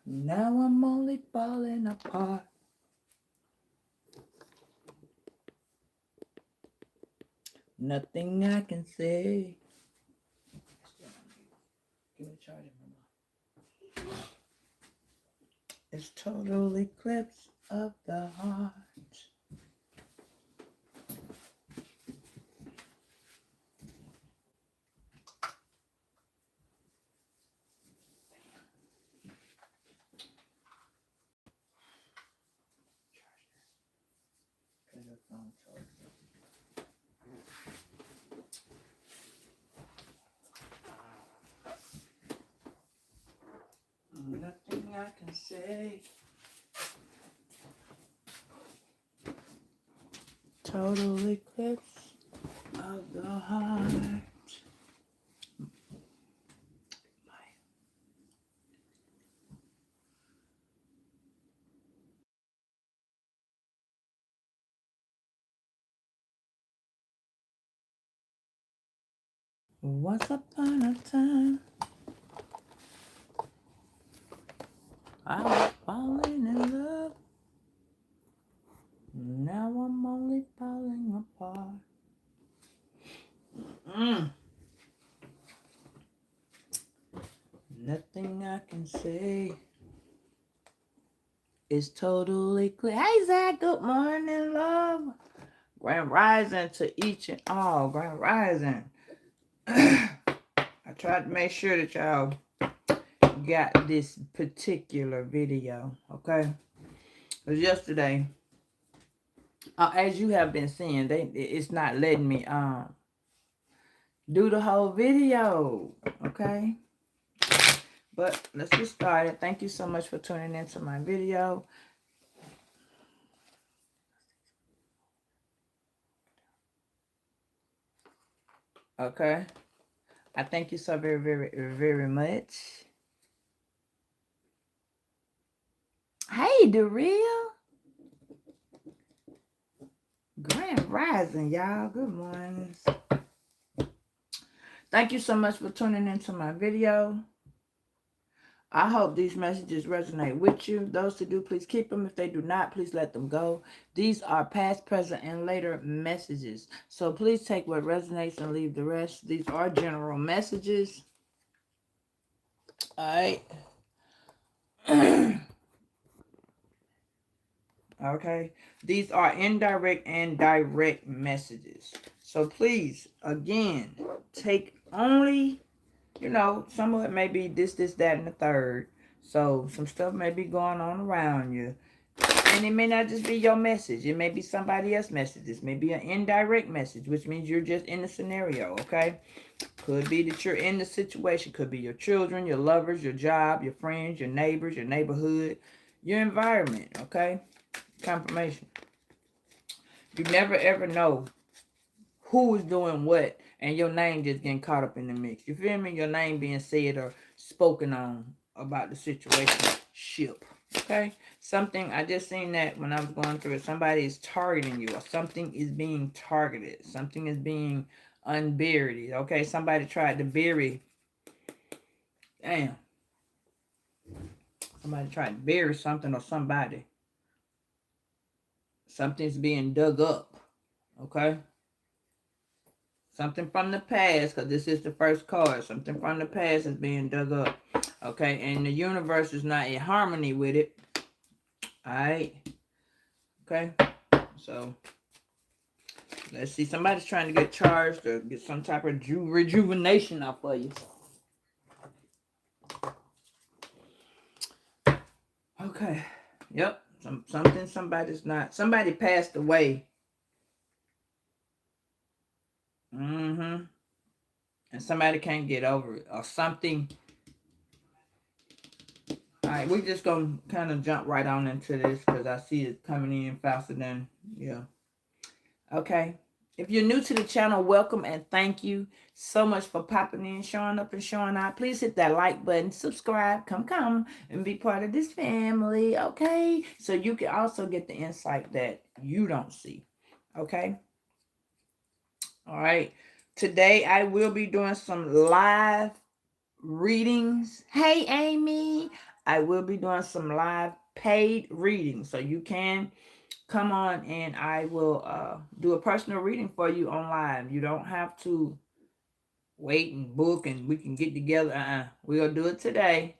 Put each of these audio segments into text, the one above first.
Now I'm only falling apart. Nothing I can say. Give me a charger, mama. It's total eclipse of the heart. Nothing I can say. Total eclipse of the heart. Once upon a time, I was falling in love. Now I'm only falling apart. Nothing I can say is totally clear. Hey, Zach, good morning, love. Grand rising to each and all. Grand rising. I tried to make sure that y'all got this particular video, okay? Because yesterday, as you have been seeing, it's not letting me do the whole video, okay? But let's get started. Thank you so much for tuning into my video. Okay. I thank you so very, very, very much. Hey, the real Grand Rising, y'all. Good morning. Thank you so much for tuning into my video. I hope these messages resonate with you. Those who do, please keep them. If they do not, please let them go. These are past, present, and later messages. So please take what resonates and leave the rest. These are general messages. All right. Okay. These are indirect and direct messages. So please, again, take only, some of it may be this, that, and the third. So some stuff may be going on around you. And it may not just be your message. It may be somebody else's message. This may be an indirect message, which means you're just in the scenario, okay? Could be that you're in the situation. Could be your children, your lovers, your job, your friends, your neighbors, your neighborhood, your environment, okay? Confirmation. You never ever know who is doing what and your name just getting caught up in the mix. You feel me? Your name being said or spoken on about the situation. Okay? Something, I just seen that when I was going through it. Somebody is targeting you or something is being targeted. Something is being unburied. Okay? Somebody tried to bury. Damn. Somebody tried to bury something or somebody. Something's being dug up. Okay? Something from the past, because this is the first card. Something from the past is being dug up. Okay, and the universe is not in harmony with it. Alright. Okay, so let's see. Somebody's trying to get charged or get some type of rejuvenation out for you. Okay. Yep. Somebody passed away. And somebody can't get over it. Or something. Alright, we're just going to kind of jump right on into this because I see it coming in faster than, yeah. Okay. If you're new to the channel, welcome and thank you so much for popping in, showing up and showing out. Please hit that like button, subscribe, come and be part of this family, okay? So you can also get the insight that you don't see, okay? All right. Today I will be doing some live readings. Hey, Amy. I will be doing some live paid readings. So you can come on and I will do a personal reading for you online. You don't have to wait and book and we can get together. We'll do it today.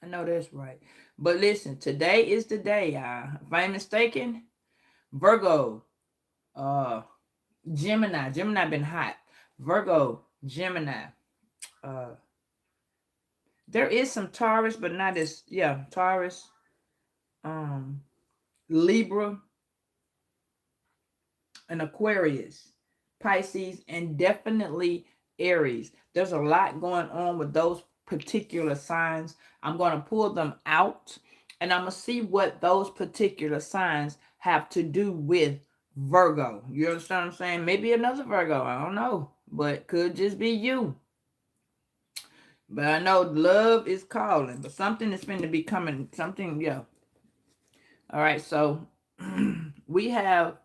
I know that's right. But listen, today is the day, y'all. If I ain't mistaken, Virgo, uh, Gemini been hot. Virgo, Gemini. Uh, there is some Taurus, but not as Taurus, um, Libra, and Aquarius, Pisces, and definitely Aries. There's a lot going on with those particular signs. I'm going to pull them out and I'm going to see what those particular signs have to do with Virgo. You understand what I'm saying? Maybe another Virgo. I don't know. But could just be you. But I know love is calling. But something is going to be coming. Something, yeah. All right. So we have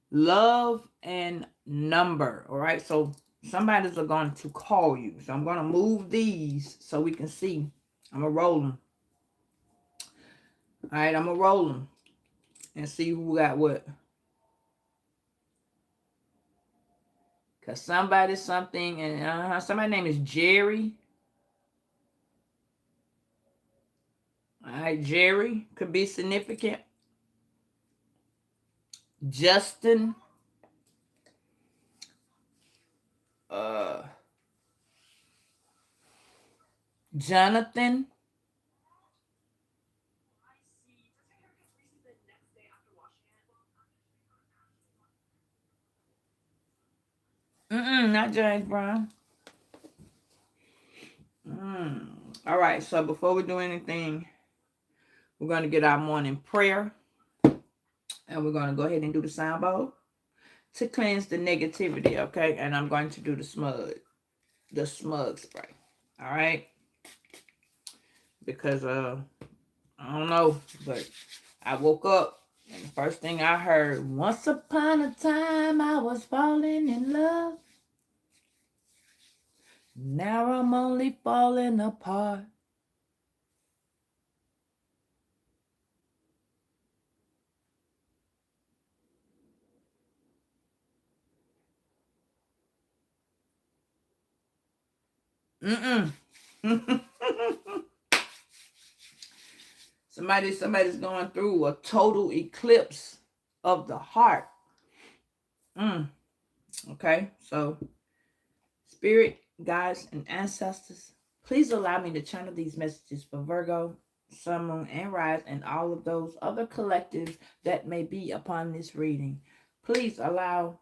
love and number. All right, so somebody's going to call you, so I'm going to move these so we can see. I'm gonna roll them. All right, I'm gonna roll them and see who got what, because somebody something, and somebody's name is Jerry. All right, Jerry could be significant. Justin, uh Jonathan, not James Brown. All right, so before we do anything, we're going to get our morning prayer. And we're going to go ahead and do the sound bowl to cleanse the negativity, okay? And I'm going to do the smug spray. All right? Because I don't know, but I woke up and the first thing I heard, once upon a time I was falling in love. Now I'm only falling apart. Somebody's going through a total eclipse of the heart. Okay, so spirit, guides, and ancestors, please allow me to channel these messages for Virgo, Sun, Moon, and Rise, and all of those other collectives that may be upon this reading. Please allow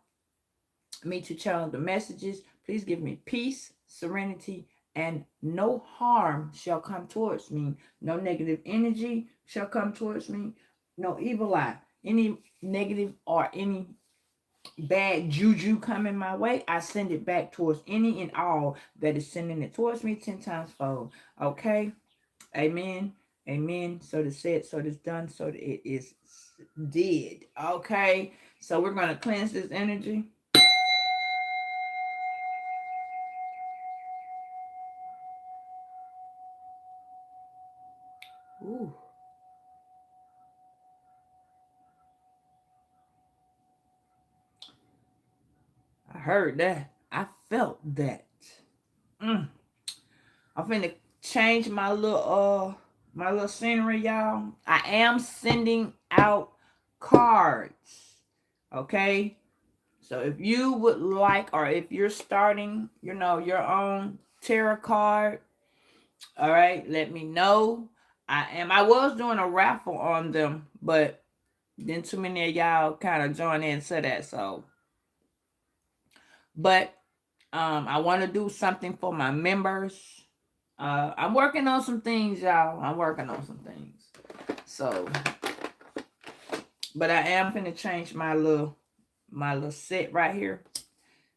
me to channel the messages. Please give me peace, serenity, and no harm shall come towards me. No negative energy shall come towards me. No evil eye, any negative or any bad juju coming my way, I send it back towards any and all that is sending it towards me 10 times fold. Okay? Amen. Amen. So it said, so it is done, so it is did. Okay? So we're going to cleanse this energy. Ooh. I heard that. I felt that. I'm finna change my little scenery, y'all. I am sending out cards. Okay? So if you would like, or if you're starting, your own tarot card, all right, let me know. I was doing a raffle on them, but then too many of y'all kind of joined in to that. So, but I want to do something for my members. I'm working on some things, y'all. I'm working on some things. So, but I am gonna change my little set right here.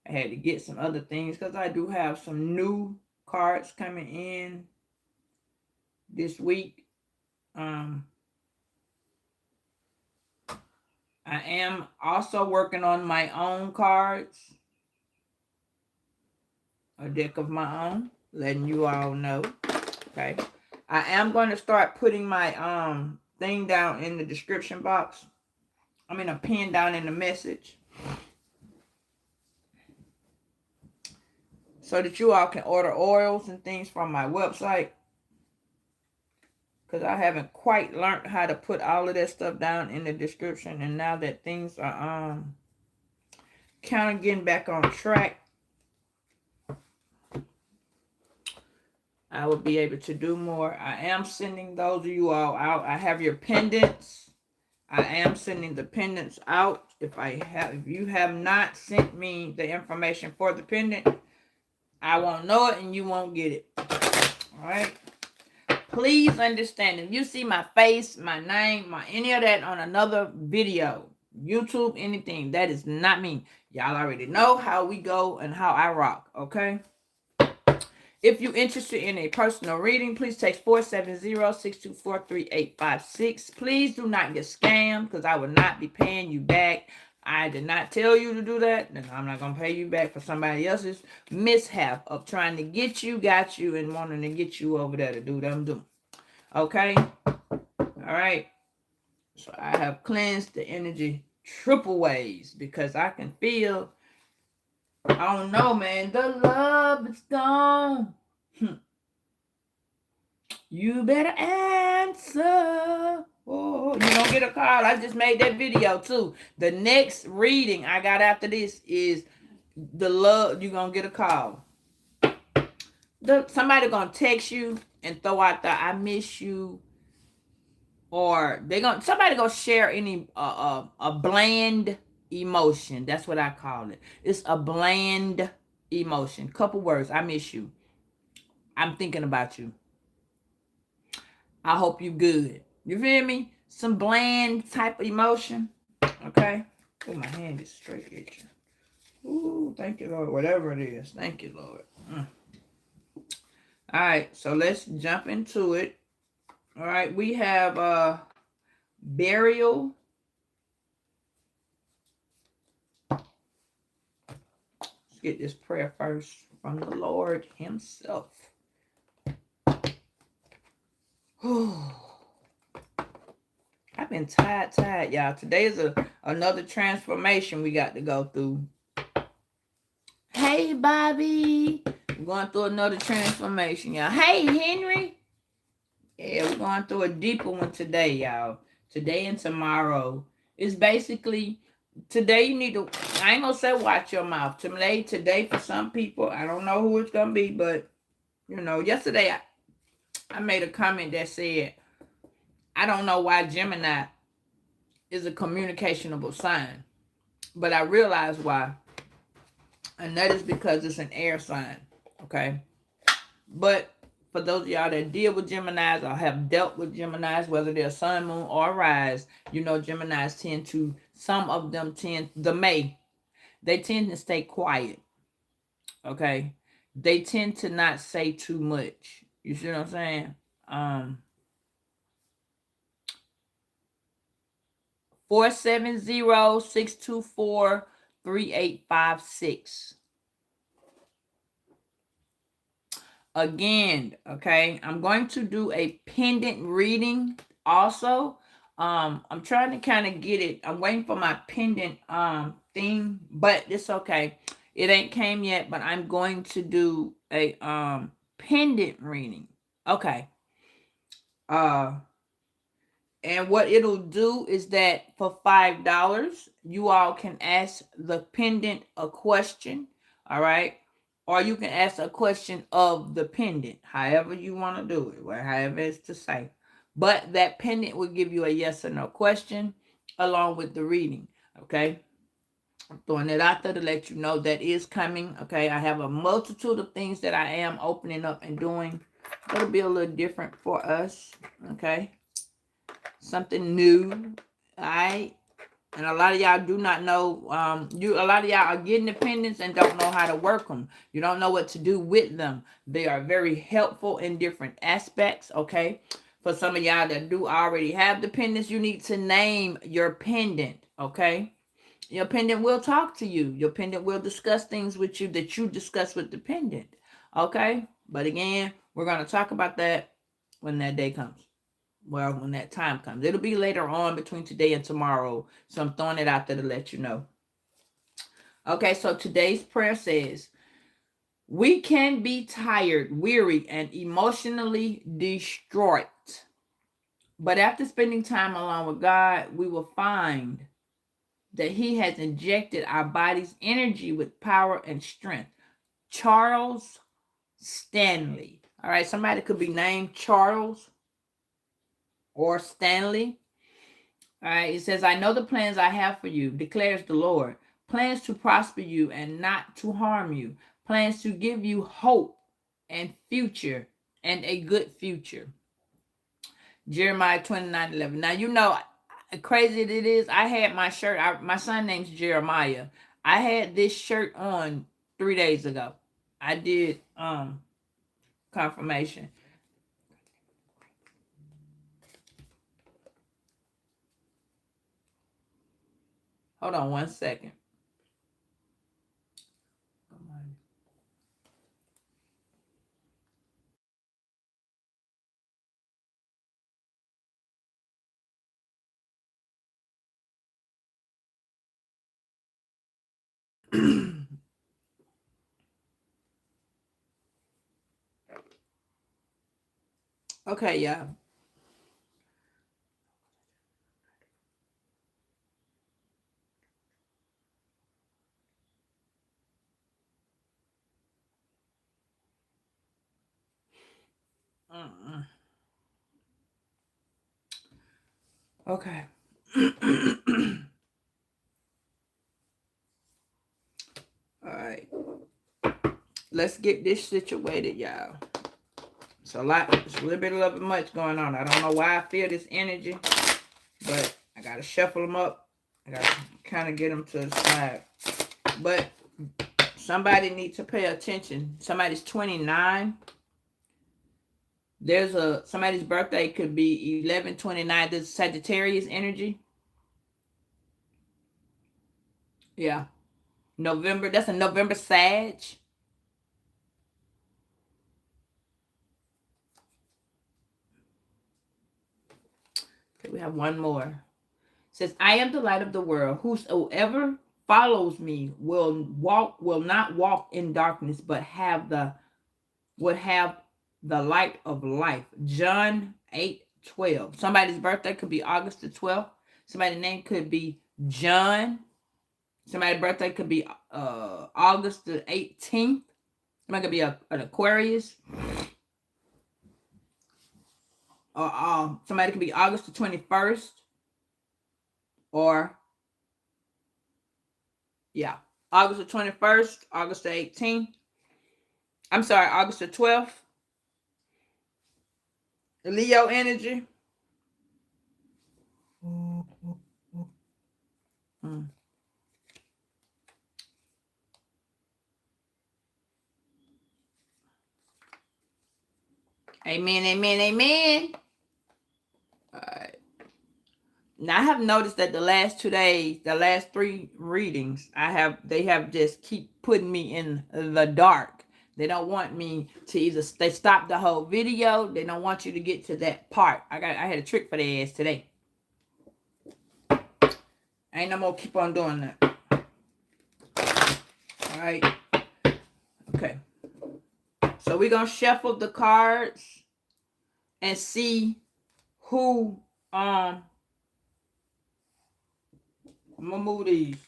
I had to get some other things because I do have some new cards coming in this week. I am also working on my own cards. a deck of my own, letting you all know. Okay. I am going to start putting my thing down in the description box. I mean, a pin down in the message, so that you all can order oils and things from my website. Because I haven't quite learned how to put all of that stuff down in the description. And now that things are kind of getting back on track, I will be able to do more. I am sending those of you all out. I have your pendants. I am sending the pendants out. If you have not sent me the information for the pendant, I won't know it and you won't get it. All right. Please understand, if you see my face, my name, any of that on another video, YouTube, anything, that is not me. Y'all already know how we go and how I rock, okay? If you're interested in a personal reading, please text 470-624-3856. Please do not get scammed, because I will not be paying you back. I did not tell you to do that, and I'm not going to pay you back for somebody else's mishap of trying to get you, got you, and wanting to get you over there to do them do. Okay? All right. So I have cleansed the energy triple ways, because I can feel, I don't know, man, the love is gone. You better answer. Oh, you don't get a call. I just made that video too. The next reading I got after this is the love. You're going to get a call. Somebody going to text you and throw out the I miss you. Or somebody going to share any a bland emotion. That's what I call it. It's a bland emotion. Couple words. I miss you. I'm thinking about you. I hope you good. You feel me? Some bland type of emotion. Okay? Oh, my hand is straight itching. Ooh, thank you, Lord. Whatever it is. Thank you, Lord. All right, so let's jump into it. All right, we have burial. Let's get this prayer first from the Lord himself. I've been tired, y'all. Today is another transformation we got to go through. Hey, Bobby. We're going through another transformation, y'all. Hey, Henry. Yeah, we're going through a deeper one today, y'all. Today and tomorrow. It's basically, today you need to, I ain't going to say watch your mouth. Today for some people, I don't know who it's going to be, but, you know, yesterday I made a comment that said, I don't know why Gemini is a communicationable sign, but I realized why. And that is because it's an air sign, okay? But for those of y'all that deal with Geminis or have dealt with Geminis, whether they're sun, moon, or rise, you know Geminis tend to, some of them tend, they tend to stay quiet, okay? They tend to not say too much. You see what I'm saying? 470-624-3856. Again, okay, I'm going to do a pendant reading also. I'm trying to kind of get it. I'm waiting for my pendant thing, but it's okay. It ain't came yet, but I'm going to do a pendant reading. Okay. And what it'll do is that for $5, you all can ask the pendant a question, all right? Or you can ask a question of the pendant, however you want to do it, however it's to say. But that pendant will give you a yes or no question along with the reading, okay? I'm throwing it out there to let you know that is coming, okay? I have a multitude of things that I am opening up and doing. It'll be a little different for us, okay? Something new, all right? And a lot of y'all do not know, a lot of y'all are getting the pendants and don't know how to work them. You don't know what to do with them. They are very helpful in different aspects, okay? For some of y'all that do already have the pendants, you need to name your pendant, okay? Your pendant will talk to you. Your pendant will discuss things with you that you discuss with the pendant. Okay? But again, we're going to talk about that when that day comes. Well, when that time comes. It'll be later on between today and tomorrow. So I'm throwing it out there to let you know. Okay, so today's prayer says, we can be tired, weary, and emotionally destroyed. But after spending time along with God, we will find that He has injected our body's energy with power and strength. Charles Stanley. All right, somebody could be named Charles or Stanley. All right, it says, I know the plans I have for you, declares the Lord. Plans to prosper you and not to harm you. Plans to give you hope and future and a good future. Jeremiah 29:11. Now, you know, crazy it is. I had my shirt. My son name's Jeremiah. I had this shirt on 3 days ago. I did confirmation. Hold on 1 second. Okay, yeah. Okay. All right. Let's get this situated, y'all. It's a lot. It's a little bit much going on. I don't know why I feel this energy, but I got to shuffle them up. I got to kind of get them to the side. But somebody needs to pay attention. Somebody's 29. Somebody's birthday could be 11/29. This Sagittarius energy. Yeah. November. That's a November Sag. Okay, we have one more. It says, I am the light of the world. Whosoever follows me will not walk in darkness, but would have the light of life. John 8:12. Somebody's birthday could be August the 12th. Somebody's name could be John. Somebody's birthday could be August the 18th. Somebody could be an Aquarius. Or somebody could be August the 21st. Or, yeah, August the 21st, August the 18th. I'm sorry, August the 12th. The Leo energy. Amen, amen, amen. All right. Now I have noticed that the last 2 days, the last 3 readings, they have just keep putting me in the dark. They don't want me to they stop the whole video. They don't want you to get to that part. I had a trick for their ass today. I ain't no more keep on doing that. All right. Okay. So we're going to shuffle the cards and see who, I'm going to move these.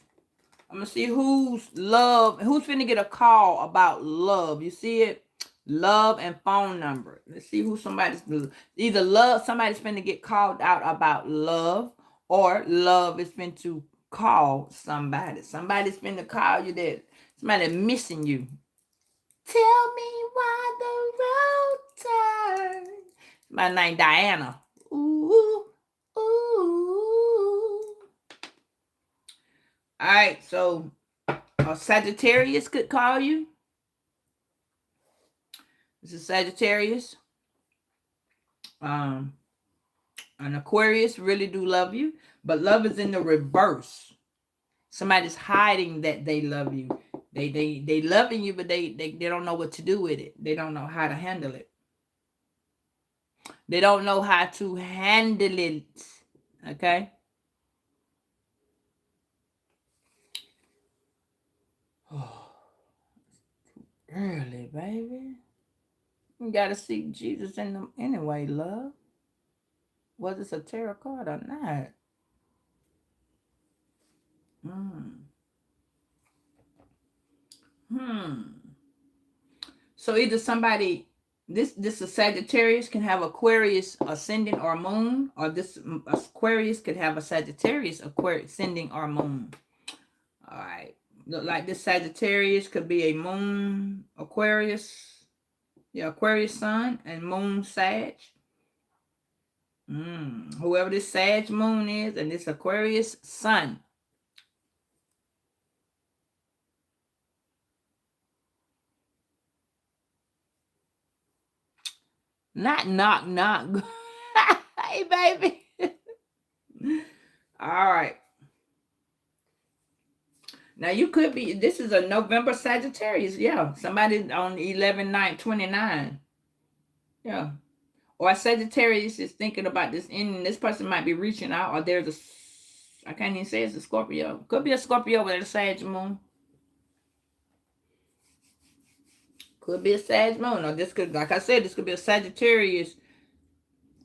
I'm going to see who's finna get a call about love. You see it? Love and phone number. Let's see who somebody's finna get called out about love, or love is finna call somebody. Somebody's finna call you that somebody missing you. Tell me why the road turns. My name Diana. Ooh, ooh. All right, so a Sagittarius could call you. This is Sagittarius. An Aquarius really do love you, but love is in the reverse. Somebody's hiding that they love you. They loving you, but they don't know what to do with it. They don't know how to handle it. They don't know how to handle it. Okay? Oh, early, baby. You gotta seek Jesus in them anyway, love. Whether it's a tarot card or not. Hmm. So either somebody, this a Sagittarius can have Aquarius ascending or moon, or this Aquarius could have a Sagittarius Aquarius ascending or moon. All right. Look like this Sagittarius could be a moon Aquarius. Yeah, Aquarius sun and moon Sag. Whoever this Sag moon is and this Aquarius sun. Not knock knock. Hey baby. All right. Now you could be, this is a November Sagittarius. Yeah. Somebody on 11/9/29. Yeah. Or a Sagittarius is thinking about this ending. This person might be reaching out, or there's a, I can't even say it's a Scorpio. Could be a Scorpio with a Sag moon. Could be a Sag moon. Or this could, like I said, this could be a Sagittarius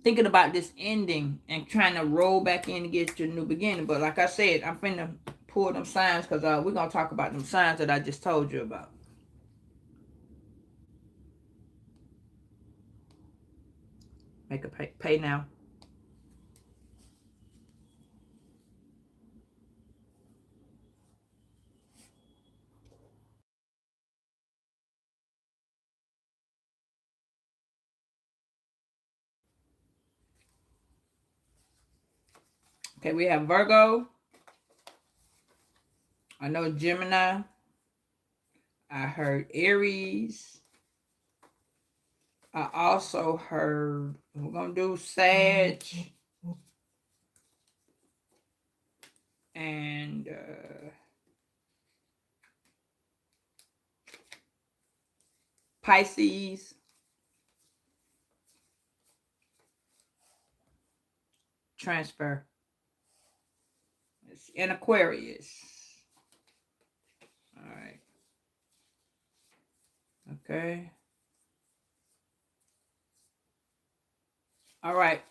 thinking about this ending and trying to roll back in and get to a new beginning. But like I said, I'm finna pull them signs because we're going to talk about them signs that I just told you about. Make a pay now. Okay, we have Virgo. I know Gemini. I heard Aries. I also heard, we're going to do Sag. And Pisces. Transfer. And Aquarius. All right. Okay. All right.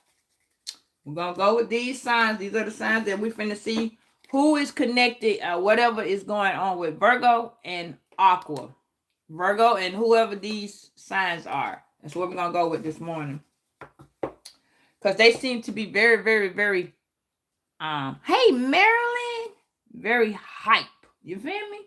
We're going to go with these signs. These are the signs that we're finna see who is connected, whatever is going on with Virgo and Aqua. Virgo and whoever these signs are. That's what we're going to go with this morning. Because they seem to be very, very, very, hey, Marilyn, very hype. You feel me?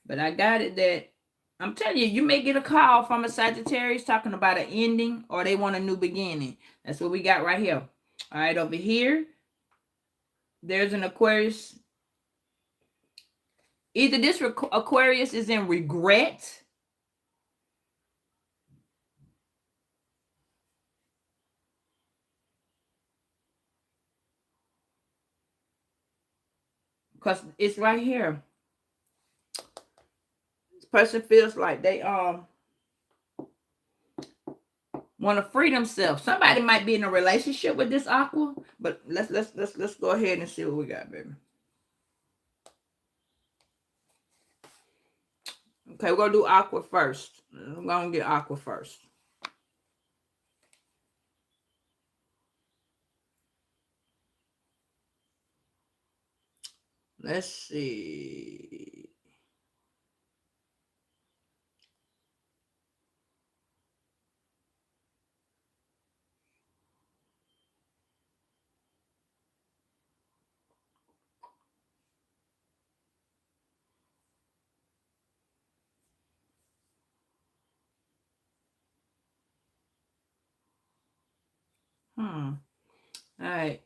But I got it that I'm telling you, you may get a call from a Sagittarius talking about an ending or they want a new beginning. That's what we got right here. All right, over here, there's an Aquarius. Either this Aquarius is in regret. Because it's right here. This person feels like they want to free themselves. Somebody might be in a relationship with this Aqua, but let's go ahead and see what we got, baby. Okay, we're gonna do Aqua first. We're gonna get Aqua first. Let's see. All right.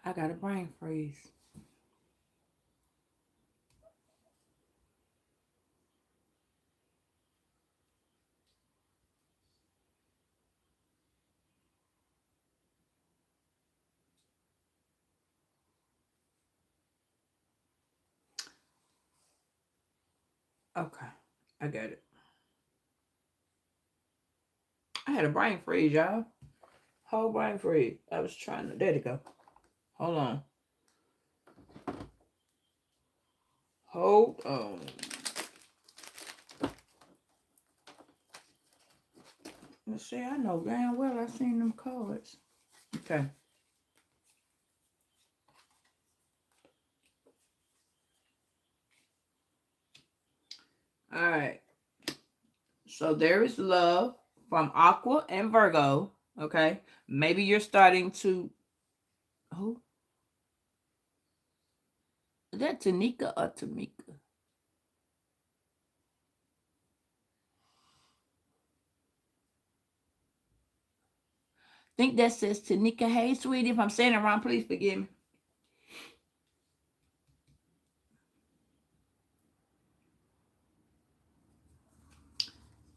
I got a brain freeze. Okay, I got it. I had a brain freeze, y'all. Whole brain freeze. I was trying to. There it go. Hold on. Hold on. Let's see. I know damn well I seen them cards. Okay. All right. So there is love from Aqua and Virgo. Okay. Maybe you're starting to. Who? Is that Tanika or Tamika? Think that says Tanika. Hey, sweetie. If I'm saying it wrong, please forgive me.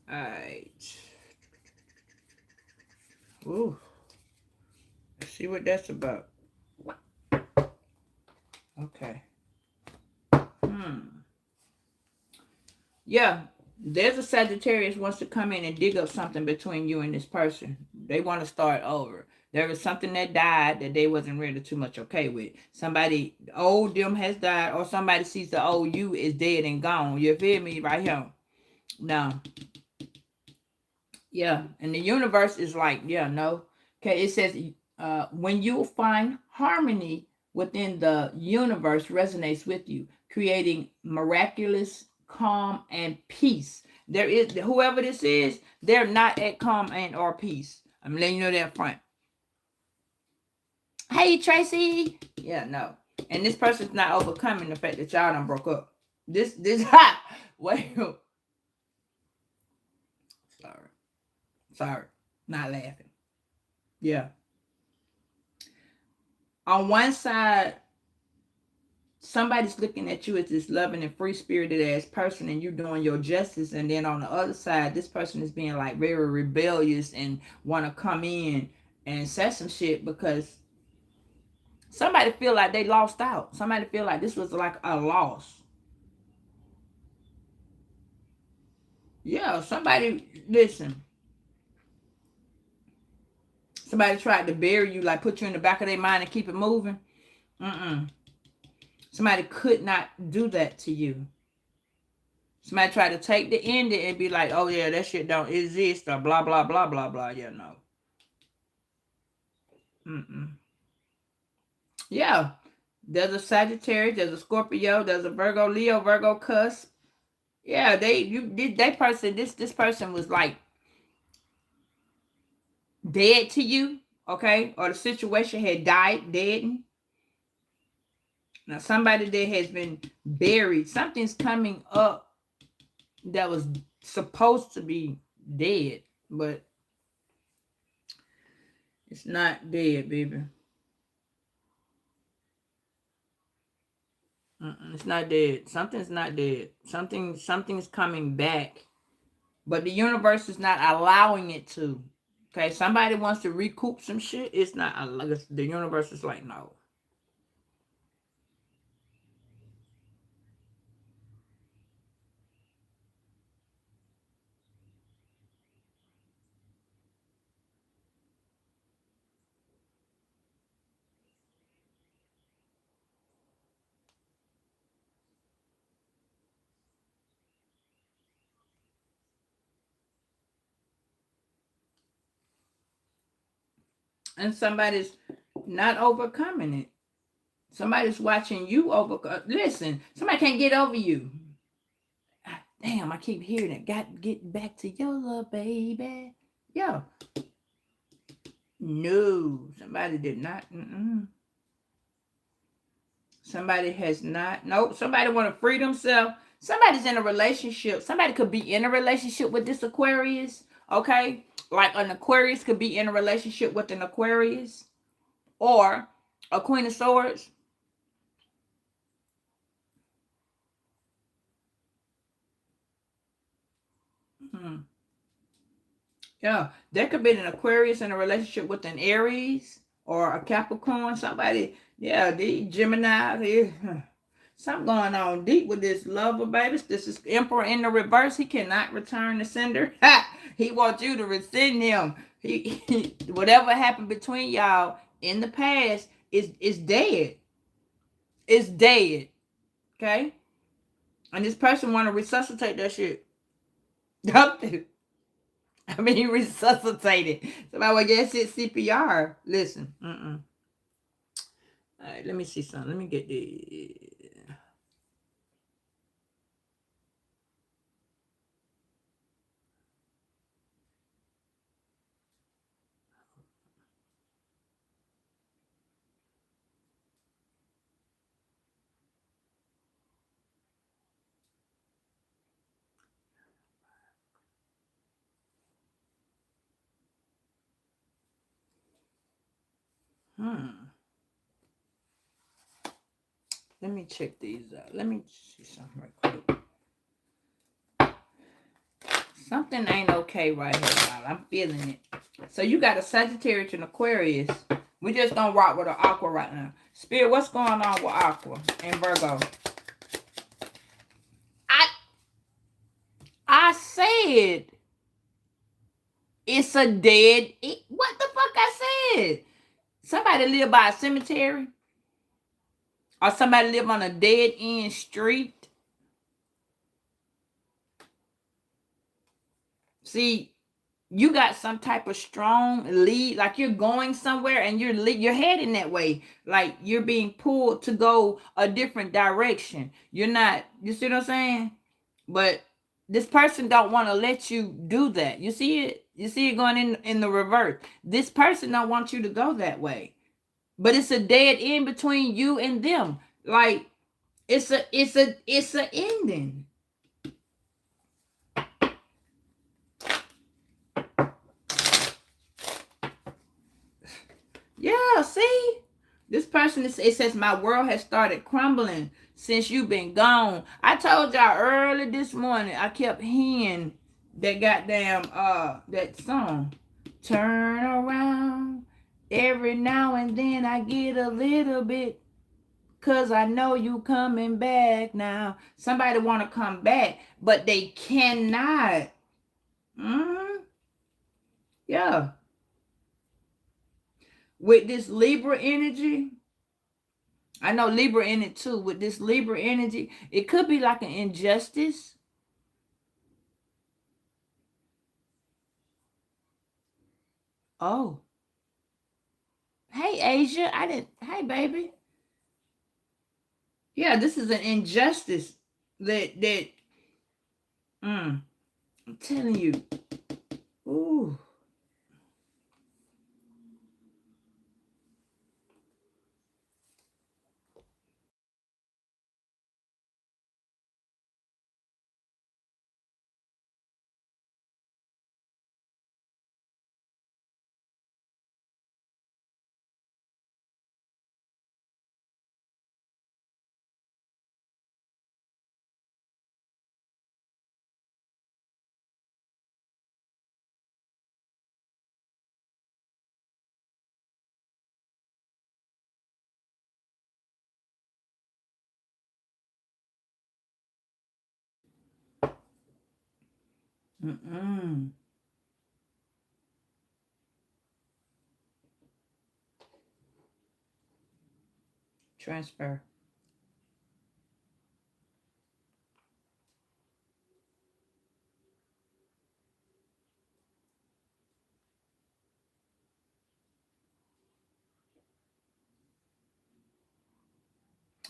All right. Ooh. Let's see what that's about. Okay. Yeah. There's a Sagittarius wants to come in and dig up something between you and this person. They want to start over. There was something that died that they wasn't really too much okay with. Somebody old them has died, or somebody sees the old you is dead and gone. You feel me right here? Now, yeah, and the universe is like, yeah, no. Okay, it says when you find harmony within the universe resonates with you, creating miraculous calm and peace. There is whoever this is, they're not at calm and or peace. I'm letting you know that front. Hey Tracy. Yeah, no. And this person's not overcoming the fact that y'all done broke up. This ha wait. Sorry. Sorry. Not laughing. Yeah. On one side, somebody's looking at you as this loving and free spirited ass person and you're doing your justice, and then on the other side this person is being like very rebellious and want to come in and say some shit because somebody feel like they lost out. Somebody feel like this was like a loss. Yeah, somebody listen. Somebody tried to bury you, like put you in the back of their mind and keep it moving. Somebody could not do that to you. Somebody try to take the ending and be like, oh yeah, that shit don't exist or blah, blah, blah, blah, blah. Yeah, no. Yeah. There's a Sagittarius, there's a Scorpio, there's a Virgo, Leo, Virgo cusp. Yeah, this person was like dead to you, okay? Or the situation had died dead. Now somebody that has been buried, something's coming up that was supposed to be dead, but it's not dead, baby. It's not dead. Something's not dead. Something's coming back, but the universe is not allowing it to. Okay, somebody wants to recoup some shit. It's not. The universe is like no. And somebody's not overcoming it. Somebody's watching you overcome. Listen, somebody can't get over you. Damn, I keep hearing it. Got to get back to your love, baby. Yeah. No, somebody did not. Somebody has not. Nope. Somebody want to free themselves. Somebody's in a relationship. Somebody could be in a relationship with this Aquarius. Okay. Like an Aquarius could be in a relationship with an Aquarius. Or A Queen of Swords. Hmm. Yeah, there could be an Aquarius in a relationship with an Aries or a Capricorn. Somebody, yeah, the Gemini. Yeah. Something going on deep with this lover, baby. This is Emperor in the reverse. He cannot return the sender. He wants you to rescind him. Whatever happened between y'all in the past is dead. It's dead. Okay? And this person want to resuscitate that shit. I mean, resuscitated. Somebody would guess it's CPR. Listen. All right, let me see something. Let me get the. Let me check these out. Let me see something right quick. Something ain't okay right here, y'all. I'm feeling it. So you got a Sagittarius and Aquarius. We just gonna rock with an Aqua right now. Spirit, what's going on with Aqua and Virgo? I said it's a dead. What the fuck I said? Somebody live by a cemetery, or somebody live on a dead end street. See, you got some type of strong lead, like you're going somewhere and you're heading that way, like you're being pulled to go a different direction. You're not, you see what I'm saying? But this person don't want to let you do that. You see it? You see it going in the reverse. This person don't want you to go that way. But it's a dead end between you and them. Like it's a ending. Yeah, see? This person, it says, my world has started crumbling since you've been gone. I told y'all early this morning, I kept hearing that goddamn, that song. Turn around. Every now and then I get a little bit, cause I know you coming back now. Somebody want to come back, but they cannot. Yeah. With this Libra energy, I know Libra in it too. With this Libra energy, it could be like an injustice. Oh. Hey, Asia. Hey, baby. Yeah, this is an injustice that I'm telling you. Ooh. Transfer.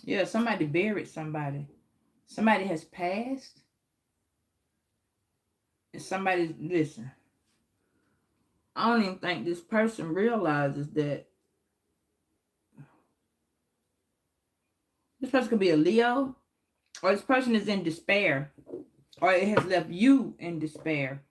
Yeah, somebody buried somebody. Somebody has passed. And somebody, listen, I don't even think this person realizes that this person could be a Leo, or this person is in despair, or it has left you in despair.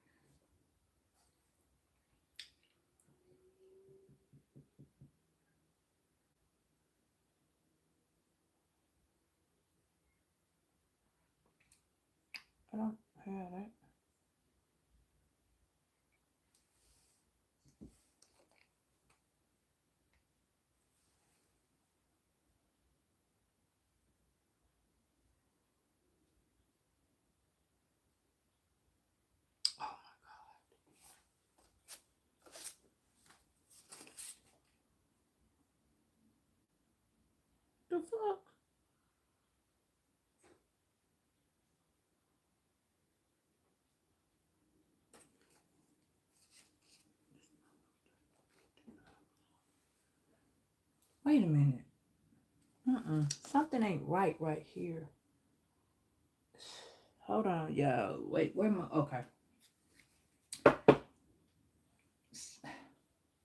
I don't have that. Oh my, the fuck? Wait a minute. Something ain't right here. Hold on, yo. Wait, where am I? Okay.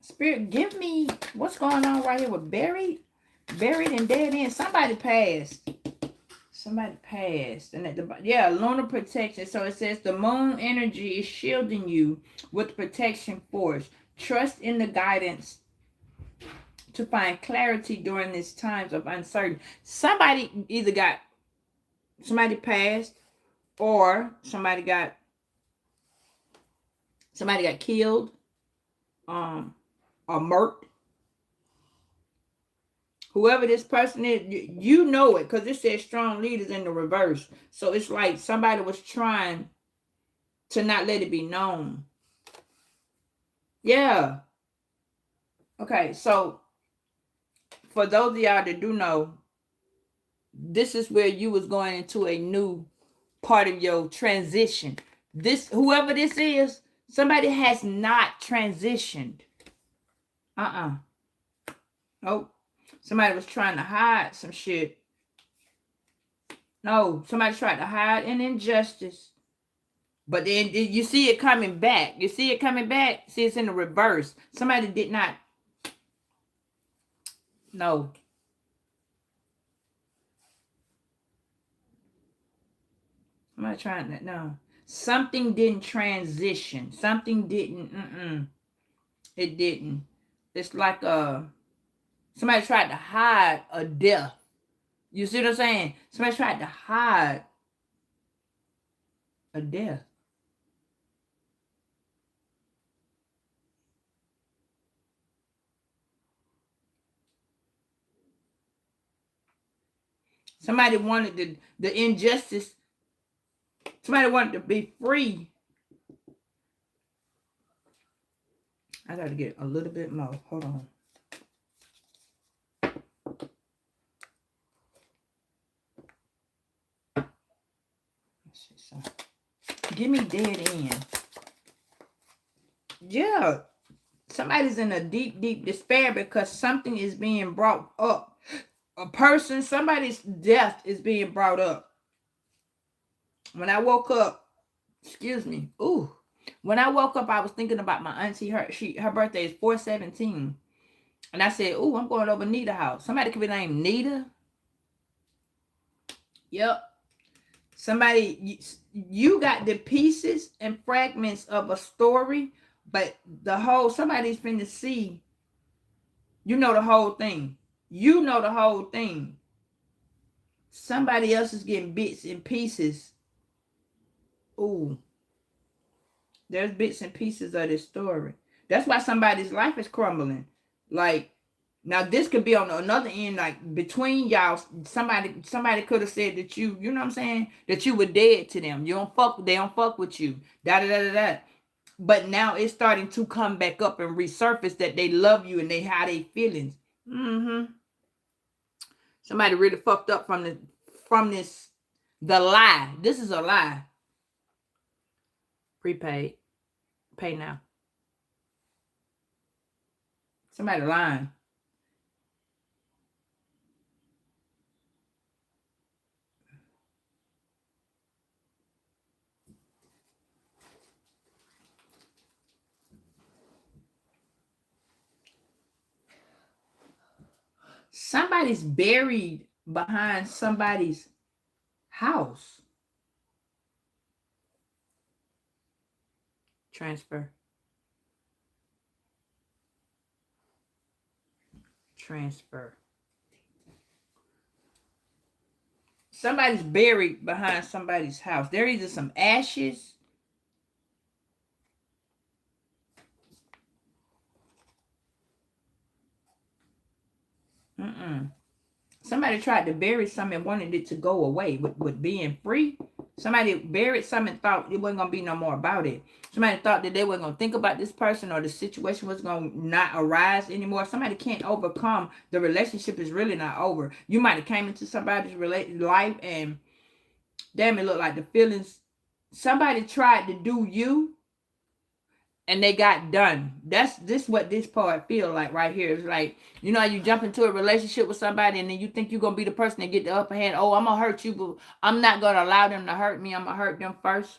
Spirit, give me what's going on right here with buried and dead end. Somebody passed. Somebody passed. And at the yeah, lunar protection. So it says the moon energy is shielding you with protection force. Trust in the guidance to find clarity during these times of uncertainty. Somebody passed, or somebody got killed, or murked. Whoever this person is, you know it because it says strong leaders in the reverse. So it's like somebody was trying to not let it be known. Yeah. Okay, so for those of y'all that do know, this is where you was going into a new part of your transition. This whoever this is, somebody has not transitioned. Nope. Somebody was trying to hide some shit. No, somebody tried to hide an injustice. But then you see it coming back. You see it coming back. See, it's in the reverse. Somebody did not. No. Somebody trying that. No. Something didn't transition. Something didn't. It didn't. It's like somebody tried to hide a death. You see what I'm saying? Somebody tried to hide a death. Somebody wanted the injustice. Somebody wanted to be free. I got to get a little bit more. Hold on. Let's see something. Give me dead end. Yeah. Somebody's in a deep despair because something is being brought up. A person, somebody's death is being brought up. When I woke up, excuse me. Ooh. When I woke up, I was thinking about my auntie. Her birthday is 4/17. And I said, ooh, I'm going over Nita's house. Somebody could be named Nita. Yep. Somebody, you got the pieces and fragments of a story, but somebody's finna see, you know the whole thing. You know the whole thing. Somebody else is getting bits and pieces. Ooh. There's bits and pieces of this story. That's why somebody's life is crumbling. Like, now this could be on another end, like between y'all, somebody could have said that you know what I'm saying, that you were dead to them. They don't fuck with you. Da da da da da. But now it's starting to come back up and resurface that they love you and they have their feelings. Somebody really fucked up from the lie. This is a lie. Prepaid. Pay now. Somebody lying. Somebody's buried behind somebody's house. Transfer. somebody's buried behind somebody's house. There is either some ashes. Somebody tried to bury something and wanted it to go away with being free. Somebody buried something and thought it wasn't going to be no more about it. Somebody thought that they weren't going to think about this person or the situation was going to not arise anymore. Somebody can't overcome. The relationship is really not over. You might have came into somebody's life and damn, it looked like the feelings. Somebody tried to do you and they got done. That's this what this part feel like right here. It's like, you know, you jump into a relationship with somebody and then you think you're gonna be the person that get the upper hand. Oh, I'm gonna hurt you, but I'm not gonna allow them to hurt me. I'm gonna hurt them first.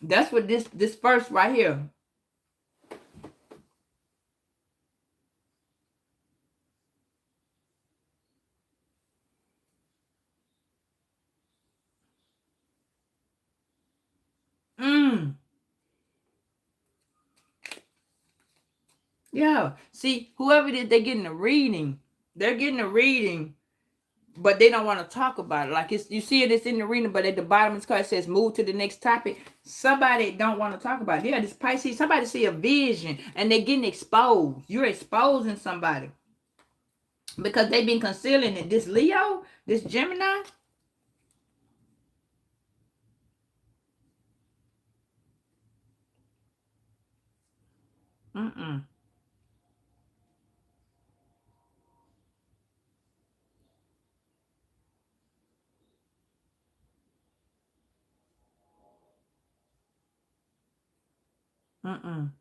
That's what this first right here. Yeah. See, whoever it is, they're getting a reading. They're getting a reading, but they don't want to talk about it. Like it's, you see it's in the reading, but at the bottom of the card it says move to the next topic. Somebody don't want to talk about it. Yeah, this Pisces, somebody see a vision and they're getting exposed. You're exposing somebody because they've been concealing it. This Leo, this Gemini. Mm-mm. Mm-mm.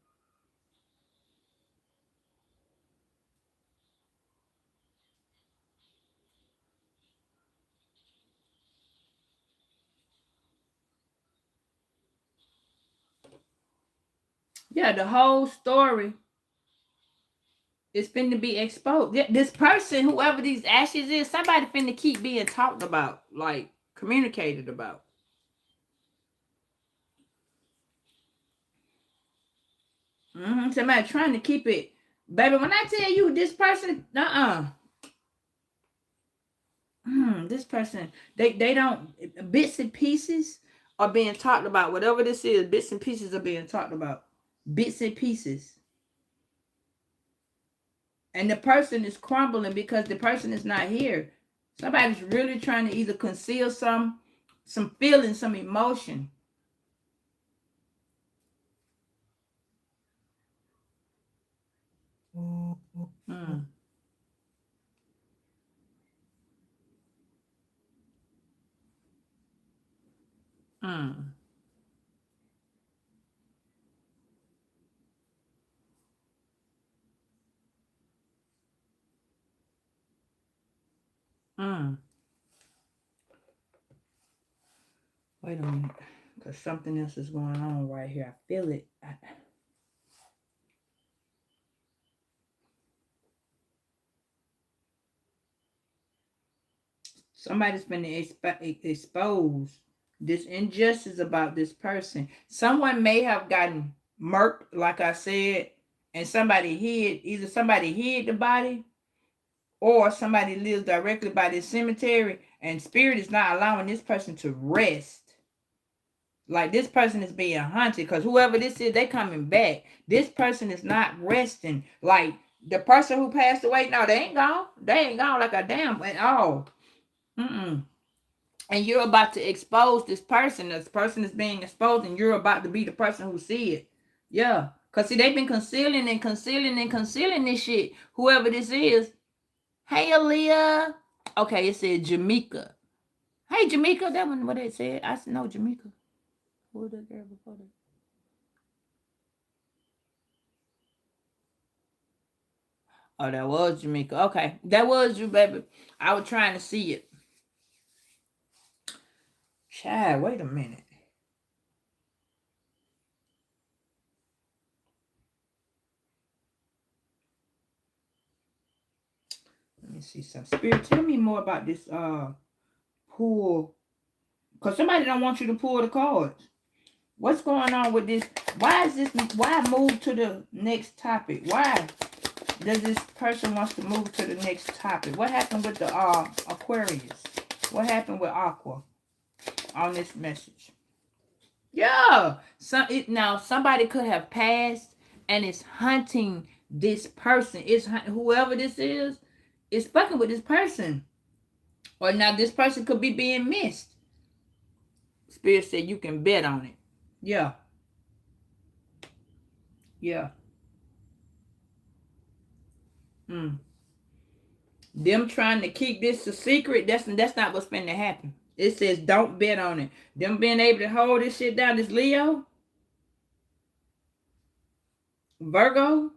Yeah, the whole story is finna be exposed. This person, whoever these ashes is, somebody finna keep being talked about, like communicated about. Somebody trying to keep it. Baby, when I tell you this person, this person, they don't, bits and pieces are being talked about. Whatever this is, bits and pieces are being talked about. Bits and pieces. And the person is crumbling because the person is not here. Somebody's really trying to either conceal some feeling, some emotion. Mm. Mm. Mm. Wait a minute, because something else is going on right here. I feel it. Somebody's been exposed this injustice about this person. Someone may have gotten murked, like I said, and somebody hid, either somebody hid the body or somebody lives directly by this cemetery, and spirit is not allowing this person to rest. Like this person is being hunted because whoever this is, they coming back. This person is not resting. Like the person who passed away, no, they ain't gone. They ain't gone like a damn at all. Mm-mm. And you're about to expose this person. This person is being exposed, and you're about to be the person who see it. Yeah. Because see, they've been concealing and concealing and concealing this shit. Whoever this is. Hey, Aaliyah. Okay, it said Jamaica. Hey, Jamaica. That one, what it said. I said, no, Jamaica. Who was that girl before that? Oh, that was Jamaica. Okay. That was you, baby. I was trying to see it. Chad, wait a minute. Let me see some. Spirit, tell me more about this pull. Because somebody don't want you to pull the cards. What's going on with this? Why is this? Why move to the next topic? Why? does this person wants to move to the next topic? What happened with the Aquarius? What happened with Aqua on this message? Yeah. Now somebody could have passed and is hunting this person. It's whoever this is fucking with this person. Or now this person could be being missed. Spirit said you can bet on it. Yeah. Yeah. Them trying to keep this a secret, that's not what's finna happen. It says don't bet on it. Them being able to hold this shit down, this Leo, Virgo,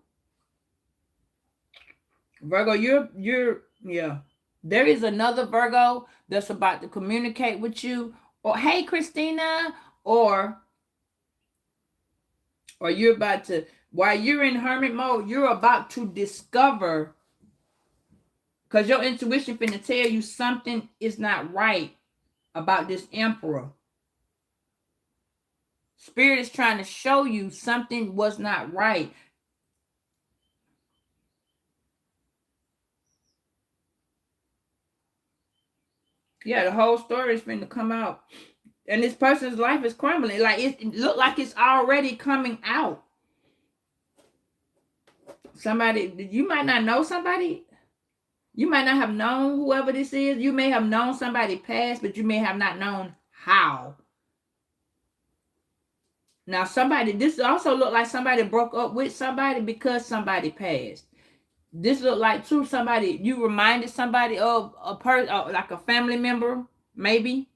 you're yeah. There is another Virgo that's about to communicate with you, or hey Christina, or you're about to, while you're in hermit mode, you're about to discover, because your intuition finna tell you something is not right about this emperor. Spirit is trying to show you something was not right. Yeah, the whole story is finna come out. And this person's life is crumbling. Like it look like it's already coming out. Somebody, you might not know somebody. You might not have known whoever this is. You may have known somebody past, but you may have not known how. Now, this also look like somebody broke up with somebody because somebody passed. This look like too somebody, you reminded somebody of a person, like a family member, maybe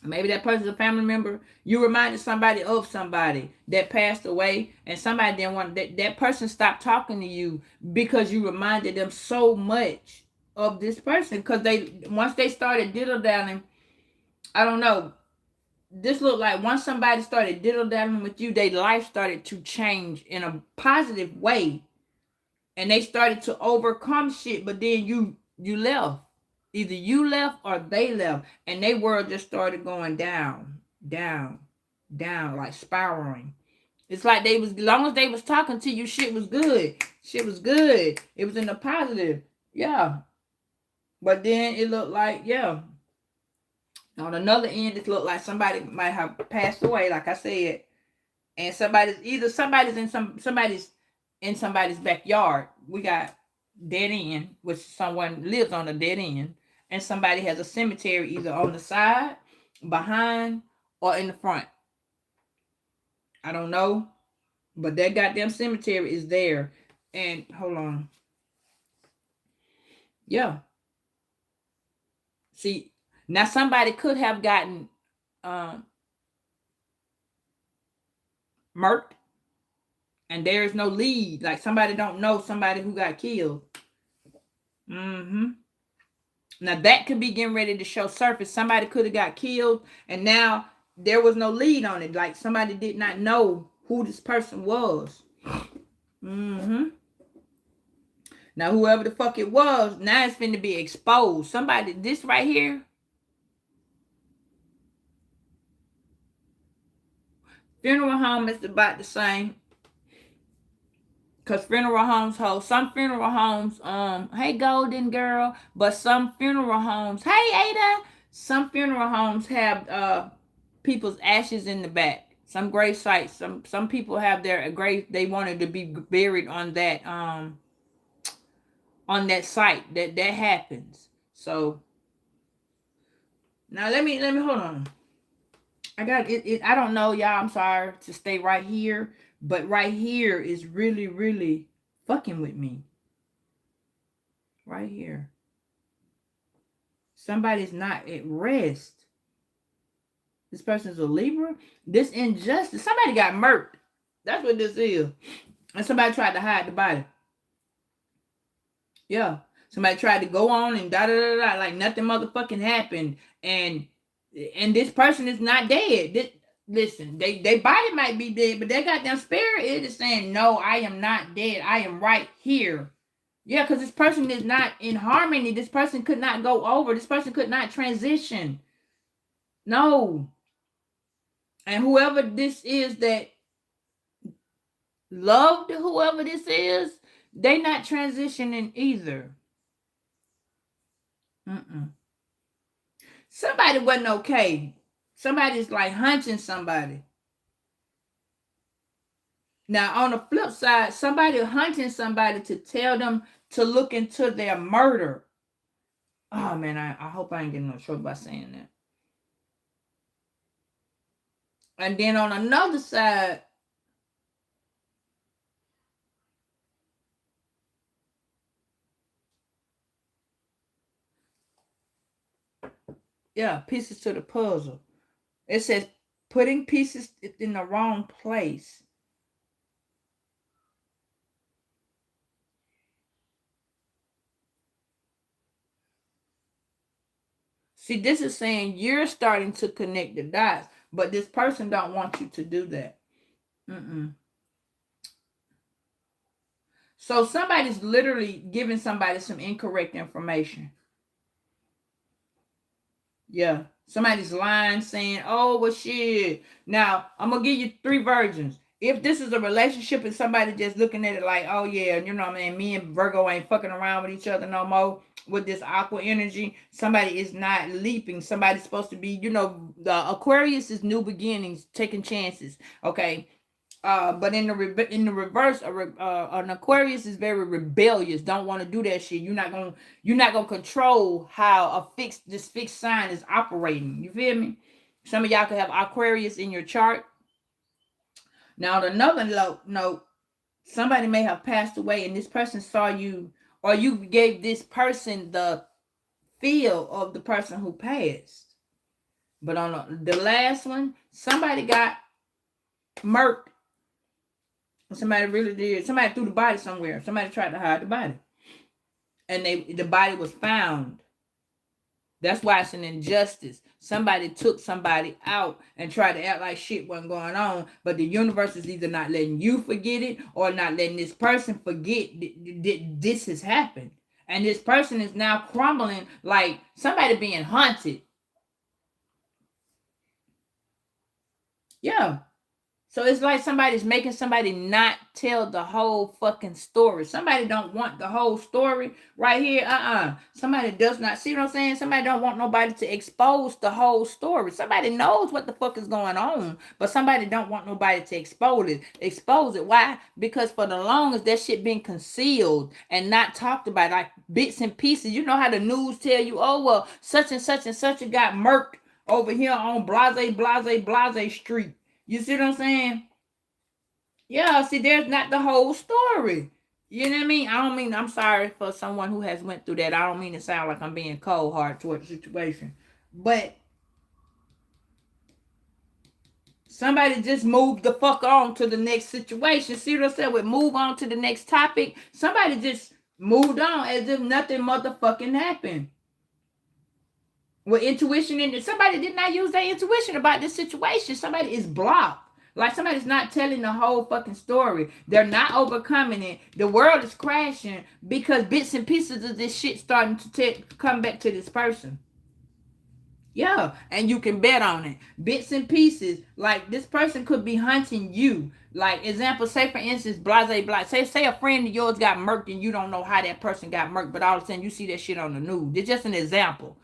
that person's a family member. You reminded somebody of somebody that passed away, and somebody didn't want that person stopped talking to you because you reminded them so much of this person, because once they started diddle-dallying, I don't know, this looked like once somebody started diddle-dallying with you, their life started to change in a positive way, and they started to overcome shit, but then you left. Either you left or they left, and their world just started going down, down, down, like spiraling. It's like as long as they was talking to you, shit was good. Shit was good. It was in the positive. Yeah. But then it looked like, yeah. On another end, it looked like somebody might have passed away, like I said. And somebody's in somebody's backyard. We got dead end, which someone lives on a dead end, and somebody has a cemetery either on the side, behind, or in the front. I don't know, but that goddamn cemetery is there. And hold on. Yeah. See, now somebody could have gotten murked, and there is no lead. Like somebody don't know somebody who got killed. Now that could be getting ready to show surface. Somebody could have got killed, and now there was no lead on it. Like somebody did not know who this person was. Now whoever the fuck it was, now it's finna be exposed. Somebody, this right here. Funeral home is about the same. Because funeral homes hold, some funeral homes, hey golden girl, but some funeral homes, hey Ada, some funeral homes have people's ashes in the back. Some grave sites, some people have their grave, they wanted to be buried on that site. That happens. So now let me hold on. I got it. I don't know, y'all. I'm sorry to stay right here, but right here is really, really fucking with me. Right here. Somebody's not at rest. This person's a Libra. This injustice. Somebody got murked. That's what this is. And somebody tried to hide the body. Yeah. Somebody tried to go on and da da da da like nothing motherfucking happened. And this person is not dead. Listen, they body might be dead, but they goddamn spirit is saying, no, I am not dead. I am right here. Yeah, because this person is not in harmony. This person could not go over. This person could not transition. No. And whoever this is that loved whoever this is, They not transitioning either. Mm-mm. Somebody wasn't okay. Somebody's like hunting somebody. Now, on the flip side, somebody hunting somebody to tell them to look into their murder. Oh man, I hope I ain't getting no trouble by saying that. And then on another side, yeah, pieces to the puzzle. It says putting pieces in the wrong place. See, this is saying you're starting to connect the dots, but this person don't want you to do that. Mm-mm. So somebody's literally giving somebody some incorrect information. Yeah. Somebody's lying saying, oh, well, shit. Now, I'm going to give you 3 versions. If this is a relationship and somebody just looking at it like, oh, yeah, you know what I mean? Me and Virgo ain't fucking around with each other no more with this aqua energy. Somebody is not leaping. Somebody's supposed to be, you know, the Aquarius is new beginnings, taking chances. Okay. But in the reverse, an Aquarius is very rebellious. Don't want to do that shit. You're not gonna control how this fixed sign is operating. You feel me? Some of y'all could have Aquarius in your chart. Now, on another note, somebody may have passed away, and this person saw you, or you gave this person the feel of the person who passed. But on the last one, somebody got murked. Somebody really did. Somebody threw the body somewhere. Somebody tried to hide the body. And the body was found. That's why it's an injustice. Somebody took somebody out and tried to act like shit wasn't going on, but the universe is either not letting you forget it or not letting this person forget that this has happened. And this person is now crumbling like somebody being haunted. Yeah. So it's like somebody's making somebody not tell the whole fucking story. Somebody don't want the whole story right here. Somebody does not see what I'm saying. Somebody don't want nobody to expose the whole story. Somebody knows what the fuck is going on, but somebody don't want nobody to expose it. Expose it. Why? Because for the longest that shit been concealed and not talked about, like bits and pieces. You know how the news tell you, oh well, such and such and such got murked over here on blase street. You see what I'm saying? Yeah, see, there's not the whole story. You know what I mean? I don't mean, I'm sorry for someone who has went through that. I don't mean to sound like I'm being cold hard toward the situation. But somebody just moved the fuck on to the next situation. See what I said? With move on to the next topic. Somebody just moved on as if nothing motherfucking happened. With intuition in it, somebody did not use their intuition about this situation. Somebody is blocked. Like somebody's not telling the whole fucking story. They're not overcoming it. The world is crashing because bits and pieces of this shit starting to come back to this person. Yeah, and you can bet on it. Bits and pieces. Like this person could be hunting you. Like example, say for instance, blase. Say a friend of yours got murked and you don't know how that person got murked, but all of a sudden you see that shit on the news. It's just an example.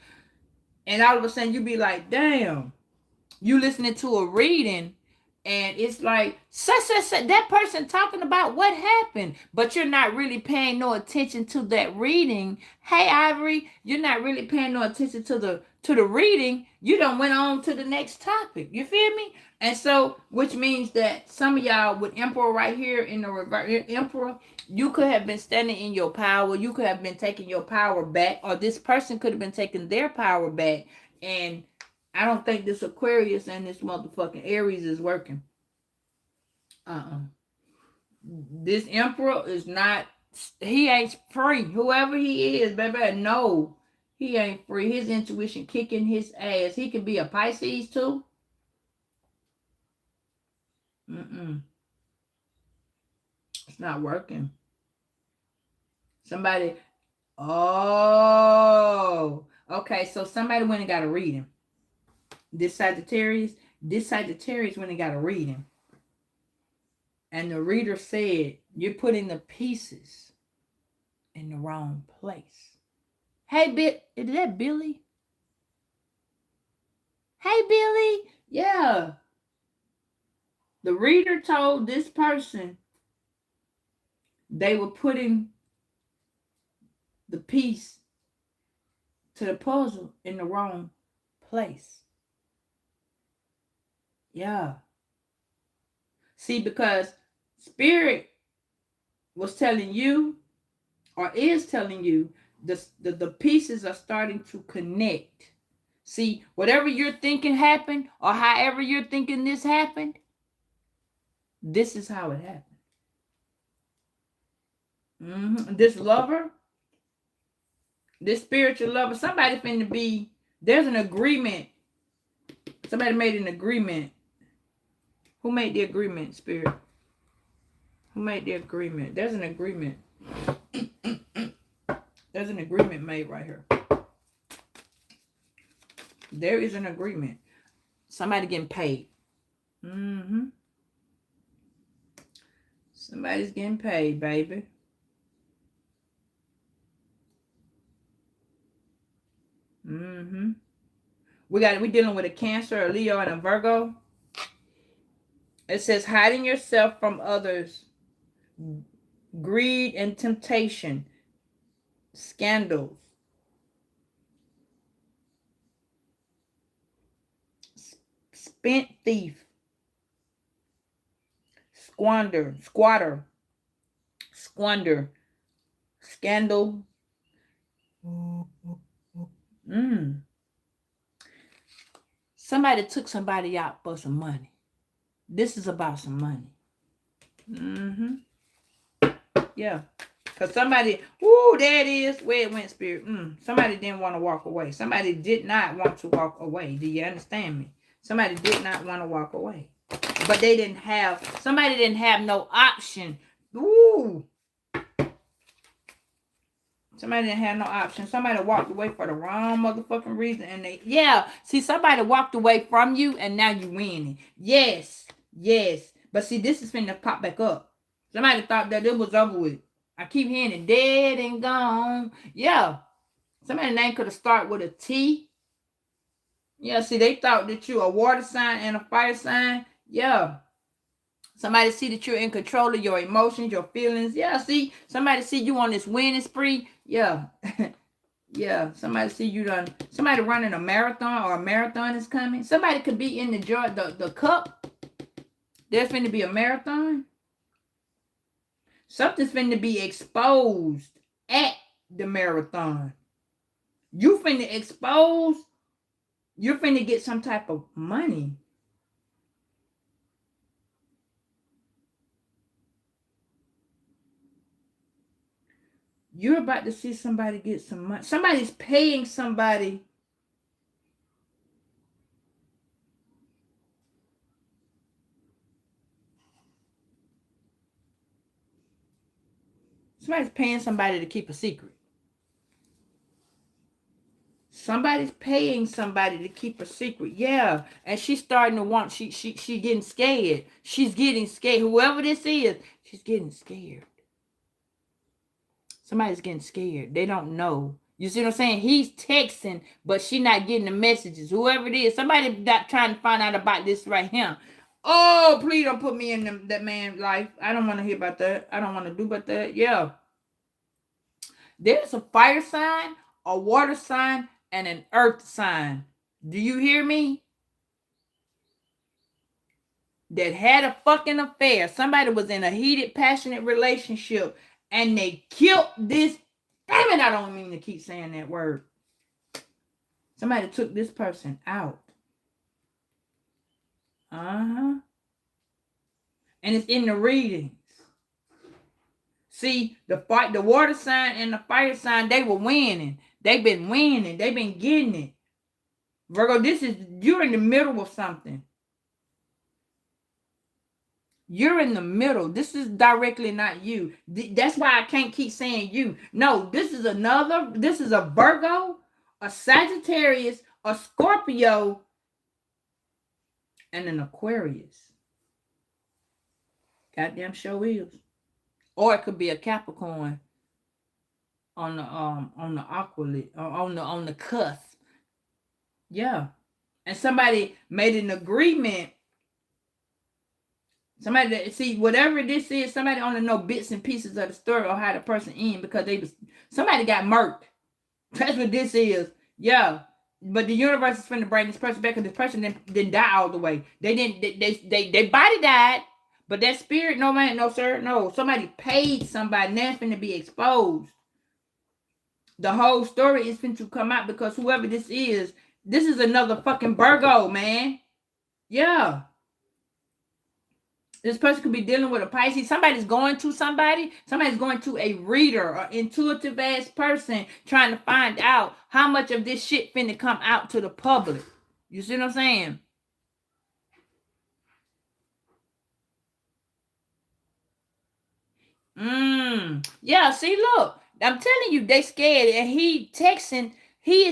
And all of a sudden you be like, damn, you listening to a reading and it's like that person talking about what happened, but you're not really paying no attention to that reading. Hey Ivory, you're not really paying no attention to the reading. You done went on to the next topic. You feel me? And so, which means that some of y'all with Emperor right here in the reverse Emperor, you could have been standing in your power. You could have been taking your power back, or this person could have been taking their power back. And I don't think this Aquarius and this motherfucking Aries is working. This Emperor is not, he ain't free. Whoever he is, baby, no, he ain't free. His intuition kicking his ass. He can be a Pisces too. It's not working. Somebody, oh, okay, so somebody went and got a reading. This Sagittarius went and got a reading. And the reader said, you're putting the pieces in the wrong place. Hey, is that Billy? Hey, Billy. Yeah. The reader told this person they were putting the piece to the puzzle in the wrong place. Yeah. See, because Spirit was telling you, or is telling you, the pieces are starting to connect. See, whatever you're thinking happened, or however you're thinking this happened, this is how it happened. This lover, this spiritual lover, somebody finna be, there's an agreement. Somebody made an agreement. Who made the agreement, Spirit? Who made the agreement? There's an agreement. There's an agreement made right here. There is an agreement. Somebody getting paid. Somebody's getting paid, baby. We dealing with a Cancer, a Leo, and a Virgo. It says hiding yourself from others, greed and temptation, scandals, spent thief, squatter, squander, scandal. Somebody took somebody out for some money. This is about some money. Yeah. Because somebody, there it is, where it went, Spirit. Somebody didn't want to walk away. Somebody did not want to walk away. Do you understand me? Somebody did not want to walk away. But somebody didn't have no option. Somebody didn't have no option. Somebody walked away for the wrong motherfucking reason. And see, somebody walked away from you and now you winning. Yes. But see, this is finna pop back up. Somebody thought that it was over with. I keep hearing it, dead and gone. Yeah. Somebody's name could have started with a T. Yeah, see, they thought that you a water sign and a fire sign. Yeah. Somebody see that you're in control of your emotions, your feelings. Yeah, see, somebody see you on this winning spree. Yeah. Yeah, somebody see you somebody running a marathon, or a marathon is coming. Somebody could be in the cup. There's finna be a marathon. Something's finna be exposed at the marathon. You finna expose. You're finna get some type of money. You're about to see somebody get some money. Somebody's paying somebody. Somebody's paying somebody to keep a secret. Somebody's paying somebody to keep a secret. Yeah. And she's starting to want, she getting scared. She's getting scared. Whoever this is, she's getting scared. Somebody's getting scared. They don't know. You see what I'm saying? He's texting, but she not getting the messages. Whoever it is, somebody not trying to find out about this right here. Oh, please don't put me in that man's life. I don't want to hear about that. I don't want to do about that. Yeah. There's a fire sign, a water sign, and an earth sign. Do you hear me? That had a fucking affair. Somebody was in a heated, passionate relationship, and they killed this. Damn it, I don't mean to keep saying that word. Somebody took this person out. And it's in the readings. See, the water sign and the fire sign, they were winning. They've been winning. They've been getting it. Virgo, you're in the middle of something. You're in the middle. This is directly not you. That's why I can't keep saying you. No, this is a Virgo, a Sagittarius, a Scorpio, and an Aquarius. Goddamn show is. Or it could be a Capricorn. on the cusp. Yeah. And somebody made an agreement. Somebody that see whatever this is, somebody only know bits and pieces of the story or how the person in because somebody got murked. That's what this is. Yeah. But the universe is finna bring this person back because this person didn't die all the way. They didn't they body died, but that spirit, no man, no sir, no. Somebody paid somebody, now it's finna be exposed. The whole story is finna to come out because whoever this is another fucking Virgo, man. Yeah. This person could be dealing with a Pisces. Somebody's going to a reader or intuitive ass person trying to find out how much of this shit finna come out to the public. You see what I'm saying? Yeah, see, look. I'm telling you, they scared. And he is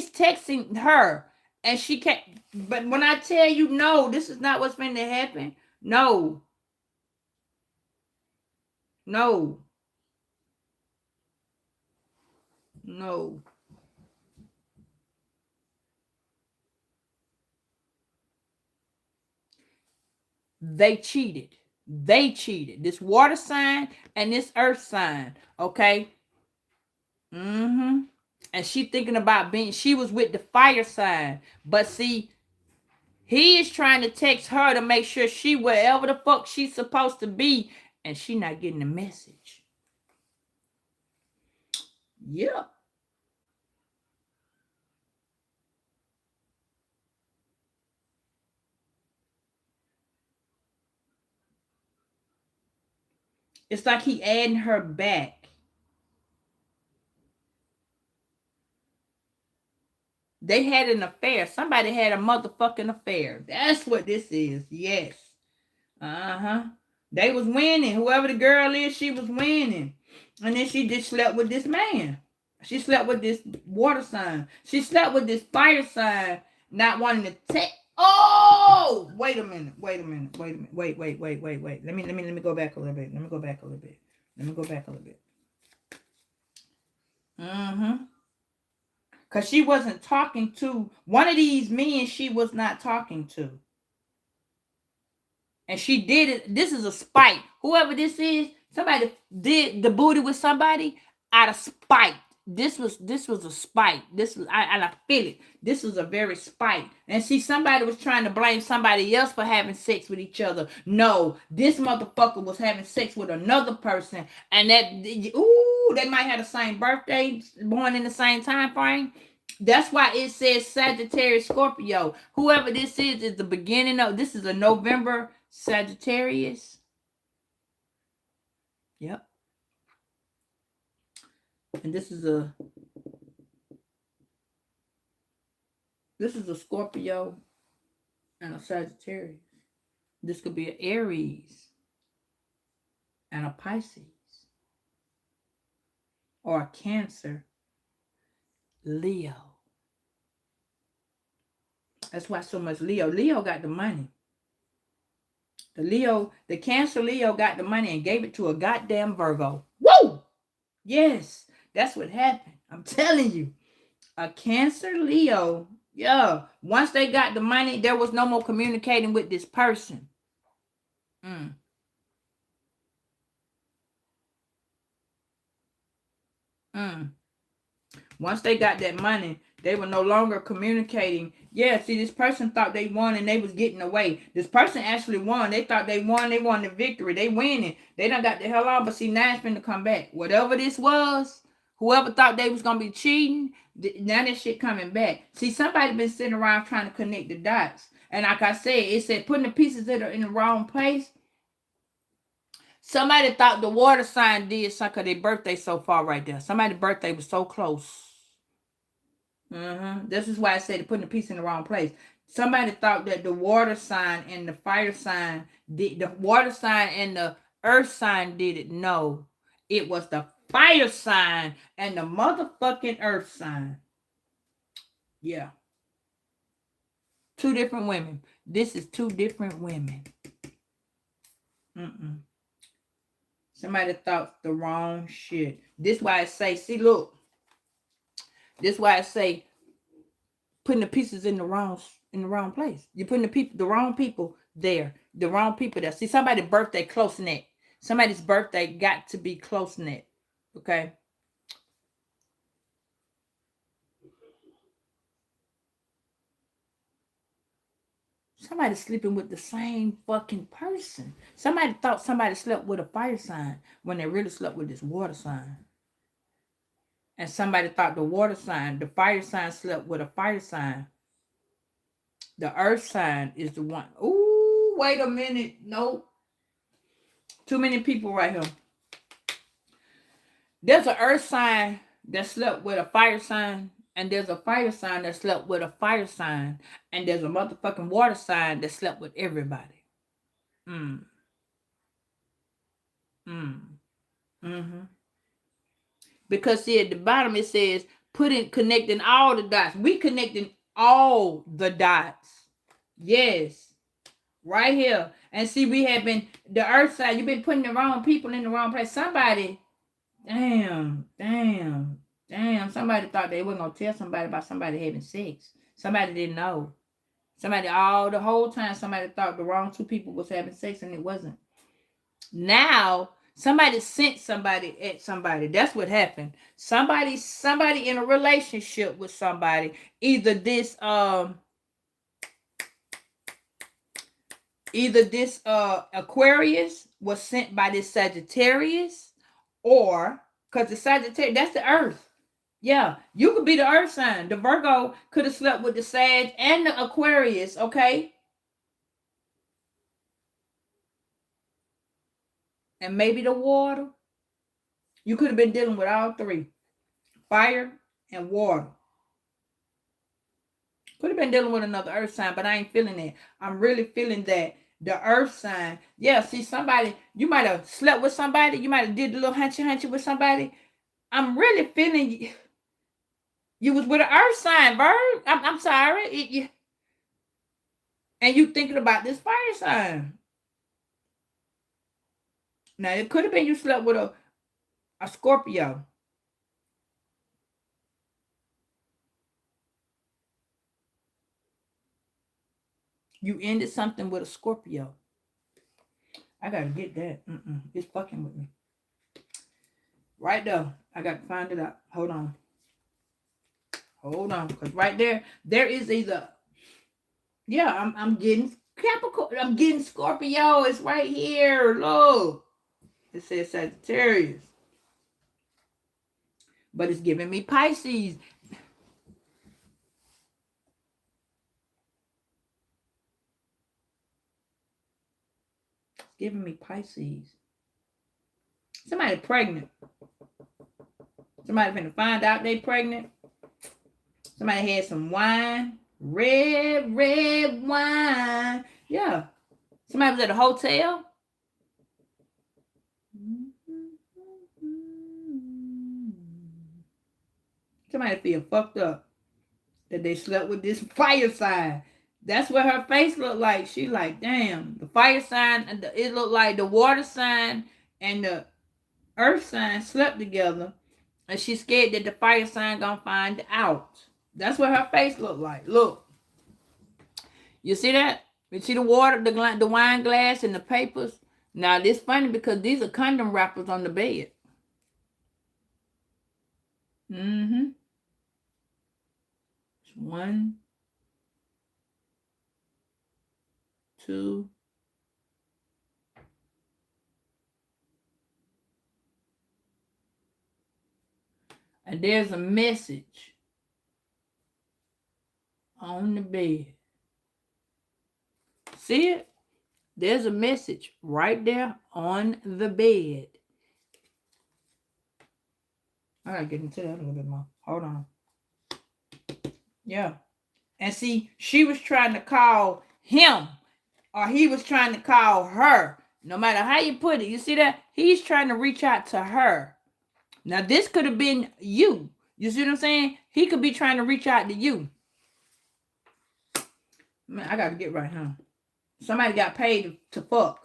texting her. And she can't. But when I tell you, no, this is not what's finna happen. No. No. No. They cheated. This water sign and this earth sign. Okay. And she thinking about she was with the fire sign. But see, he is trying to text her to make sure she wherever the fuck she's supposed to be. And she not getting the message. Yeah. It's like he adding her back. They had an affair. Somebody had a motherfucking affair. That's what this is. Yes. Uh-huh. They was winning. Whoever the girl is, she was winning. And then she just slept with this man. She slept with this water sign. She slept with this fire sign, not wanting to take. Oh, wait a minute. Wait. Let me go back a little bit. Because she wasn't talking to one of these men she was not talking to. And she did it. This is a spite. Whoever this is, somebody did the booty with somebody out of spite. This was a spite. I feel it. This was a very spite. And see, somebody was trying to blame somebody else for having sex with each other. No, this motherfucker was having sex with another person. And they might have the same birthday, born in the same time frame. That's why it says Sagittarius Scorpio. Whoever this is the beginning of, this is a November Sagittarius. Yep. And this is a Scorpio and a Sagittarius. This could be an Aries and a Pisces. Or a Cancer, Leo. That's why so much Leo. Leo got the money. The Cancer Leo got the money and gave it to a goddamn Virgo. Woo! Yes, that's what happened. I'm telling you. A Cancer Leo, yeah. Once they got the money, there was no more communicating with this person. Once they got that money, they were no longer communicating. Yeah, see, this person thought they won and they was getting away. This person actually won. They thought they won. They won the victory. They winning. They done got the hell out. But see, now it's finna come back. Whatever this was, whoever thought they was gonna be cheating, now that shit coming back. See, somebody been sitting around trying to connect the dots. And like I said, it said putting the pieces that are in the wrong place. Somebody thought the water sign did something because their birthday so far right there. Somebody's birthday was so close. This is why I said putting the piece in the wrong place. Somebody thought that the water sign and the fire sign did, the water sign and the earth sign did it. No, it was the fire sign and the motherfucking earth sign. Yeah. Two different women. This is two different women. Somebody thought the wrong shit. This why I say, see, look. That's why I say putting the pieces in the wrong place. You're putting the wrong people there. The wrong people there. See, somebody's birthday close knit. Somebody's birthday got to be close knit. Okay. Somebody sleeping with the same fucking person. Somebody thought somebody slept with a fire sign when they really slept with this water sign. And somebody thought the fire sign slept with a fire sign. The earth sign is the one. Ooh, wait a minute. Nope. Too many people right here. There's an earth sign that slept with a fire sign. And there's a fire sign that slept with a fire sign. And there's a motherfucking water sign that slept with everybody. Mm. Mm-hmm. Because see, at the bottom it says connecting all the dots. We connecting all the dots. Yes. Right here. And see, we have been the earth side, you've been putting the wrong people in the wrong place. Somebody, damn. Somebody thought they weren't gonna tell somebody about somebody having sex. Somebody didn't know. The whole time somebody thought the wrong two people was having sex and it wasn't. Now somebody sent somebody at somebody. That's what happened. Somebody in a relationship with somebody. Either this Aquarius was sent by this Sagittarius, or because the Sagittarius, that's the earth. Yeah, you could be the earth sign. The Virgo could have slept with the Sag and the Aquarius, okay? And maybe the water. You could have been dealing with all three. Fire and water. Could have been dealing with another earth sign, but I ain't feeling that. I'm really feeling that the earth sign. Yeah, see, somebody, you might have slept with somebody. You might have did a little hunchy with somebody. I'm really feeling you was with an earth sign, Virg. I'm sorry. And you thinking about this fire sign. Now, it could have been you slept with a Scorpio. You ended something with a Scorpio. I got to get that. It's fucking with me. Right there. I got to find it out. Hold on. Because right there is either... Yeah, I'm getting Capricorn. I'm getting Scorpio. It's right here. Look. It says Sagittarius. But it's giving me Pisces. It's giving me Pisces. Somebody pregnant. Somebody finna find out they pregnant. Somebody had some wine. Red wine. Yeah. Somebody was at a hotel. Somebody feel fucked up that they slept with this fire sign. That's what her face looked like. She like, damn, the fire sign, it looked like the water sign and the earth sign slept together. And she's scared that the fire sign gonna find out. That's what her face looked like. Look. You see that? You see the water, the wine glass, and the papers? Now, this funny because these are condom wrappers on the bed. Mm-hmm. 1, 2. And there's a message on the bed. See it? There's a message right there on the bed. I gotta get into that a little bit more. Hold on. Yeah. And see, she was trying to call him, or he was trying to call her. No matter how you put it, you see that? He's trying to reach out to her. Now, this could have been you. You see what I'm saying? He could be trying to reach out to you. Man, I got to get right, huh? Somebody got paid to fuck.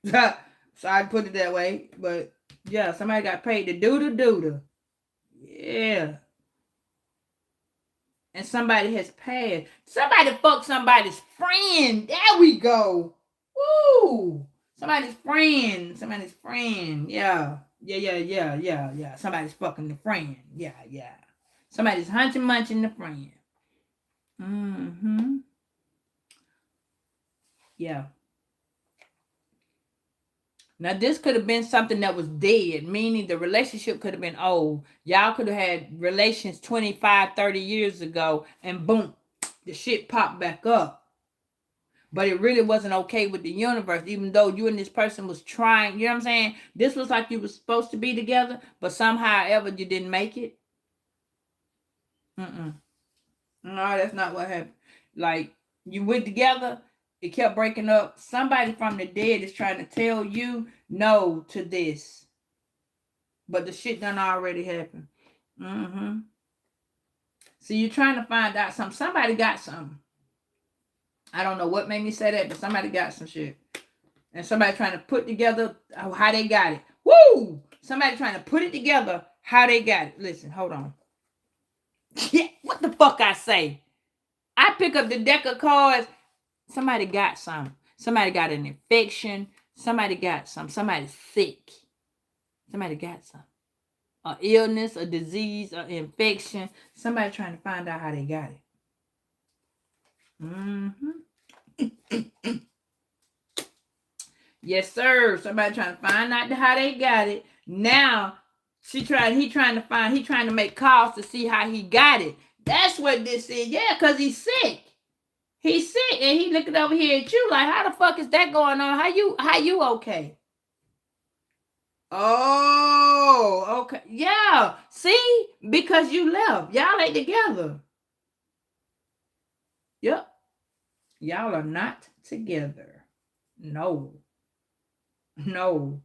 So I put it that way. But, yeah, somebody got paid to do. Yeah. and somebody has passed. Somebody fucked somebody's friend. There we go. Woo! Somebody's friend. Somebody's friend. Yeah. Yeah. Somebody's fucking the friend. Yeah. Somebody's hunching munching the friend. Mm-hmm. Yeah. Now, this could have been something that was dead, meaning the relationship could have been old. Y'all could have had relations 25, 30 years ago, and boom, the shit popped back up. But it really wasn't okay with the universe, even though you and this person was trying. You know what I'm saying? This was like you were supposed to be together, but somehow ever you didn't make it. No, that's not what happened. Like, you went together, it kept breaking up. Somebody from the dead is trying to tell you no to this. But the shit done already happened. So you're trying to find out something. Somebody got something. I don't know what made me say that, but somebody got some shit. And somebody trying to put together how they got it. Woo! Somebody trying to put it together how they got it. Listen, hold on. Yeah, what the fuck I say? I pick up the deck of cards. Somebody got some. Somebody got an infection. Somebody got some. Somebody's sick. Somebody got some. An illness, a disease, an infection. Somebody trying to find out how they got it. Yes, sir. Somebody trying to find out how they got it. Now, he trying to make calls to see how he got it. That's what this is. Yeah, because he's sick. He's sick, and he looking over here at you like, how the fuck is that going on? How you okay? Oh, okay. Yeah. See? Because you left. Y'all ain't together. Yep. Y'all are not together. No. No.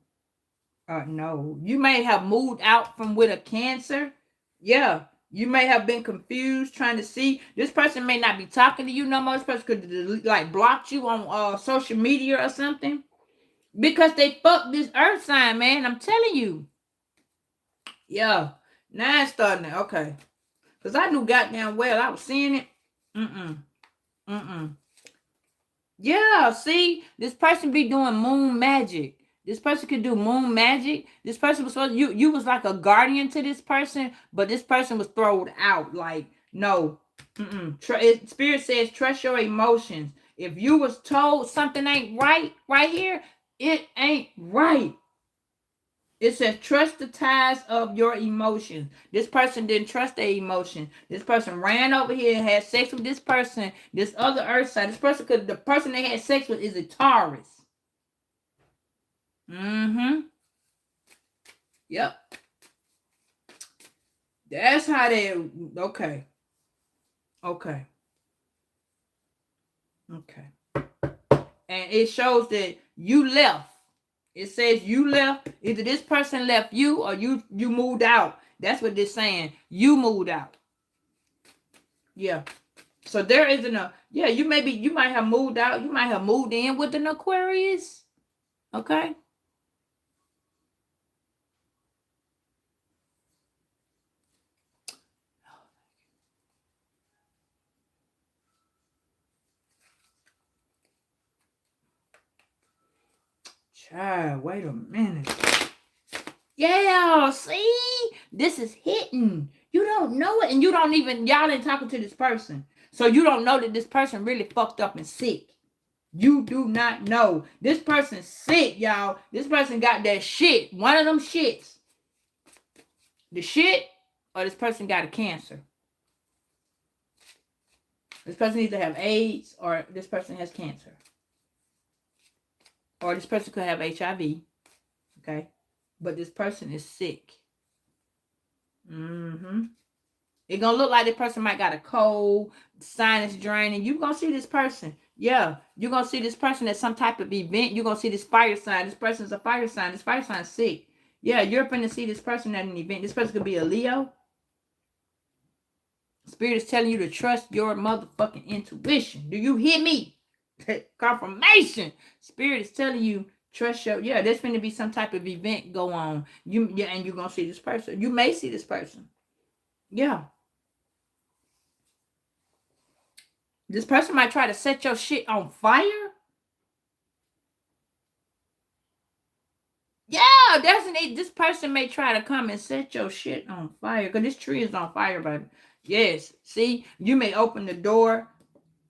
You may have moved out from with a Cancer. Yeah. You may have been confused trying to see. This person may not be talking to you no more. This person could like block you on social media or something. Because they fucked this earth sign, man. I'm telling you. Yeah. Now it's starting to, okay. Because I knew goddamn well I was seeing it. Yeah, see? This person be doing moon magic. This person could do moon magic. This person was supposed you was like a guardian to this person, but this person was thrown out. Like, no. Spirit says trust your emotions. If you was told something ain't right here, it ain't right. It says trust the ties of your emotions. This person didn't trust their emotion. This person ran over here and had sex with this person, this other earth sign. The person they had sex with is a Taurus. Yep. That's how they, okay. And it shows that you left. It says you left. Either this person left you or you moved out. That's what this saying. You moved out. Yeah. So there isn't you might have moved out. You might have moved in with an Aquarius. Okay. Child, wait a minute. Yeah, see? This is hitting. You don't know it, and y'all ain't talking to this person. So you don't know that this person really fucked up and sick. You do not know. This person's sick, y'all. This person got that shit. One of them shits. The shit, or this person got a cancer. This person needs to have AIDS, or this person has cancer. Or this person could have HIV. Okay? But this person is sick. It's gonna look like this person might got a cold, sinus draining. You gonna see this person. Yeah, you're gonna see this person at some type of event. You're gonna see this fire sign. This person's a fire sign. This fire sign's sick. Yeah, you're gonna see this person at an event. This person could be a Leo. Spirit is telling you to trust your motherfucking intuition. Do you hear me? Confirmation. Spirit is telling you trust your, there's going to be some type of event go on. And you're going to see this person. You may see this person. Yeah. This person might try to set your shit on fire. Yeah, definitely. This person may try to come and set your shit on fire. Because this tree is on fire, baby. Yes. See, you may open the door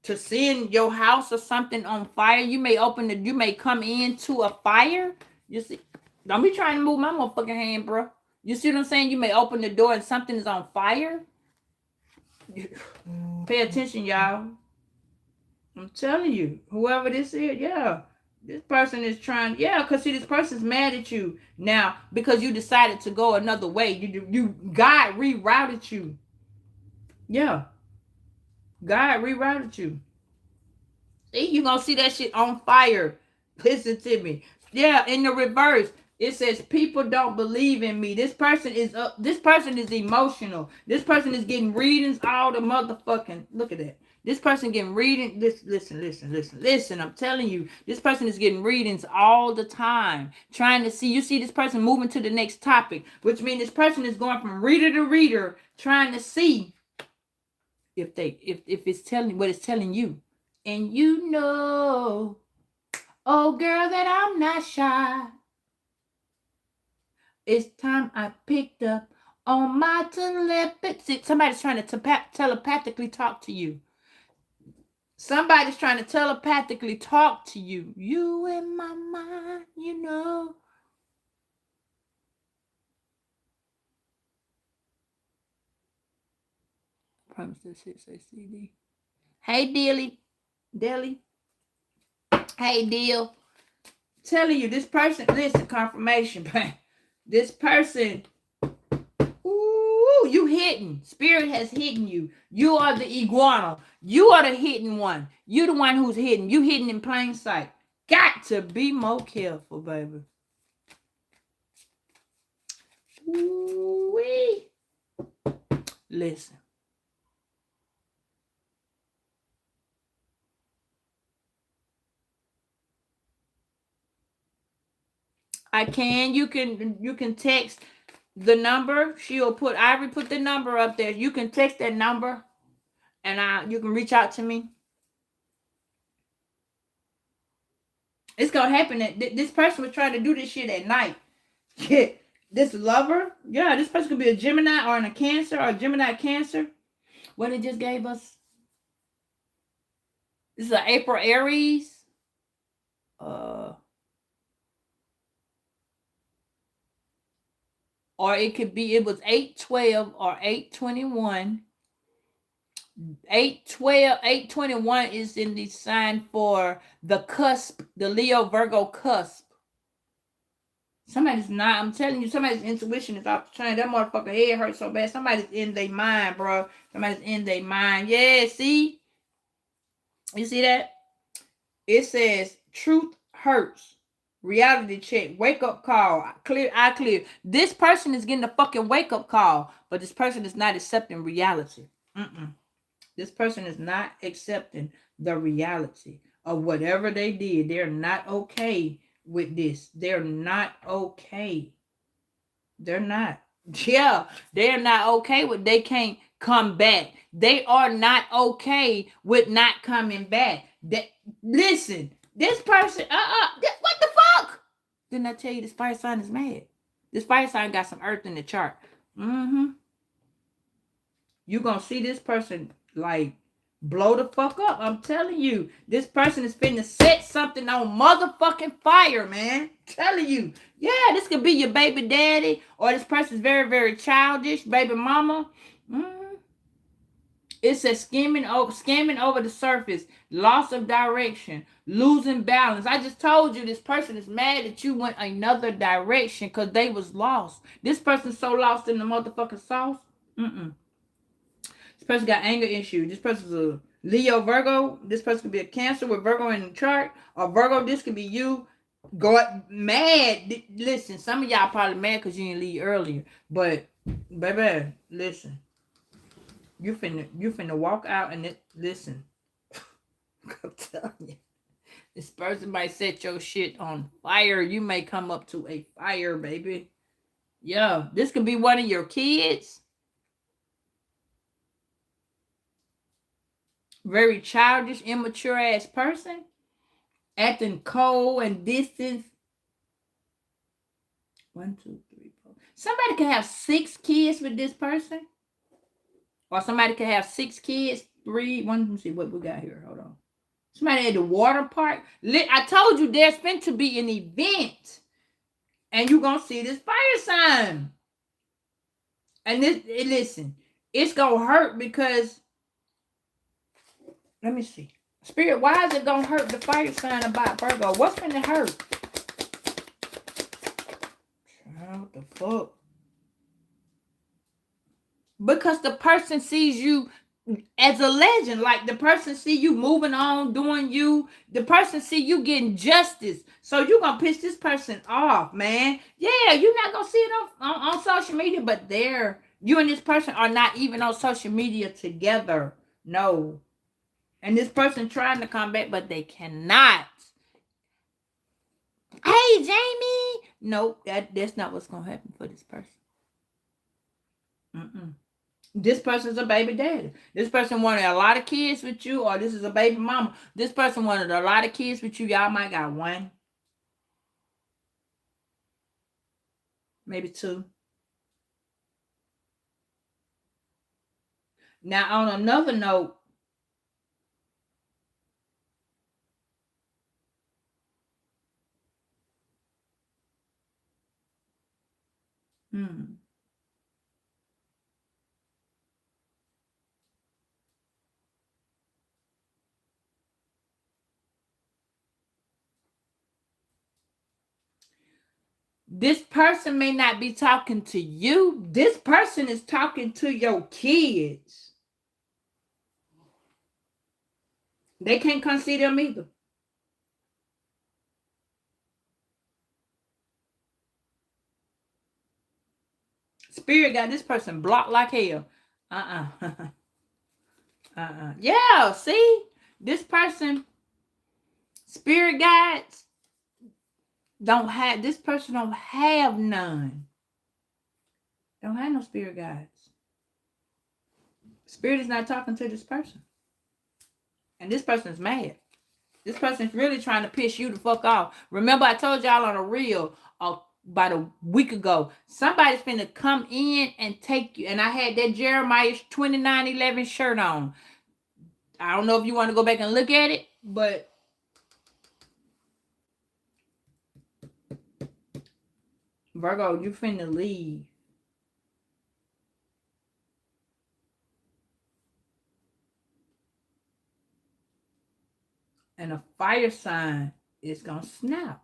to send your house or something on fire. You may you may come into a fire. You see, don't be trying to move my motherfucking hand, bro. You see what I'm saying? You may open the door and something is on fire. Pay attention, y'all. I'm telling you, whoever this is, yeah. This person is trying, yeah, because see, this person's mad at you now because you decided to go another way. God rerouted you. Yeah. God rerouted you. See, you're gonna see that shit on fire. Listen to me. Yeah, in the reverse, it says people don't believe in me. This person is this person is emotional. This person is getting readings all the motherfucking, look at that. This person getting reading this, listen. I'm telling you, this person is getting readings all the time. Trying to see, you see this person moving to the next topic, which means this person is going from reader to reader, trying to see if it's telling what it's telling you. And you know, oh girl, that I'm not shy. It's time I picked up on my telepathy. Somebody's trying to telepathically talk to you. Somebody's trying to telepathically talk to you. You in my mind, you know. Promise this shit say CD. Hey, Dilly. Hey, Deal. Telling you, this person, listen, confirmation, bang. This person, ooh, you hidden. Spirit has hidden you. You are the iguana. You are the hidden one. You the one who's hidden. You hidden in plain sight. Got to be more careful, baby. Ooh-wee. Listen. You can text the number. Ivory put the number up there. You can text that number and you can reach out to me. It's gonna happen that this person was trying to do this shit at night. This lover, yeah, this person could be a Gemini or a Cancer or a Gemini Cancer. What it just gave us. This is an April Aries. Or it could be, it was 8/12 or 8/21. 8/21 is in the sign for the cusp, the Leo Virgo cusp. Somebody's not, I'm telling you, somebody's intuition is off the chain. That motherfucker head hurts so bad. Somebody's in their mind, bro. Somebody's in their mind. Yeah, see? You see that? It says truth hurts. Reality check. Wake up call. Eye clear. This person is getting a fucking wake up call, but this person is not accepting reality. This person is not accepting the reality of whatever they did. They're not okay with this. They're not okay. They're not. Yeah, they're not okay with they can't come back. They are not okay with not coming back. Listen, this person, what the fuck? Didn't I tell you this fire sign is mad? This fire sign got some earth in the chart. You're gonna see this person like blow the fuck up. I'm telling you, this person is finna set something on motherfucking fire, man. Telling you. Yeah, this could be your baby daddy, or this person's very, very childish, baby mama. It's a skimming over the surface, loss of direction, losing balance. I just told you this person is mad that you went another direction because they was lost. This person's so lost in the motherfucking sauce. This person got anger issues. This person's a Leo Virgo. This person could be a Cancer with Virgo in the chart. Or Virgo, this could be you going mad. Listen, some of y'all probably mad because you didn't leave earlier. But, baby, listen. You finna walk out and listen. I'm telling you. This person might set your shit on fire. You may come up to a fire, baby. Yeah, this could be one of your kids. very childish, immature ass person, acting cold and distant. 1, 2, 3, 4. Somebody can have 6 kids with this person. Or somebody can have 6 kids. 3, 1, let me see what we got here. Hold on. Somebody at the water park. I told you there's going to be an event. And you're going to see this fire sign. And listen, it's going to hurt because, let me see. Spirit, why is it going to hurt the fire sign about Virgo? What's going to hurt? What the fuck? Because the person sees you as a legend. Like the person see you moving on, doing you. The person see you getting justice. So you're going to piss this person off, man. Yeah, you're not going to see it on social media, but you and this person are not even on social media together. No. And this person trying to come back, but they cannot. Hey, Jamie. Nope, that's not what's going to happen for this person. This person's a baby daddy. This person wanted a lot of kids with you, or this is a baby mama. This person wanted a lot of kids with you. Y'all might got 1. Maybe 2. Now, on another note, this person may not be talking to you. This person is talking to your kids. They can't come see them either. Spirit got this person blocked like hell. Yeah, see? This person, spirit guides, this person don't have none. Don't have no spirit guides. Spirit is not talking to this person. And this person's mad. This person's really trying to piss you the fuck off. Remember, I told y'all on a reel about a week ago, somebody's finna come in and take you. And I had that Jeremiah 29:11 shirt on. I don't know if you want to go back and look at it, but Virgo, you finna leave. And a fire sign is gonna snap.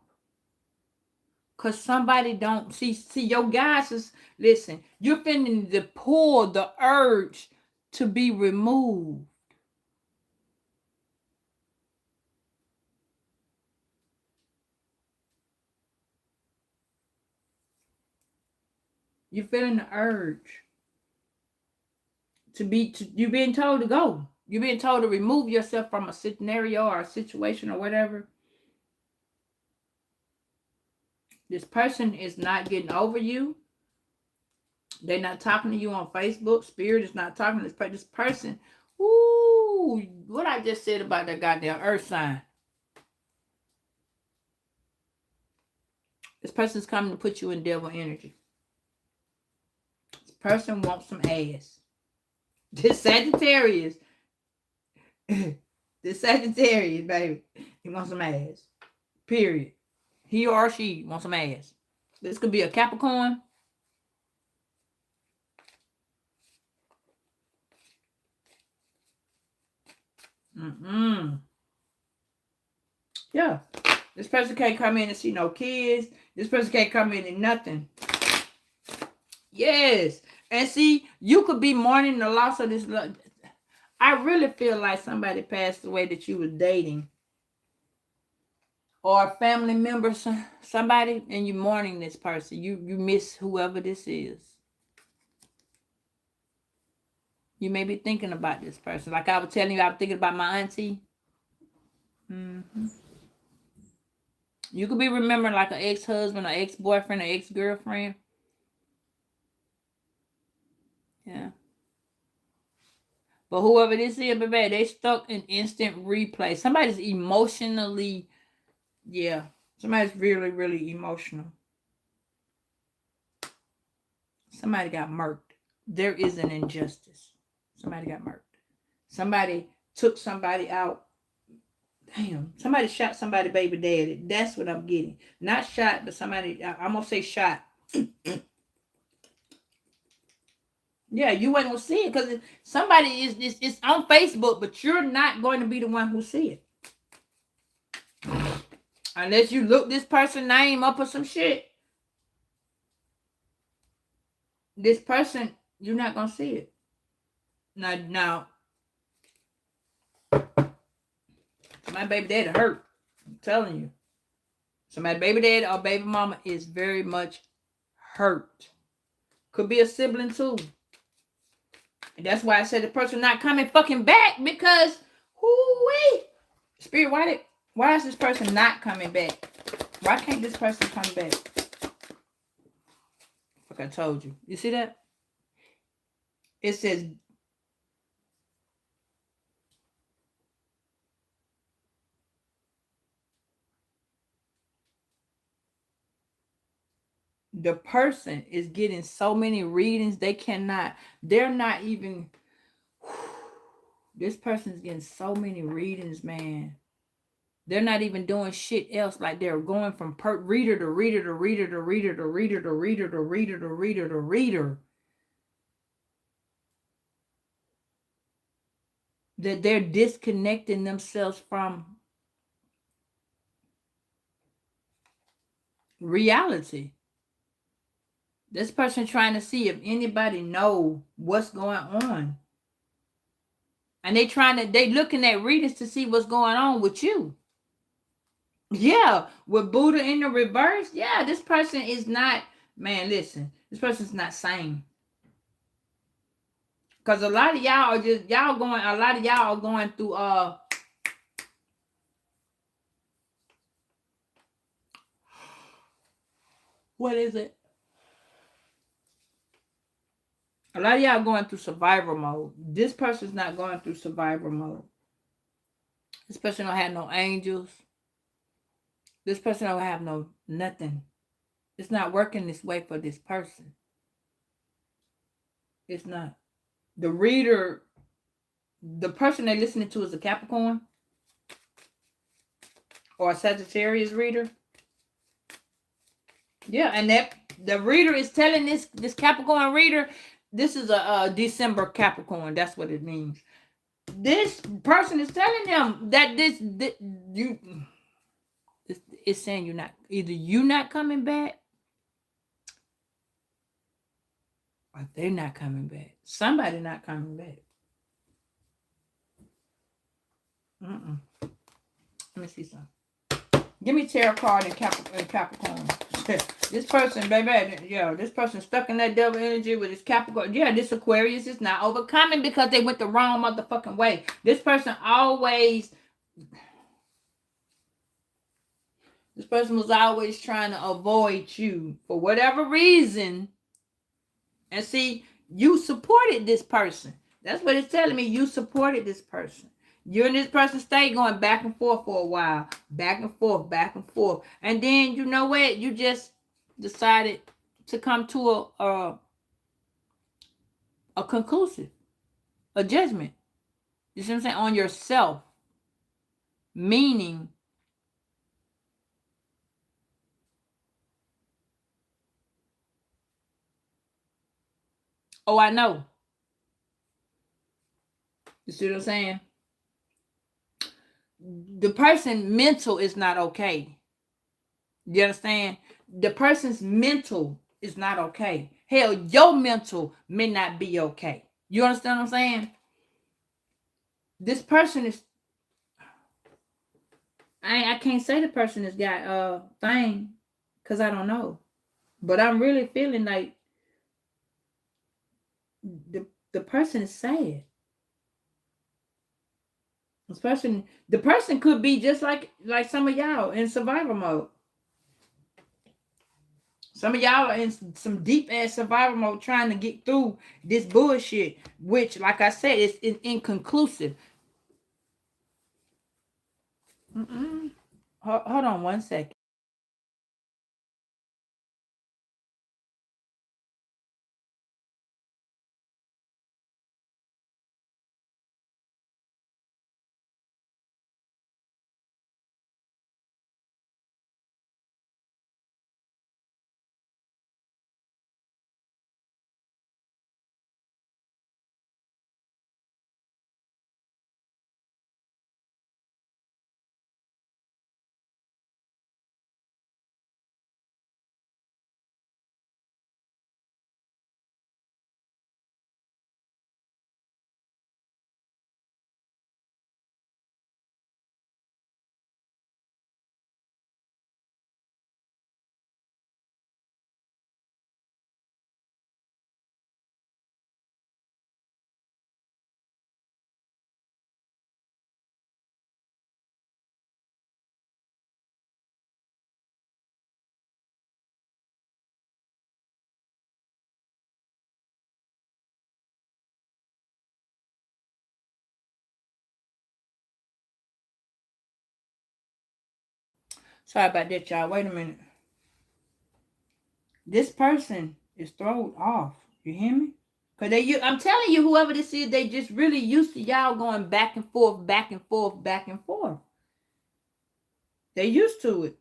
Cause somebody don't see your guys is, listen, you're finna to pull the urge to be removed. You're feeling the urge you're being told to go. You're being told to remove yourself from a scenario or a situation or whatever. This person is not getting over you. They're not talking to you on Facebook. Spirit is not talking to this person. Ooh, what I just said about that goddamn earth sign. This person's coming to put you in devil energy. This person wants some ass. This Sagittarius. This Sagittarius, baby. He wants some ass. Period. He or she wants some ass. This could be a Capricorn. Yeah. This person can't come in and see no kids. This person can't come in and nothing. Yes. And see, you could be mourning the loss of this love. I really feel like somebody passed away that you was dating. Or a family member, somebody, and you're mourning this person. You miss whoever this is. You may be thinking about this person. Like I was telling you, I was thinking about my auntie. You could be remembering like an ex-husband, or ex-boyfriend, or ex-girlfriend. Yeah. But whoever this is, baby, they stuck in instant replay. Somebody's emotionally, yeah. Somebody's really, really emotional. Somebody got murked. There is an injustice. Somebody got murked. Somebody took somebody out. Damn. Somebody shot somebody baby daddy. That's what I'm getting. Not shot, but somebody, I'm going to say shot. Yeah, you ain't gonna see it because somebody it's on Facebook, but you're not going to be the one who see it. Unless you look this person's name up or some shit. This person, you're not gonna see it. Now, my baby daddy hurt. I'm telling you. So my baby daddy or baby mama is very much hurt. Could be a sibling too. And that's why I said the person not coming fucking back because whoo-wee. Spirit, why is this person not coming back? Why can't this person come back? Like I told you. You see that? It says the person is getting so many readings they're not even this person's getting so many readings, man. They're not even doing shit else. Like they're going from reader to reader to reader to reader to reader to reader to reader to reader to reader. That they're disconnecting themselves from reality. This person trying to see if anybody know what's going on. And they looking at readings to see what's going on with you. Yeah, with Buddha in the reverse. Yeah, this person is not, man, listen. This person's not sane. Because a lot of y'all are going through what is it? A lot of y'all going through survival mode. This person's not going through survival mode. This person don't have no angels. This person don't have no nothing. It's not working this way for this person. It's not. The reader, the person they're listening to is a Capricorn or a Sagittarius reader. Yeah, and that the reader is telling this Capricorn reader, this is a December Capricorn. That's what it means. This person is telling them that it's saying you're not coming back, or they're not coming back. Somebody not coming back. Let me see something. Give me tarot card and Capricorn. This person, baby, yeah, this person stuck in that devil energy with his Capricorn. Yeah, this Aquarius is not overcoming because they went the wrong motherfucking way. This person was always trying to avoid you for whatever reason. And see, you supported this person. That's what it's telling me. You supported this person. You and this person stayed going back and forth for a while. Back and forth, back and forth. And then, you know what? You just decided to come to a conclusive. A judgment. You see what I'm saying? On yourself. Meaning, oh, I know. You see what I'm saying? The person's mental is not okay. You understand? The person's mental is not okay. Hell, your mental may not be okay. You understand what I'm saying? This person is, I can't say the person has got thing because I don't know. But I'm really feeling like the person is sad. The person could be just like some of y'all in survival mode. Some of y'all are in some deep ass survival mode trying to get through this bullshit, which, like I said, is inconclusive. Hold on 1 second. Sorry about that, y'all. Wait a minute. This person is thrown off. You hear me? Cause I'm telling you, whoever this is, they just really used to y'all going back and forth, back and forth, back and forth. They used to it,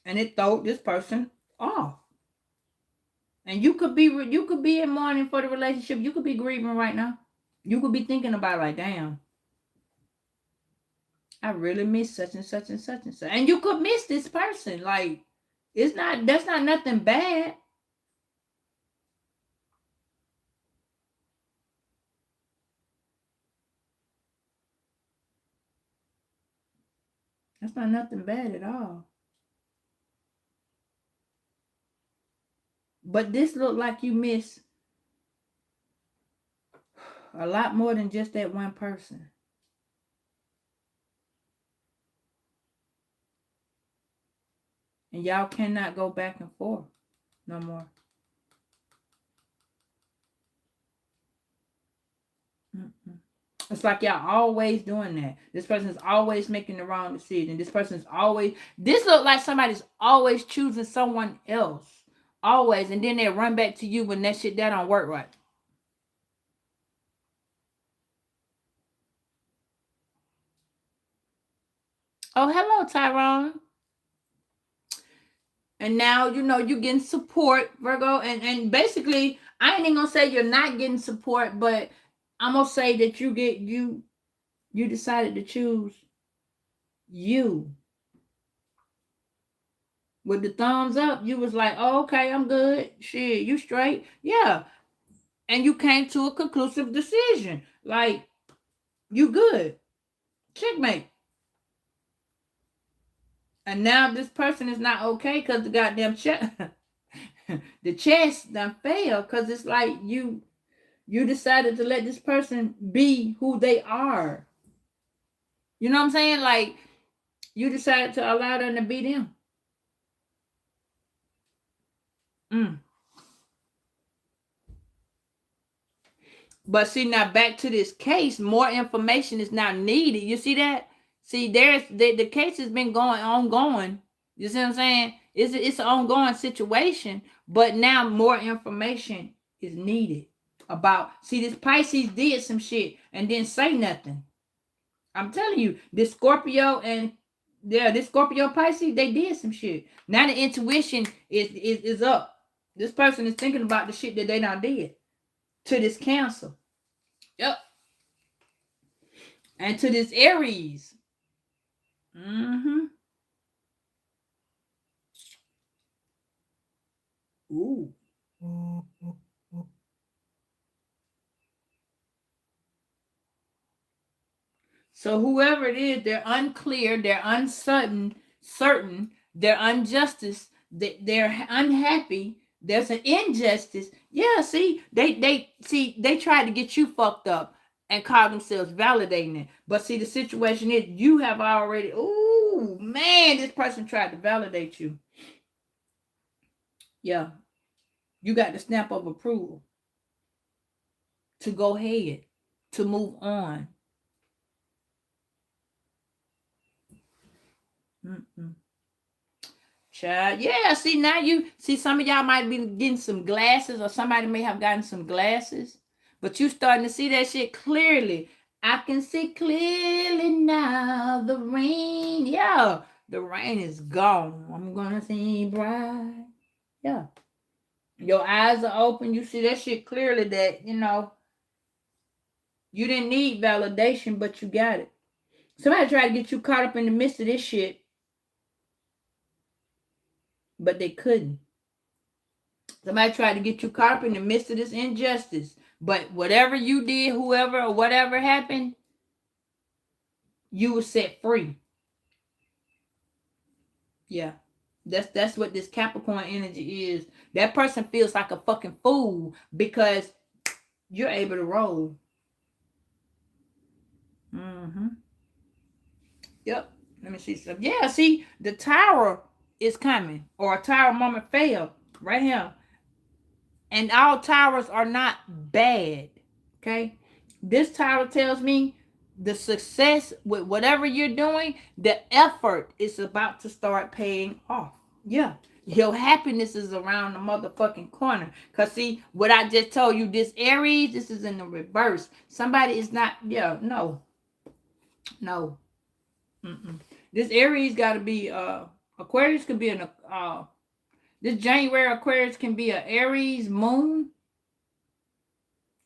and it threw this person off. And you could be in mourning for the relationship. You could be grieving right now. You could be thinking about like, damn, I really miss such and such and such and such. And you could miss this person. Like, that's not nothing bad. That's not nothing bad at all. But this look like you miss a lot more than just that one person. And y'all cannot go back and forth no more. Mm-mm. It's like y'all always doing that. This person's always making the wrong decision. This look like somebody's always choosing someone else. Always. And then they run back to you when that don't work right. Oh, hello, Tyrone. And now, you're getting support, Virgo. And basically, I ain't even gonna say you're not getting support, but I'm gonna say that you decided to choose you. With the thumbs up, you was like, oh, okay, I'm good. Shit, you straight. Yeah. And you came to a conclusive decision. Like, you good. Checkmate. And now this person is not okay because the goddamn the chest done failed, because it's like you decided to let this person be who they are. You know what I'm saying? Like, you decided to allow them to be them. Mm. But see, now back to this case, more information is now needed. You see that? See, there's the case has been ongoing. You see what I'm saying? It's an ongoing situation, but now more information is needed about. See, this Pisces did some shit and didn't say nothing. I'm telling you, this Scorpio and this Scorpio Pisces, they did some shit. Now the intuition is up. This person is thinking about the shit that they now did to this Cancer. Yep. And to this Aries. Mm-hmm. Ooh. So whoever it is, they're unclear, they're uncertain, they're injustice, they're unhappy. There's an injustice. Yeah, see, they tried to get you fucked up and call themselves validating it. But see, the situation is you have already. Ooh, man, this person tried to validate you. Yeah. You got the stamp of approval to go ahead, to move on. Mm-mm. Child, yeah. See, now you see some of y'all might be getting some glasses, or somebody may have gotten some glasses, but you starting to see that shit clearly. I can see clearly now. The rain, yeah, the rain is gone. I'm gonna see bright. Yeah, your eyes are open. You see that shit clearly. That you didn't need validation, but you got it. Somebody tried to get you caught up in the midst of this shit, but they couldn't. Somebody tried to get you caught up in the midst of this injustice. But whatever you did, whoever or whatever happened, you were set free. Yeah. That's what this Capricorn energy is. That person feels like a fucking fool because you're able to roll. Mm-hmm. Yep. Let me see some. Yeah, see, the tower is coming. Or a tower moment failed. Right here. And all towers are not bad. Okay? This tower tells me the success with whatever you're doing, the effort is about to start paying off. Yeah. Your happiness is around the motherfucking corner. Because see, what I just told you, this Aries, this is in the reverse. Somebody is not, yeah, no. No. Mm-mm. This Aries got to be, Aquarius could be an, this January Aquarius can be an Aries moon.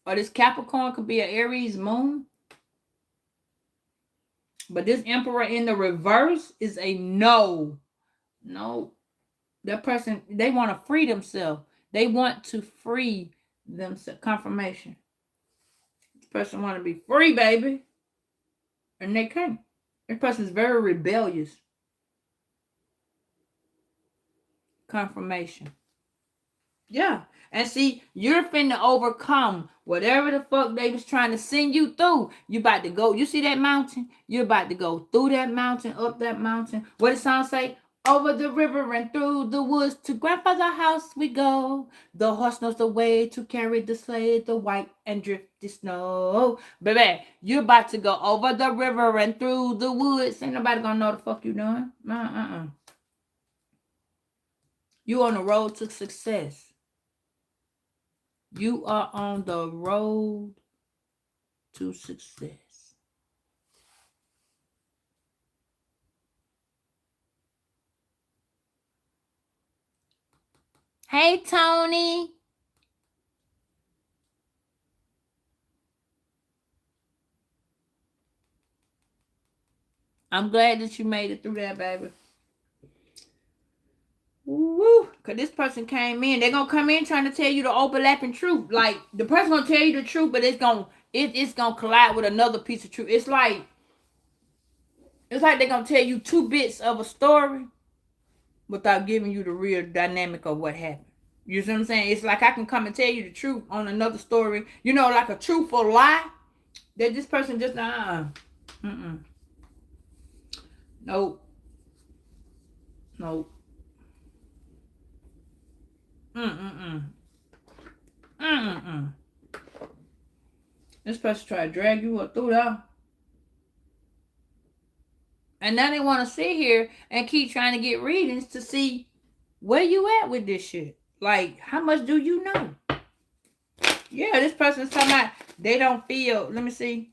Or this Capricorn could be an Aries moon. But this Emperor in the reverse is a no. No. That person, they want to free themselves. They want to free themselves. Confirmation. This person want to be free, baby. And they can't. This person is very rebellious. Confirmation. Yeah. And see, you're finna overcome whatever the fuck they was trying to send you through. You about to go. You see that mountain? You're about to go through that mountain, up that mountain. What does the song say? Over the river and through the woods to grandfather's house we go. The horse knows the way to carry the sleigh, the white and drifty snow. Baby, you're about to go over the river and through the woods. Ain't nobody gonna know the fuck you doing. You on the road to success. You are on the road to success. Hey, Tony. I'm glad that you made it through that, baby. Woo! Cause this person came in. They're gonna come in trying to tell you the overlapping truth. Like the person gonna tell you the truth, but it's gonna collide with another piece of truth. It's like they're gonna tell you two bits of a story without giving you the real dynamic of what happened. You see what I'm saying? It's like I can come and tell you the truth on another story. You know, like a truthful lie. That this person just Nope. Nope. This person try to drag you up through that. And now they want to sit here and keep trying to get readings to see where you at with this shit. Like, how much do you know? Yeah, this person's talking about they don't feel, let me see,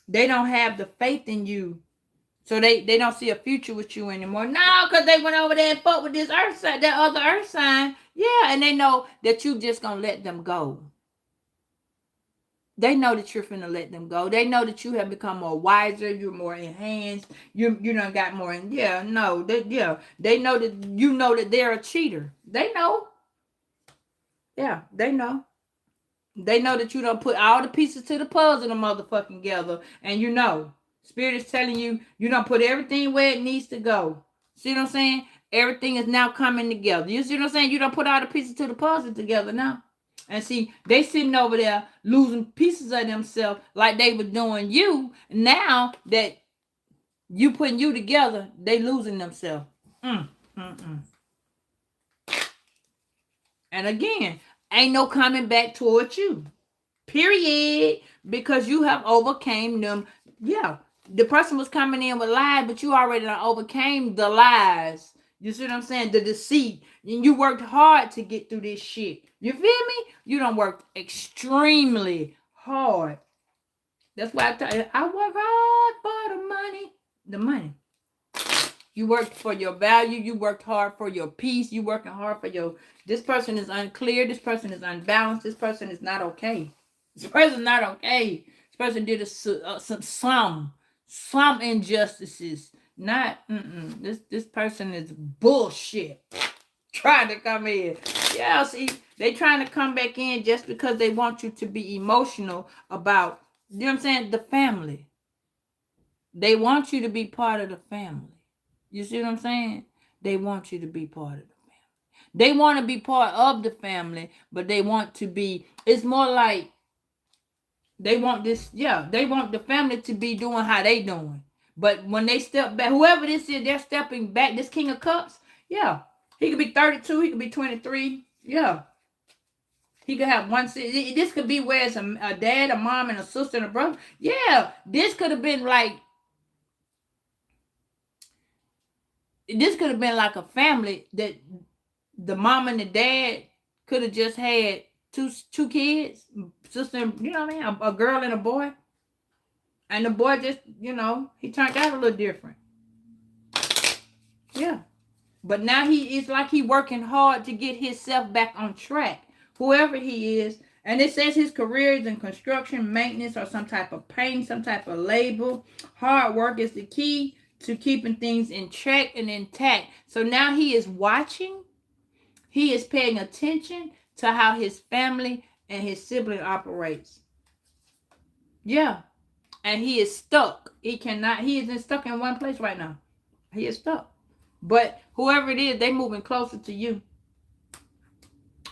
they don't have the faith in you. So they don't see a future with you anymore. No, because they went over there and fought with this earth sign, that other earth sign. Yeah, and they know that you just going to let them go. They know that you're finna let them go. They know that you have become more wiser. You're more enhanced. You done got more. They know that you know that they're a cheater. They know. Yeah, they know. They know that you don't put all the pieces to the puzzle the motherfucking together, and you know. Spirit is telling you you don't put everything where it needs to go. See what I'm saying? Everything is now coming together. You see what I'm saying? You don't put all the pieces to the puzzle together now. And see, they sitting over there losing pieces of themselves like they were doing you. Now that you putting you together, they losing themselves. And again, ain't no coming back towards you. Period. Because you have overcame them. Yeah. The person was coming in with lies, but you already overcame the lies. You see what I'm saying? The deceit. And you worked hard to get through this shit. You feel me? You done worked extremely hard. That's why I tell you, I work hard for the money. The money. You worked for your value. You worked hard for your peace. You working hard for your. This person is unclear. This person is unbalanced. This person is not okay. This person is not okay. This person did some injustices. Not this person is bullshit. Trying to come in. Yeah, see, they trying to come back in just because they want you to be emotional about, you know what I'm saying, the family. They want you to be part of the family. You see what I'm saying? They want you to be part of the family. They want to be part of the family, but they want to be, it's more like they want this, yeah, they want the family to be doing how they doing. But when they step back, whoever this is, they're stepping back. This King of Cups, yeah, he could be 32, he could be 23, yeah. He could have one. This could be where it's a dad, a mom, and a sister and a brother. Yeah, this could have been like, this could have been like a family that the mom and the dad could have just had two kids, sister, you know what I mean, a girl and a boy. And the boy just, he turned out a little different. Yeah. But now it's like he working hard to get himself back on track. Whoever he is. And it says his career is in construction, maintenance, or some type of paint, some type of label. Hard work is the key to keeping things in check and intact. So now he is watching. He is paying attention to how his family and his sibling operates. Yeah. And he is stuck. He isn't stuck in one place right now. He is stuck. But whoever it is, they moving closer to you.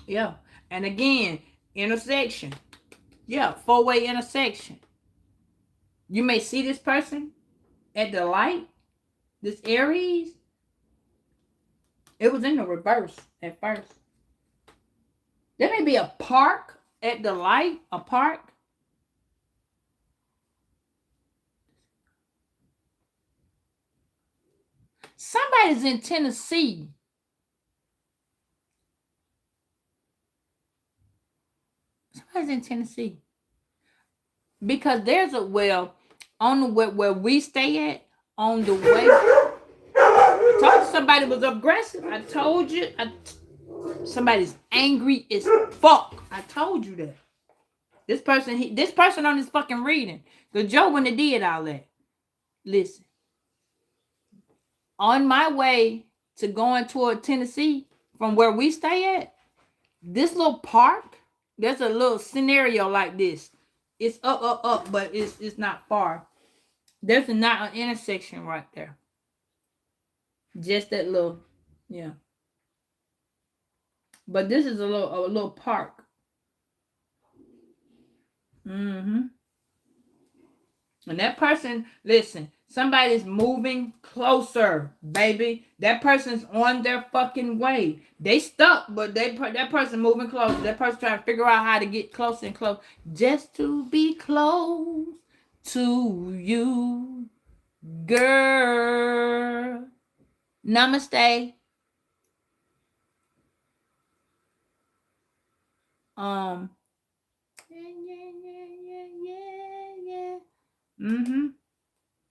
Yeah. And again, intersection. Yeah, four-way intersection. You may see this person at the light. This Aries. It was in the reverse at first. There may be a park at the light. A park. Somebody's in Tennessee. Somebody's in Tennessee. Because there's a on the where we stay at, on the way. I told you somebody was aggressive. I told you. Somebody's angry as fuck. I told you that. This person on this fucking reading. Because Joe wouldn't have did all that. Listen. On my way to going toward Tennessee from where we stay at, this little park, there's a little scenario like this. It's up, but it's not far. There's not an intersection right there. Just that little, yeah. But this is a little park. And that person, listen, somebody's moving closer, baby. That person's on their fucking way. They stuck, but that person moving closer. That person trying to figure out how to get closer and closer. Just to be close to you, girl. Namaste.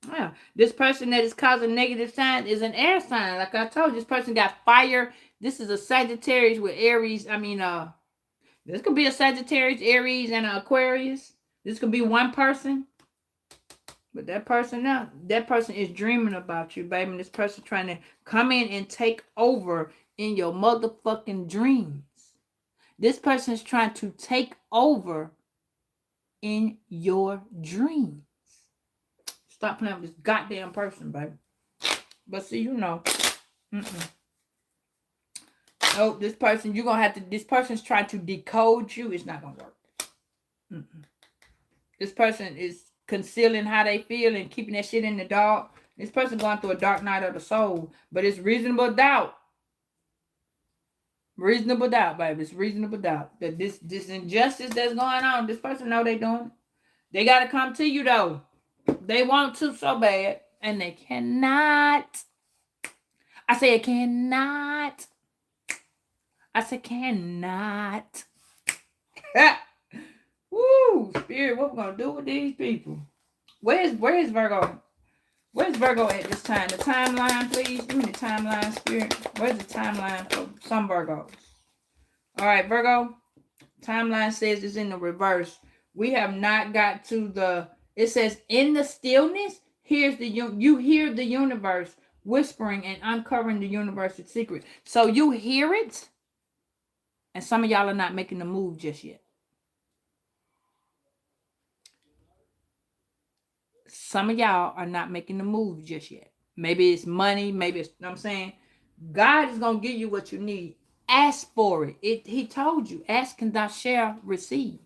Yeah. This person that is causing negative signs is an air sign. Like I told you, this person got fire. This is a Sagittarius with Aries. This could be a Sagittarius, Aries, and an Aquarius. This could be one person. But that person is dreaming about you, baby. And this person trying to come in and take over in your motherfucking dreams. This person is trying to take over in your dreams. Stop playing with this goddamn person, baby. But see, Oh, this person, this person's trying to decode you. It's not going to work. This person is concealing how they feel and keeping that shit in the dark. This person going through a dark night of the soul. But it's reasonable doubt. Reasonable doubt, baby. It's reasonable doubt that this injustice that's going on, this person know they doing it. They got to come to you, though. They want to so bad, and they cannot. I say it cannot. I say cannot. Woo, Spirit, what we gonna do with these people? Where's Virgo? Where's Virgo at this time? The timeline, please. Give me the timeline, Spirit. Where's the timeline for some Virgos? All right, Virgo. Timeline says it's in the reverse. We have not got to the. It says in the stillness. Here's the you hear the universe whispering and uncovering the universe's secret. So you hear it, and some of y'all are not making the move just yet. Some of y'all are not making the move just yet. Maybe it's money. Maybe it's, you know what I'm saying? God is going to give you what you need. Ask for it. He told you, ask and thou shalt receive.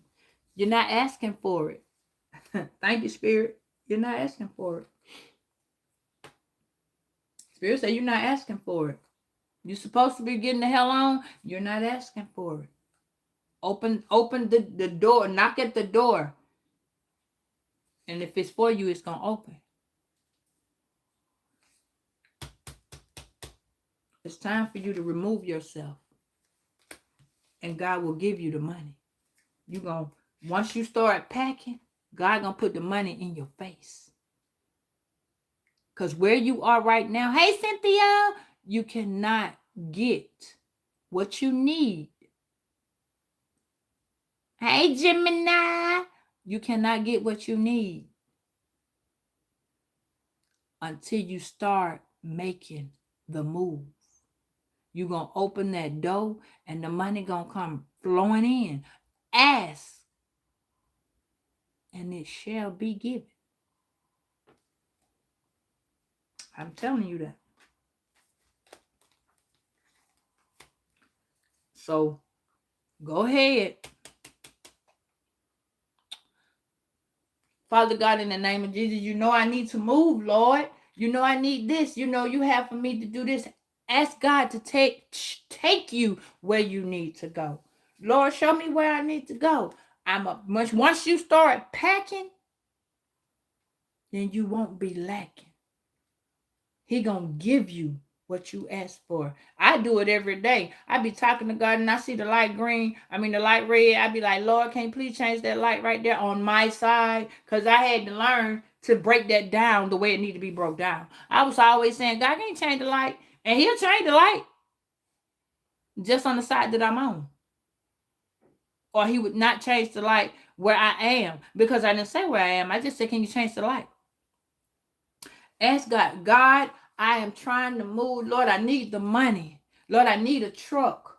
You're not asking for it. Thank you, Spirit. You're not asking for it. Spirit say you're not asking for it. You're supposed to be getting the hell on. You're not asking for it. Open the door. Knock at the door. And if it's for you, it's going to open. It's time for you to remove yourself. And God will give you the money. Once you start packing, God going to put the money in your face. Because where you are right now, hey, Cynthia, you cannot get what you need. Hey, Gemini, you cannot get what you need until you start making the move. You're going to open that door and the money going to come flowing in. Ask, and it shall be given. I'm telling you that. So, go ahead. Father God, in the name of Jesus, you know I need to move, Lord. You know I need this. You know you have for me to do this. Ask God to take you where you need to go. Lord, show me where I need to go. Once you start packing, then you won't be lacking. He gonna give you what you ask for. I do it every day. I be talking to God and I see the light the light red. I be like, Lord, can you please change that light right there on my side? Because I had to learn to break that down the way it need to be broke down. I was always saying, God can't change the light. And he'll change the light just on the side that I'm on. Or he would not change the light where I am. Because I didn't say where I am. I just said, can you change the light? Ask God. God, I am trying to move. Lord, I need the money. Lord, I need a truck.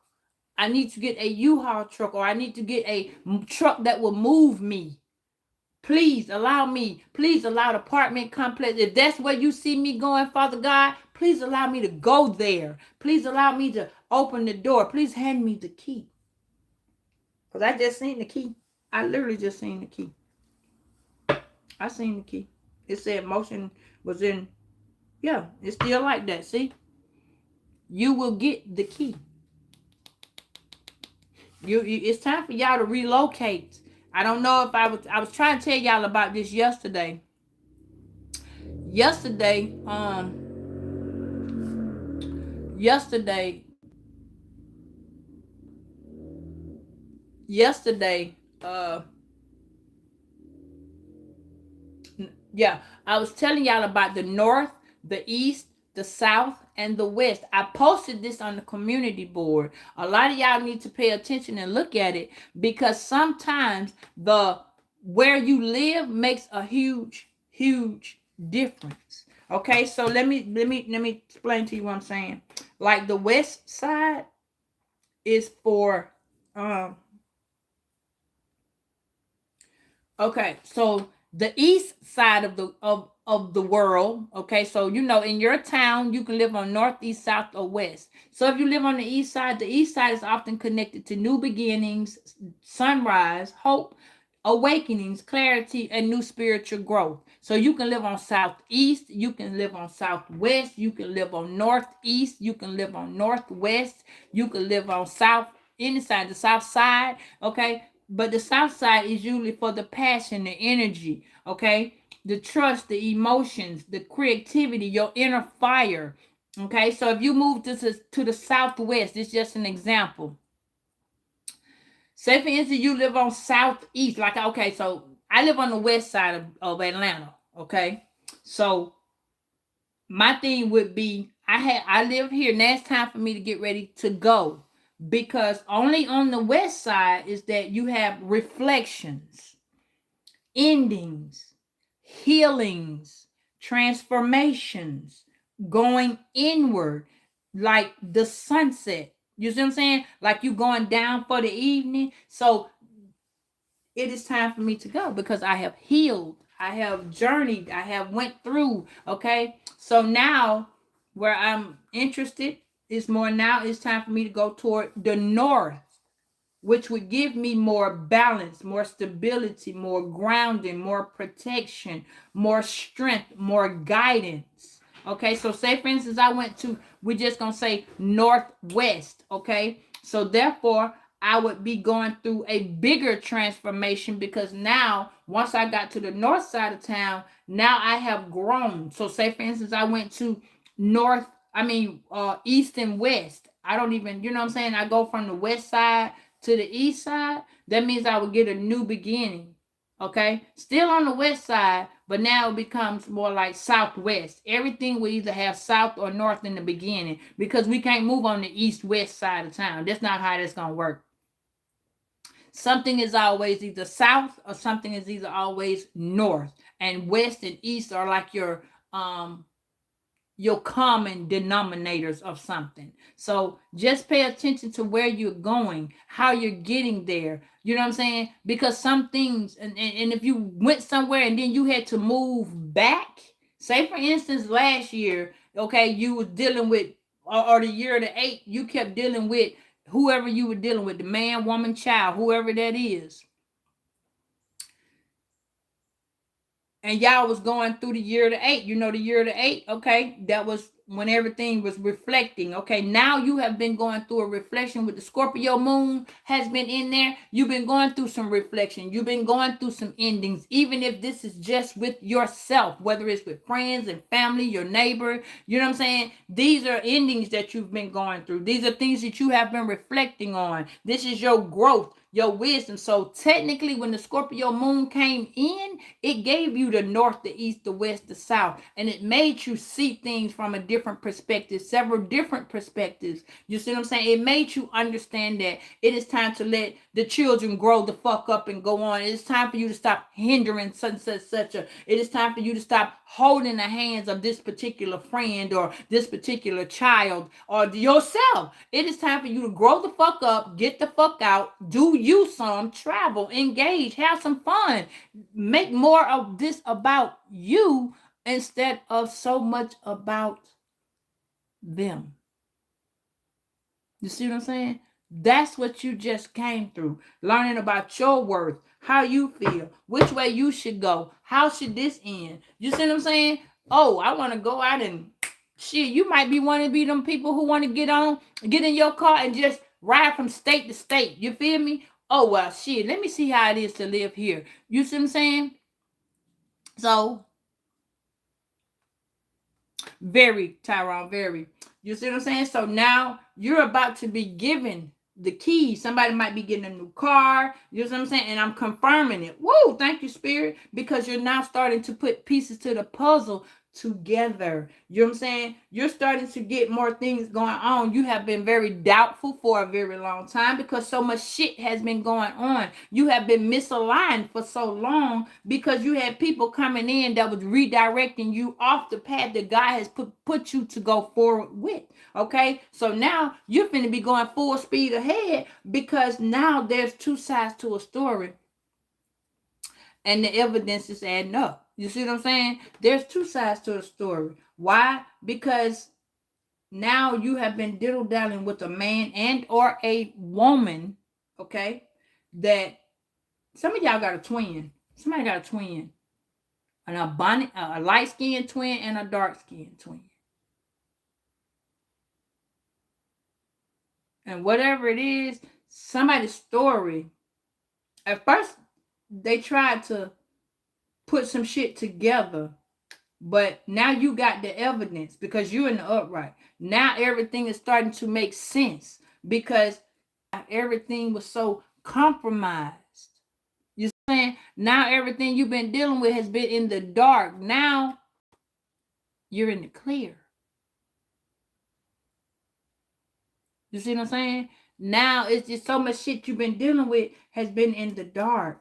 I need to get a U-Haul truck, or I need to get a truck that will move me. Please allow me. Please allow the apartment complex. If that's where you see me going, Father God, please allow me to go there. Please allow me to open the door. Please hand me the key. Because I just seen the key. I literally just seen the key. I seen the key. It said motion was in. Yeah, it's still like that. See? You will get the key. It's time for y'all to relocate. I don't know if I was trying to tell y'all about this yesterday. Yesterday, I was telling y'all about the north, the east, the south, and the west. I posted this on the community board. A lot of y'all need to pay attention and look at it, because sometimes where you live makes a huge difference. Okay, so let me explain to you what I'm saying. Like the west side is for okay, so the east side of the world, okay, so in your town you can live on north, east, south, or west. So if you live on the east side is often connected to new beginnings, sunrise, hope, awakenings, clarity, and new spiritual growth. So you can live on southeast, you can live on southwest, you can live on northeast, you can live on northwest, you can live on south, inside the south side, okay? But the south side is usually for the passion, the energy, okay? The trust, the emotions, the creativity, your inner fire. Okay, so if you move to the southwest, it's just an example. Say for instance, you live on southeast, like okay, so I live on the west side of Atlanta. Okay, so my thing would be I live here. Now it's time for me to get ready to go because only on the west side is that you have reflections, endings, healings, transformations, going inward, like the sunset. You see what I'm saying? Like you going down for the evening. So it is time for me to go because I have healed. I have journeyed. I have went through. Okay. So now where I'm interested is more now it's time for me to go toward the north, which would give me more balance, more stability, more grounding, more protection, more strength, more guidance. Okay, so say for instance, I went to, we're just gonna say northwest. Okay, so therefore, I would be going through a bigger transformation because now, once I got to the north side of town, now I have grown. So say for instance, I went to north, east and west. I don't even, you know what I'm saying? I go from the west side to the east side. That means I would get a new beginning. Okay, still on the west side, but now it becomes more like southwest. Everything will either have south or north in the beginning because we can't move on the east west side of town. That's not how that's gonna work. Something is always either south or something is either always north, and west and east are like your common denominators of something. So just pay attention to where you're going, how you're getting there. You know what I'm saying? Because some things, and if you went somewhere and then you had to move back, say for instance, last year, okay, you were dealing with, or the year of the 8, you kept dealing with whoever you were dealing with, the man, woman, child, whoever that is. And y'all was going through the year of the 8. You know the year of the 8, okay? That was when everything was reflecting. Okay, now you have been going through a reflection with the Scorpio moon has been in there. You've been going through some reflection. You've been going through some endings, even if this is just with yourself, whether it's with friends and family, your neighbor. You know what I'm saying? These are endings that you've been going through. These are things that you have been reflecting on. This is your growth, your wisdom. So technically, when the Scorpio moon came in, it gave you the north, the east, the west, the south, and it made you see things from a different perspective, several different perspectives. You see what I'm saying? It made you understand that it is time to let the children grow the fuck up and go on. It is time for you to stop hindering such. It is time for you to stop holding the hands of this particular friend or this particular child or yourself. It is time for you to grow the fuck up, get the fuck out, do you some, travel, engage, have some fun, make more of this about you instead of so much about them. You see what I'm saying? That's what you just came through. Learning about your worth, how you feel, which way you should go, how should this end. You see what I'm saying? Oh, I want to go out and shit. You might be one to be them people who want to get in your car and just ride from state to state. You feel me? Oh well, shit. Let me see how it is to live here. You see what I'm saying? So very, Tyrone, very. You see what I'm saying? So now you're about to be given the keys. Somebody might be getting a new car. You know what I'm saying? And I'm confirming it. Woo! Thank you, Spirit, because you're now starting to put pieces to the puzzle together. You know what I'm saying? You're starting to get more things going on. You have been very doubtful for a very long time because so much shit has been going on. You have been misaligned for so long because you had people coming in that was redirecting you off the path that God has put you to go forward with. Okay, so now you're finna be going full speed ahead because now there's two sides to a story and the evidence is adding up. You see what I'm saying? There's two sides to the story. Why? Because now you have been diddle-dallying with a man and or a woman, okay, that Some of y'all got a twin. Somebody got a twin. A light-skinned twin and a dark-skinned twin. And whatever it is, somebody's story. At first, they tried to put some shit together, but now you got the evidence because you're in the upright. Now everything is starting to make sense because everything was so compromised. You saying now everything you've been dealing with has been in the dark. Now you're in the clear. You see what I'm saying? Now it's just so much shit you've been dealing with has been in the dark.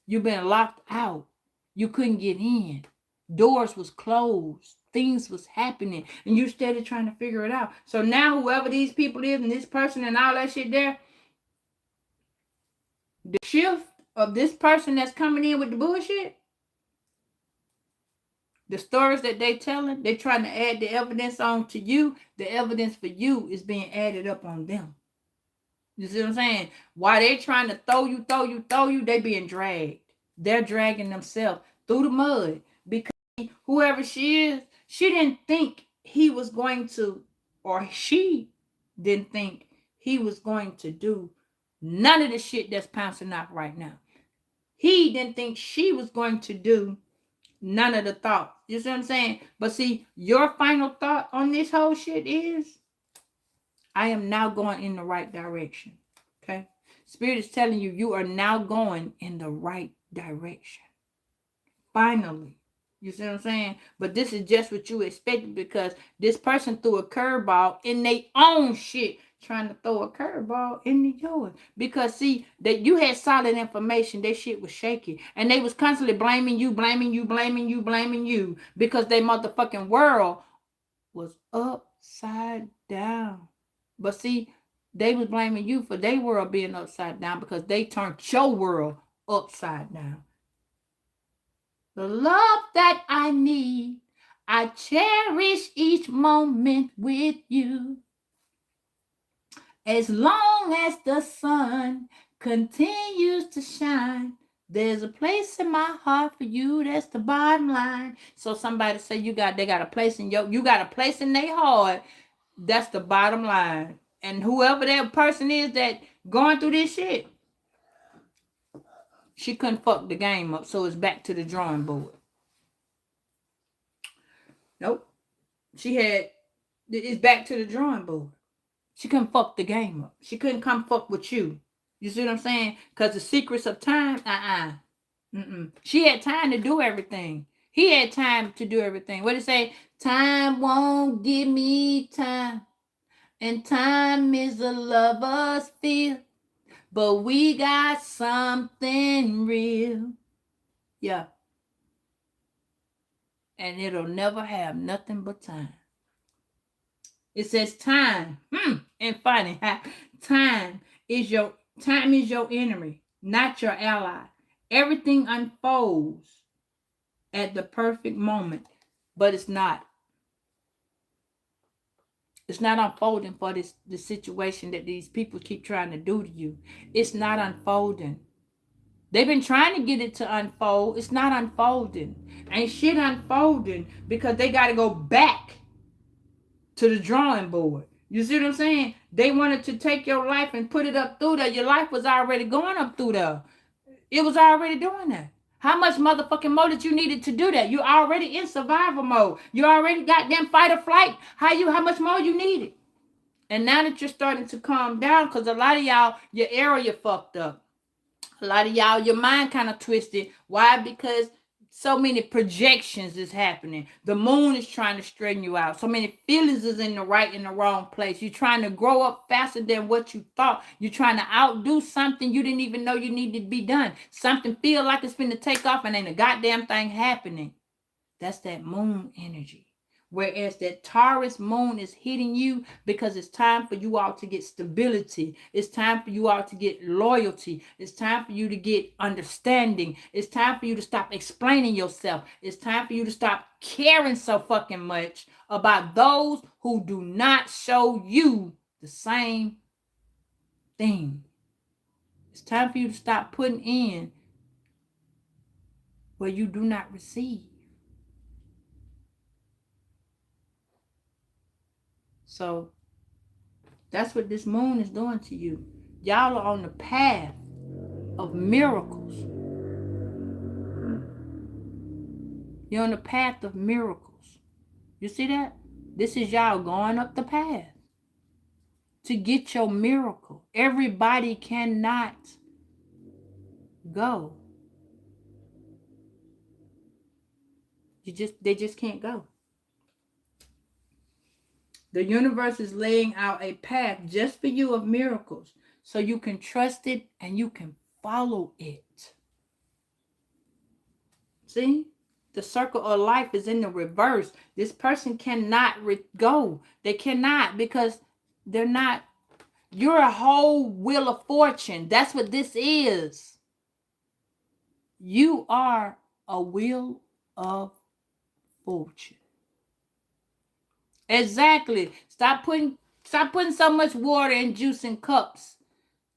You've been locked out. You couldn't get in. Doors was closed. Things was happening. And you started trying to figure it out. So now whoever these people is and this person and all that shit there, the shift of this person that's coming in with the bullshit, the stories that they telling, they trying to add the evidence on to you. The evidence for you is being added up on them. You see what I'm saying? While they trying to throw you, they being dragged. They're dragging themselves through the mud because whoever she is, she didn't think he was going to, or she didn't think he was going to do none of the shit that's pouncing off right now. He didn't think she was going to do none of the thoughts. You see what I'm saying? But see, your final thought on this whole shit is, I am now going in the right direction. Okay? Spirit is telling you, you are now going in the right direction. Finally. You see what I'm saying? But this is just what you expected because this person threw a curveball in their own shit, trying to throw a curveball into yours. Because see, that you had solid information, their shit was shaky. And they was constantly blaming you because their motherfucking world was upside down. But see, they was blaming you for their world being upside down because they turned your world upside down. The love that I need, I cherish each moment with you. As long as the sun continues to shine, there's a place in my heart for you. That's the bottom line. So somebody say they got a place in you got a place in their heart. That's the bottom line. And whoever that person is that going through this shit, she couldn't fuck the game up. So it's back to the drawing board. Nope. It's back to the drawing board. She couldn't fuck the game up. She couldn't come fuck with you. You see what I'm saying? Because the secrets of time, She had time to do everything. He had time to do everything. What did it say? Time won't give me time. And time is a lover's feel. But we got something real. Yeah. And it'll never have nothing but time. It says time. And funny. Time is your enemy, not your ally. Everything unfolds at the perfect moment, but it's not. It's not unfolding for the situation that these people keep trying to do to you. It's not unfolding. They've been trying to get it to unfold. It's not unfolding. Ain't shit unfolding because they got to go back to the drawing board. You see what I'm saying? They wanted to take your life and put it up through there. Your life was already going up through there. It was already doing that. How much motherfucking more did you needed to do that? You're already in survival mode. You already got them fight or flight. How much more you needed? And now that you're starting to calm down, because a lot of y'all, your area fucked up. A lot of y'all, your mind kind of twisted. Why? Because so many projections is happening. The moon is trying to straighten you out. So many feelings is in the right and the wrong place. You're trying to grow up faster than what you thought. You're trying to outdo something you didn't even know you needed to be done. Something feel like it's finna take off and ain't a goddamn thing happening. That's that moon energy. Whereas that Taurus moon is hitting you because it's time for you all to get stability. It's time for you all to get loyalty. It's time for you to get understanding. It's time for you to stop explaining yourself. It's time for you to stop caring so fucking much about those who do not show you the same thing. It's time for you to stop putting in where you do not receive. So that's what this moon is doing to you. Y'all are on the path of miracles. You're on the path of miracles. You see that? This is y'all going up the path to get your miracle. Everybody cannot go. They just can't go. The universe is laying out a path just for you of miracles so you can trust it and you can follow it. See? The circle of life is in the reverse. This person cannot go. They cannot because they're not. You're a whole wheel of fortune. That's what this is. You are a wheel of fortune. Exactly. Stop putting so much water and juice in cups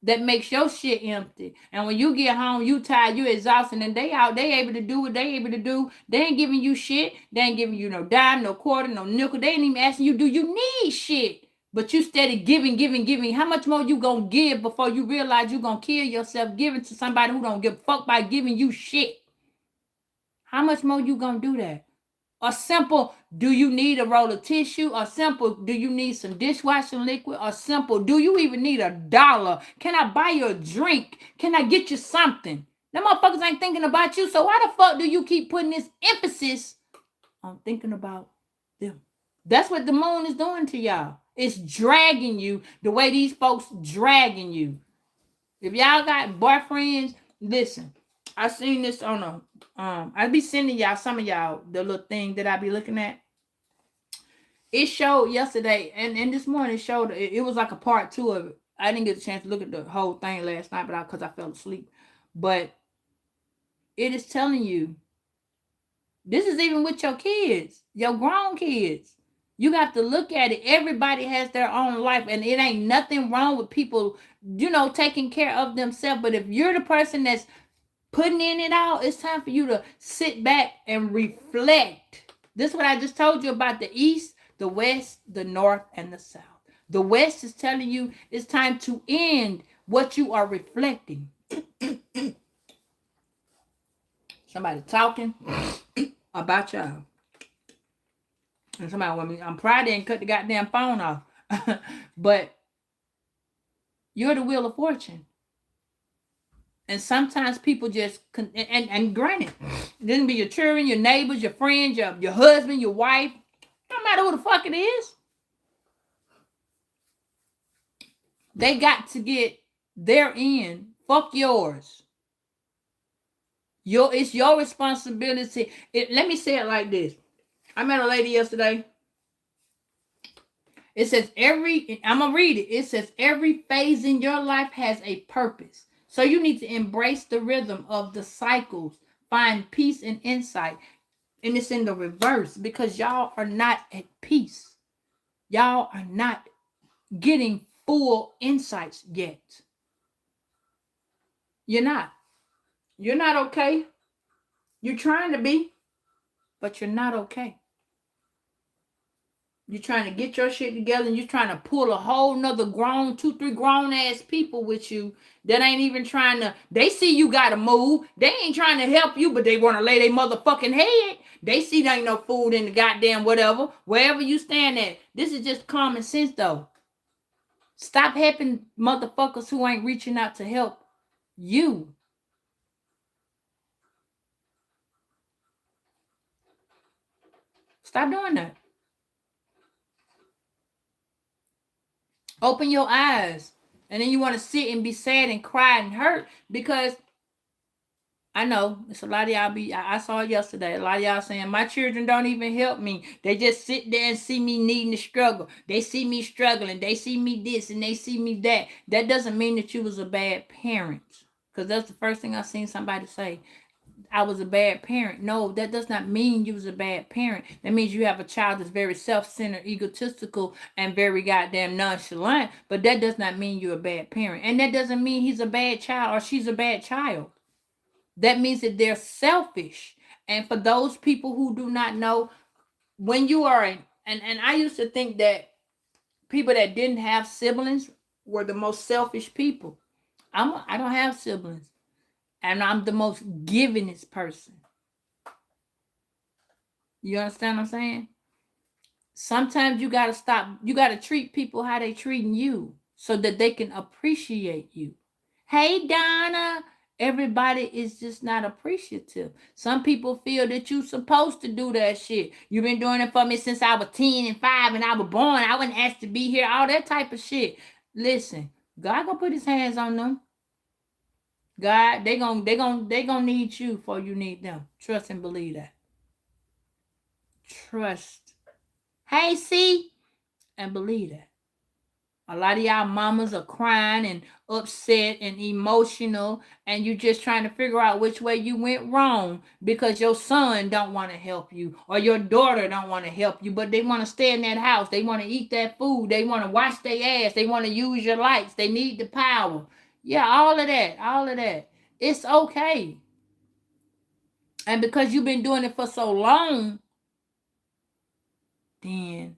that makes your shit empty. And when you get home, you tired, you exhausted, and they able to do what they able to do. They ain't giving you shit. They ain't giving you no dime, no quarter, no nickel. They ain't even asking you, do you need shit? But you steady giving. How much more you gonna give before you realize you gonna kill yourself giving to somebody who don't give a fuck by giving you shit? How much more you gonna do that? A simple, do you need a roll of tissue? Or simple, do you need some dishwashing liquid? Or simple, do you even need $1? Can I buy you a drink? Can I get you something? Them motherfuckers ain't thinking about you. So why the fuck do you keep putting this emphasis on thinking about them? That's what the moon is doing to y'all. It's dragging you the way these folks dragging you. If y'all got boyfriends, listen. I seen this on a I be sending y'all, some of y'all, the little thing that I be looking at. It showed yesterday and this morning it showed it was like a part 2 of it. I didn't get a chance to look at the whole thing last night, but because I fell asleep. But it is telling you, this is even with your kids, your grown kids. You got to look at it. Everybody has their own life, and it ain't nothing wrong with people, taking care of themselves. But if you're the person that's putting in it all, it's time for you to sit back and reflect. This is what I just told you about the East, the West, the North, and the South. The West is telling you it's time to end what you are reflecting. Somebody talking about y'all. And somebody want me, I'm proud they didn't cut the goddamn phone off. But you're the wheel of fortune. And sometimes people just, and granted, this can be your children, your neighbors, your friends, your husband, your wife. No matter who the fuck it is. They got to get their end. Fuck yours. It's your responsibility. Let me say it like this. I met a lady yesterday. It says I'm going to read it. It says every phase in your life has a purpose. So you need to embrace the rhythm of the cycles. Find peace and insight. And it's in the reverse because y'all are not at peace. Y'all are not getting full insights yet. You're not. You're not okay. You're trying to be, but you're not okay. You're trying to get your shit together and you're trying to pull a whole nother 2-3 grown ass people with you that ain't even trying to, they see you gotta move. They ain't trying to help you, but they want to lay their motherfucking head. They see there ain't no food in the goddamn whatever, wherever you stand at. This is just common sense though. Stop helping motherfuckers who ain't reaching out to help you. Stop doing that. Open your eyes. And then you want to sit and be sad and cry and hurt because I know it's a lot of y'all I saw it yesterday. A lot of y'all saying my children don't even help me. They just sit there and see me needing to struggle. They see me struggling. They see me this and they see me that. That doesn't mean that you was a bad parent. Because that's the first thing I seen somebody say. I was a bad parent. No, that does not mean you was a bad parent. That means you have a child that's very self-centered, egotistical, and very goddamn nonchalant. But that does not mean you're a bad parent. And that doesn't mean he's a bad child or she's a bad child. That means that they're selfish. And for those people who do not know, when you are and I used to think that people that didn't have siblings were the most selfish people. I don't have siblings, and I'm the most givingest person. You understand what I'm saying? Sometimes you gotta stop. You gotta treat people how they treating you, so that they can appreciate you. Hey, Donna. Everybody is just not appreciative. Some people feel that you supposed to do that shit. You've been doing it for me since I was 10 and 5 and I was born. I wasn't asked to be here. All that type of shit. Listen, God gonna put his hands on them. God, they gonna need you before you need them. Trust and believe that. Trust. Hey, see, and believe that. A lot of y'all mamas are crying and upset and emotional, and you just trying to figure out which way you went wrong because your son don't want to help you or your daughter don't want to help you, but they want to stay in that house. They want to eat that food. They want to wash their ass. They want to use your lights. They need the power. Yeah, all of that. All of that. It's okay. And because you've been doing it for so long, then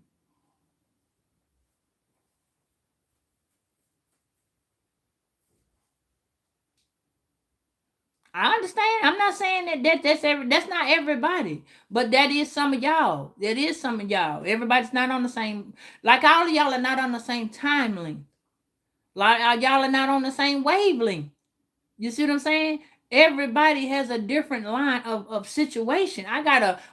I understand. I'm not saying that's not everybody, but that is some of y'all. That is some of y'all. Everybody's not on the same. Like all of y'all are not on the same timeline. Like y'all are not on the same wavelength. You see what I'm saying? Everybody has a different line of situation.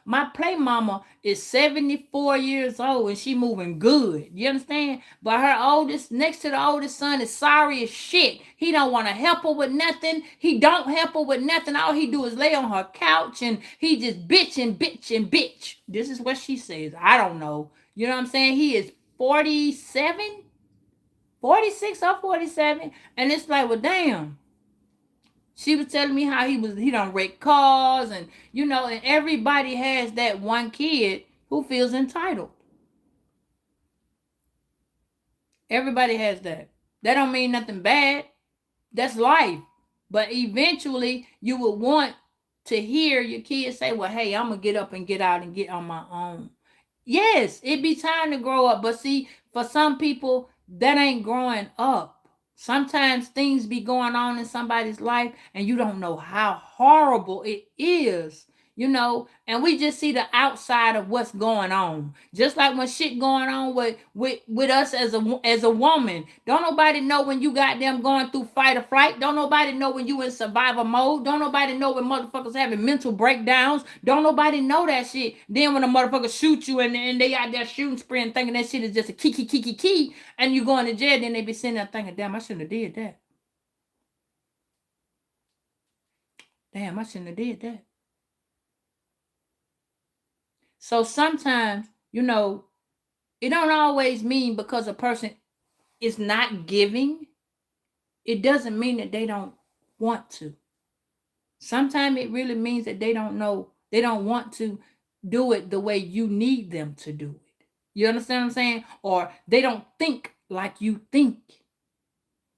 My play mama is 74 years old and she moving good. You understand? But her oldest, next to the oldest son, is sorry as shit. He don't want to help her with nothing. He don't help her with nothing. All he do is lay on her couch and he just bitch and bitch and bitch. This is what she says. I don't know. You know what I'm saying? He is 47, 46 or 47. And it's like, well, damn. She was telling me how he don't wreck cars and and everybody has that one kid who feels entitled. Everybody has that. That don't mean nothing bad. That's life. But eventually you will want to hear your kids say, well, hey, I'm gonna get up and get out and get on my own. Yes, it be time to grow up. But see, for some people, that ain't growing up. Sometimes things be going on in somebody's life and you don't know how horrible it is, and we just see the outside of what's going on. Just like when shit going on with us as a woman. Don't nobody know when you got them going through fight or flight. Don't nobody know when you in survival mode. Don't nobody know when motherfuckers having mental breakdowns. Don't nobody know that shit. Then when a motherfucker shoot you and they out there shooting spree and thinking that shit is just a key, and you going to jail, then they be sitting there thinking, damn, I shouldn't have did that. Damn, I shouldn't have did that. So sometimes, it don't always mean because a person is not giving, it doesn't mean that they don't want to. Sometimes it really means that they don't know, they don't want to do it the way you need them to do it. You understand what I'm saying? Or they don't think like you think.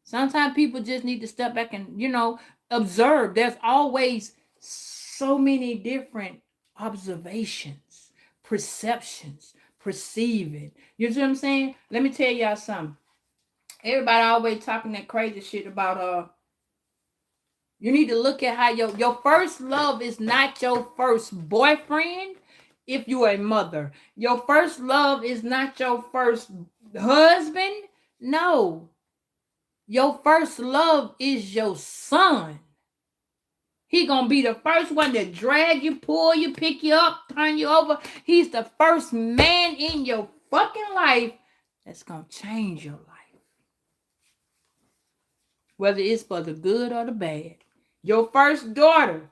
Sometimes people just need to step back and, observe. There's always so many different observations, perceptions, perceiving. You see what I'm saying? Let me tell y'all something. Everybody always talking that crazy shit about you need to look at how your first love is not your first boyfriend if you're a mother. Your first love is not your first husband. No. Your first love is your son. He gonna be the first one to drag you, pull you, pick you up, turn you over. He's the first man in your fucking life that's gonna change your life. Whether it's for the good or the bad. Your first daughter.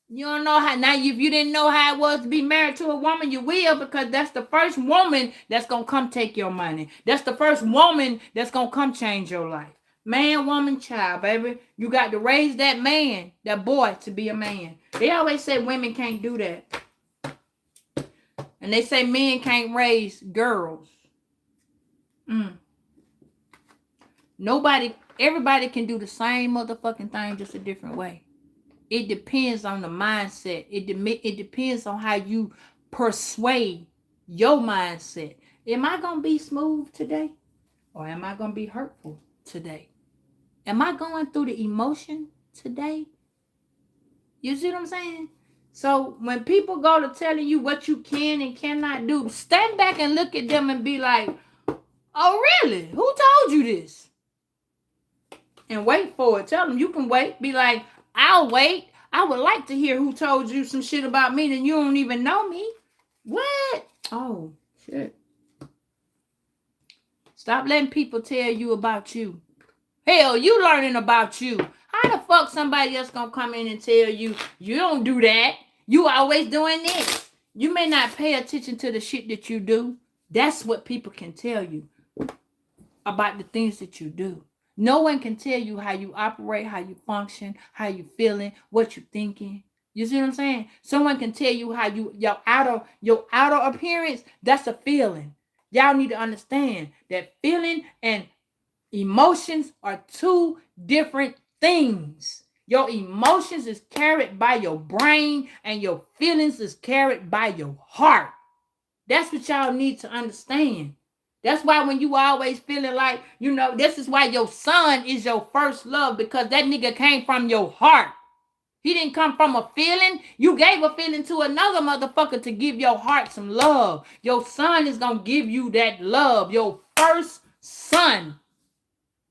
You don't know how. Now, if you didn't know how it was to be married to a woman, you will, because that's the first woman that's gonna come take your money. That's the first woman that's gonna come change your life. Man, woman, child, baby. You got to raise that man, that boy, to be a man. They always say women can't do that. And they say men can't raise girls. Everybody can do the same motherfucking thing, just a different way. It depends on the mindset. It depends on how you persuade your mindset. Am I going to be smooth today? Or am I going to be hurtful today? Am I going through the emotion today? You see what I'm saying? So when people go to telling you what you can and cannot do, stand back and look at them and be like, oh, really? Who told you this? And wait for it. Tell them you can wait. Be like, I'll wait. I would like to hear who told you some shit about me and you don't even know me. What? Oh, shit. Stop letting people tell you about you. Hell, you learning about you. How the fuck somebody else gonna come in and tell you, you don't do that? You always doing this. You may not pay attention to the shit that you do. That's what people can tell you about the things that you do. No one can tell you how you operate, how you function, how you feeling, what you thinking. You see what I'm saying? Someone can tell you how your outer appearance, that's a feeling. Y'all need to understand that feeling and emotions are two different things. Your emotions is carried by your brain and your feelings is carried by your heart. That's what y'all need to understand. That's why when you always feeling like, this is why your son is your first love, because that nigga came from your heart. He didn't come from a feeling. You gave a feeling to another motherfucker to give your heart some love. Your son is going to give you that love. Your first son.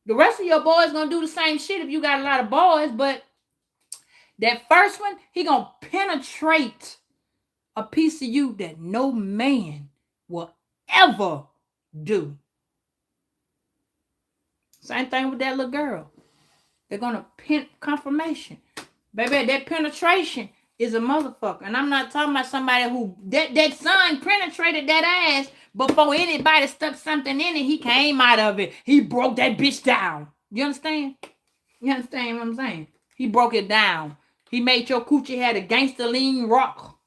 The rest of your boys going to do the same shit if you got a lot of boys, but that first one, he going to penetrate a piece of you that no man will ever do. Same thing with that little girl. They're going to confirmation. Baby, that penetration is a motherfucker. And I'm not talking about somebody who, that son penetrated that ass before anybody stuck something in it. He came out of it. He broke that bitch down. You understand? You understand what I'm saying? He broke it down. He made your coochie had a gangster lean rock.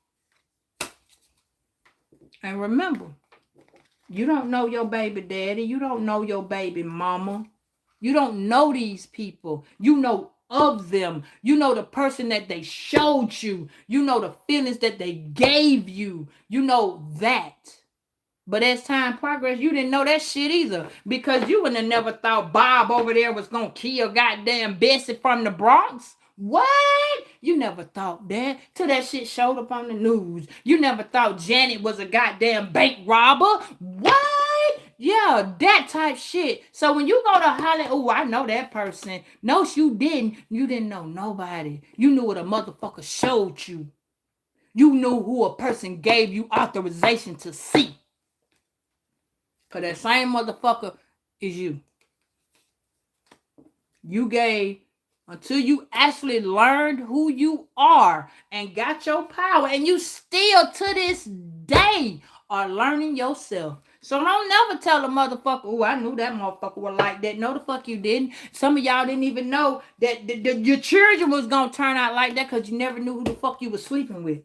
And remember, you don't know your baby daddy. You don't know your baby mama. You don't know these people. You know of them. You know the person that they showed you. You know the feelings that they gave you. You know that. But as time progressed, you didn't know that shit either. Because you wouldn't have never thought Bob over there was going to kill goddamn Bessie from the Bronx. What? You never thought that till that shit showed up on the news. You never thought Janet was a goddamn bank robber. What? Yeah, that type shit. So when you go to Hollywood, oh, I know that person. No, you didn't. You didn't know nobody. You knew what a motherfucker showed you. You knew who a person gave you authorization to see. Because that same motherfucker is you. You gave until you actually learned who you are and got your power. And you still to this day are learning yourself. So don't never tell a motherfucker, oh, I knew that motherfucker was like that. No, the fuck you didn't. Some of y'all didn't even know that your children was going to turn out like that because you never knew who the fuck you was sleeping with.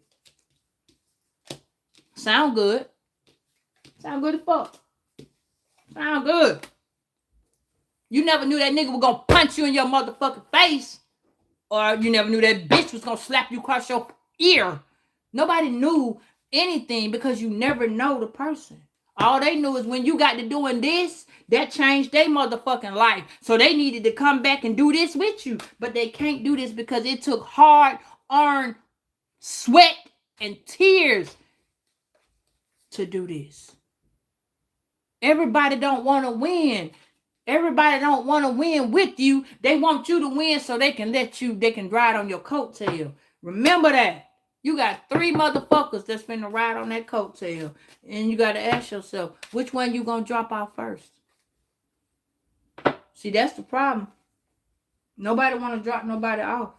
Sound good. Sound good as fuck. Sound good. You never knew that nigga was going to punch you in your motherfucking face. Or you never knew that bitch was going to slap you across your ear. Nobody knew anything because you never know the person. All they knew is when you got to doing this, that changed their motherfucking life. So they needed to come back and do this with you. But they can't do this because it took hard-earned sweat and tears to do this. Everybody don't want to win. Everybody don't want to win with you. They want you to win so they can ride on your coattail. Remember that. You got 3 motherfuckers that's finna ride on that coattail. And you got to ask yourself, which one you gonna drop off first? See, that's the problem. Nobody want to drop nobody off.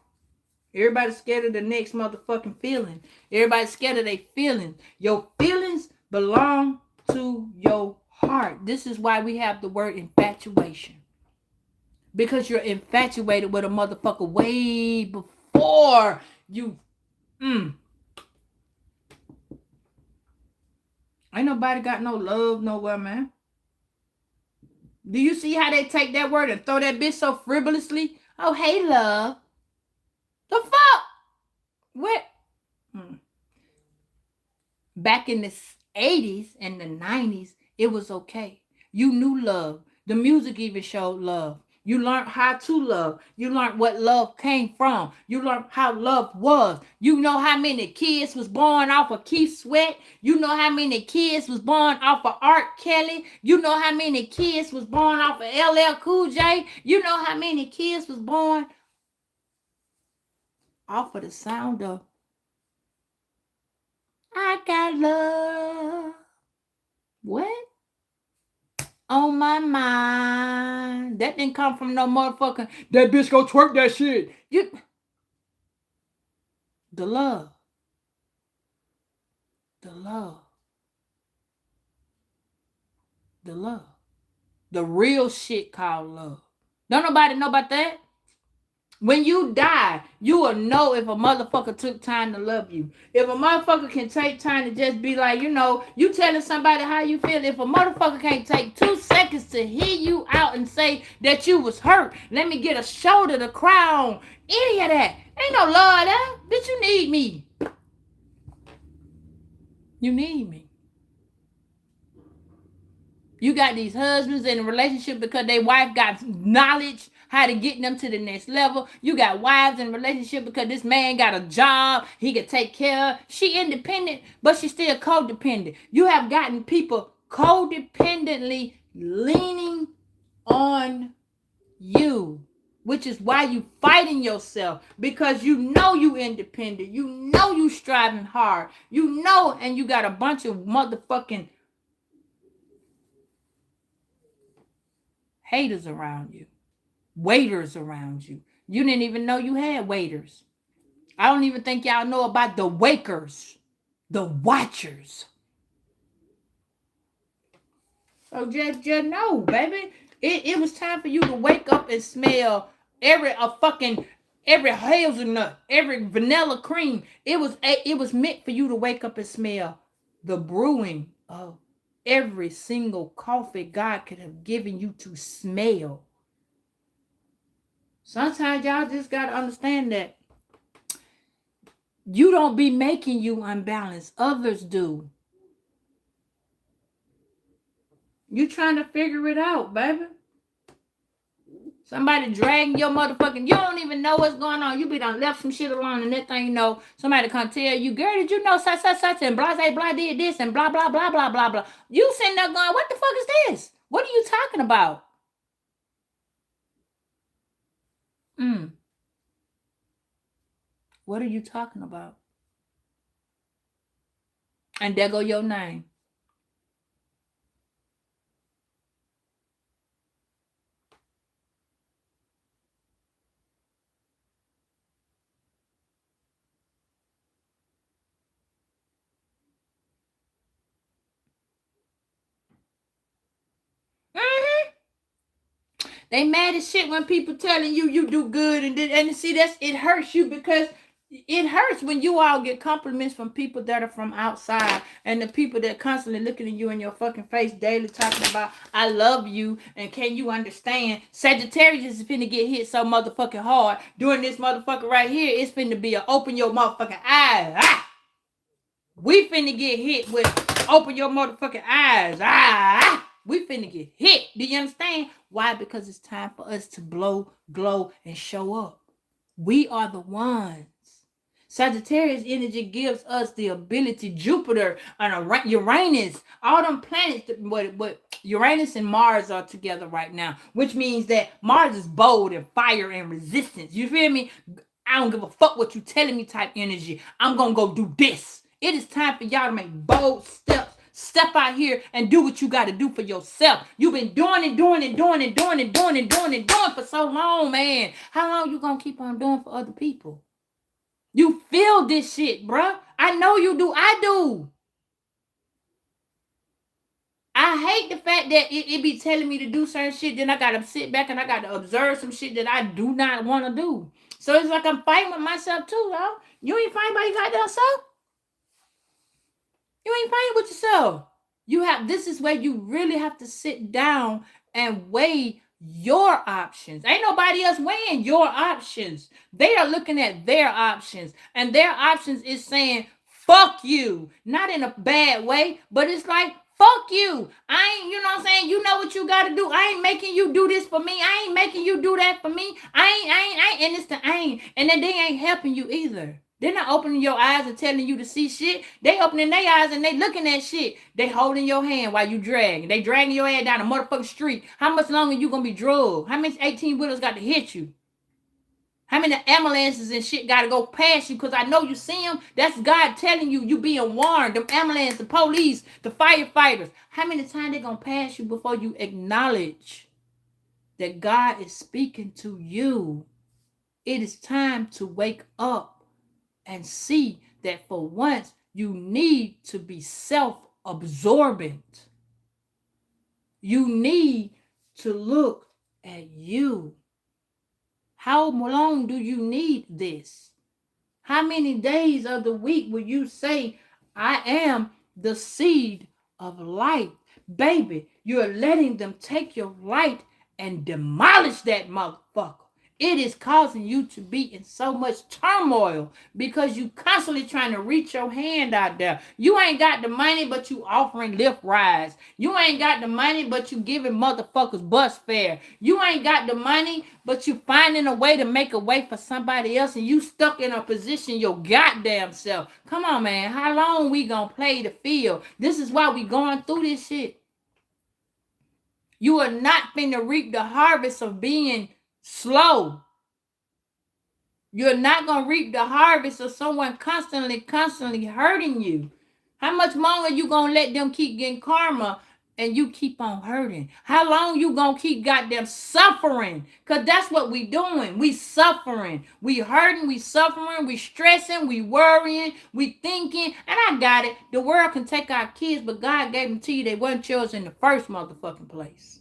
Everybody's scared of the next motherfucking feeling. Everybody's scared of their feelings. Your feelings belong to your heart. This is why we have the word infatuation. because you're infatuated with a motherfucker way before you. Ain't nobody got no love nowhere, man. Do you see how they take that word and throw that bitch so frivolously? Oh, hey, love. The fuck? What? Back in the 80s and the 90s, it was okay. You knew love. The music even showed love. You learned how to love. You learned what love came from. You learned how love was. You know how many kids was born off of Keith Sweat. You know how many kids was born off of Art Kelly. You know how many kids was born off of LL Cool J. You know how many kids was born off of the sound of I got love. What? On my mind. That didn't come from no motherfucking, that bitch go twerk that shit. The love. The love. The love. The real shit called love. Don't nobody know about that? When you die, you will know if a motherfucker took time to love you. If a motherfucker can take time to just be like, you telling somebody how you feel. If a motherfucker can't take 2 seconds to hear you out and say that you was hurt, let me get a shoulder to cry on. Any of that. Ain't no love there. Bitch, you need me. You need me. You got these husbands in a relationship because their wife got knowledge how to get them to the next level. You got wives in a relationship because this man got a job he can take care of. She independent, but she's still codependent. You have gotten people codependently leaning on you, which is why you fighting yourself, because you know you independent. You know you striving hard. You know, and you got a bunch of motherfucking haters around you, waiters around you. You didn't even know you had waiters. I don't even think y'all know about the wakers, the watchers. So just know, baby, it was time for you to wake up and smell every hazelnut, every vanilla cream. It was meant for you to wake up and smell the brewing of every single coffee God could have given you to smell. Sometimes y'all just got to understand that you don't be making you unbalanced. Others do. You trying to figure it out, baby. Somebody dragging your motherfucking, you don't even know what's going on. You be done left some shit alone, and that thing, somebody come tell you, girl, did you know such, and blah, blah, blah did this, and blah, blah, blah, blah, blah, blah. You sitting there going, what the fuck is this? What are you talking about? What are you talking about? And there go your name. They mad as shit when people telling you do good, and see, it hurts you, because it hurts when you all get compliments from people that are from outside, and the people that constantly looking at you in your fucking face daily talking about I love you and can you understand. Sagittarius is finna get hit so motherfucking hard during this motherfucker right here. It's finna be a open your motherfucking eyes. We finna get hit with open your motherfucking eyes. We finna get hit. Do you understand? Why? Because it's time for us to blow, glow, and show up. We are the ones. Sagittarius energy gives us the ability, Jupiter and Uranus, all them planets, what Uranus and Mars are together right now, which means that Mars is bold and fire and resistance. You feel me? I don't give a fuck what you telling me type energy. I'm going to go do this. It is time for y'all to make bold steps. Step out here and do what you got to do for yourself. You've been doing for so long, man. How long you going to keep on doing for other people? You feel this shit, bruh. I know you do. I I hate the fact that it be telling me to do certain shit, then I gotta sit back and I gotta observe some shit that I do not want to do. So it's like I'm fighting with myself too, y'all. You ain't fighting by your goddamn self. You ain't fighting with yourself. This is where you really have to sit down and weigh your options. Ain't nobody else weighing your options. They are looking at their options, and their options is saying, fuck you. Not in a bad way, but it's like, fuck you. I ain't, you know what I'm saying? You know what you got to do. I ain't making you do this for me. I ain't making you do that for me. I ain't, and it's the ain't. And then they ain't helping you either. They're not opening your eyes and telling you to see shit. They opening their eyes and they looking at shit. They holding your hand while you dragging. They dragging your head down the motherfucking street. How much longer you gonna be drugged? How many 18-wheelers got to hit you? How many ambulances and shit got to go past you? Because I know you see them. That's God telling you, you being warned. The ambulance, the police, the firefighters. How many times they gonna pass you before you acknowledge that God is speaking to you? It is time to wake up and see that for once you need to be self-absorbent. You need to look at you. How long do you need this? How many days of the week will you say, I am the seed of light? Baby, you're letting them take your light and demolish that motherfucker. It is causing you to be in so much turmoil because you constantly trying to reach your hand out there. You ain't got the money, but you offering lift rides. You ain't got the money, but you giving motherfuckers bus fare. You ain't got the money, but you finding a way to make a way for somebody else, and you stuck in a position your goddamn self. Come on, man. How long we gonna play the field? This is why we going through this shit. You are not finna reap the harvest of being slow. You're not going to reap the harvest of someone constantly hurting you. How much longer you going to let them keep getting karma and you keep on hurting? How long you going to keep goddamn suffering? Because that's what we doing. We suffering. We hurting. We suffering. We stressing. We worrying. We thinking. And I got it. The world can take our kids, but God gave them to you. They wasn't yours in the first motherfucking place.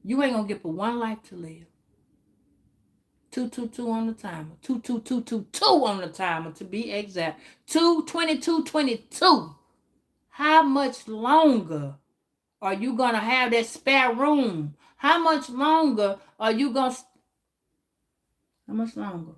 You ain't going to get but one life to live. 222 on the timer. 22222 on the timer to be exact. 22222. How much longer are you gonna have that spare room? How much longer are you gonna? How much longer?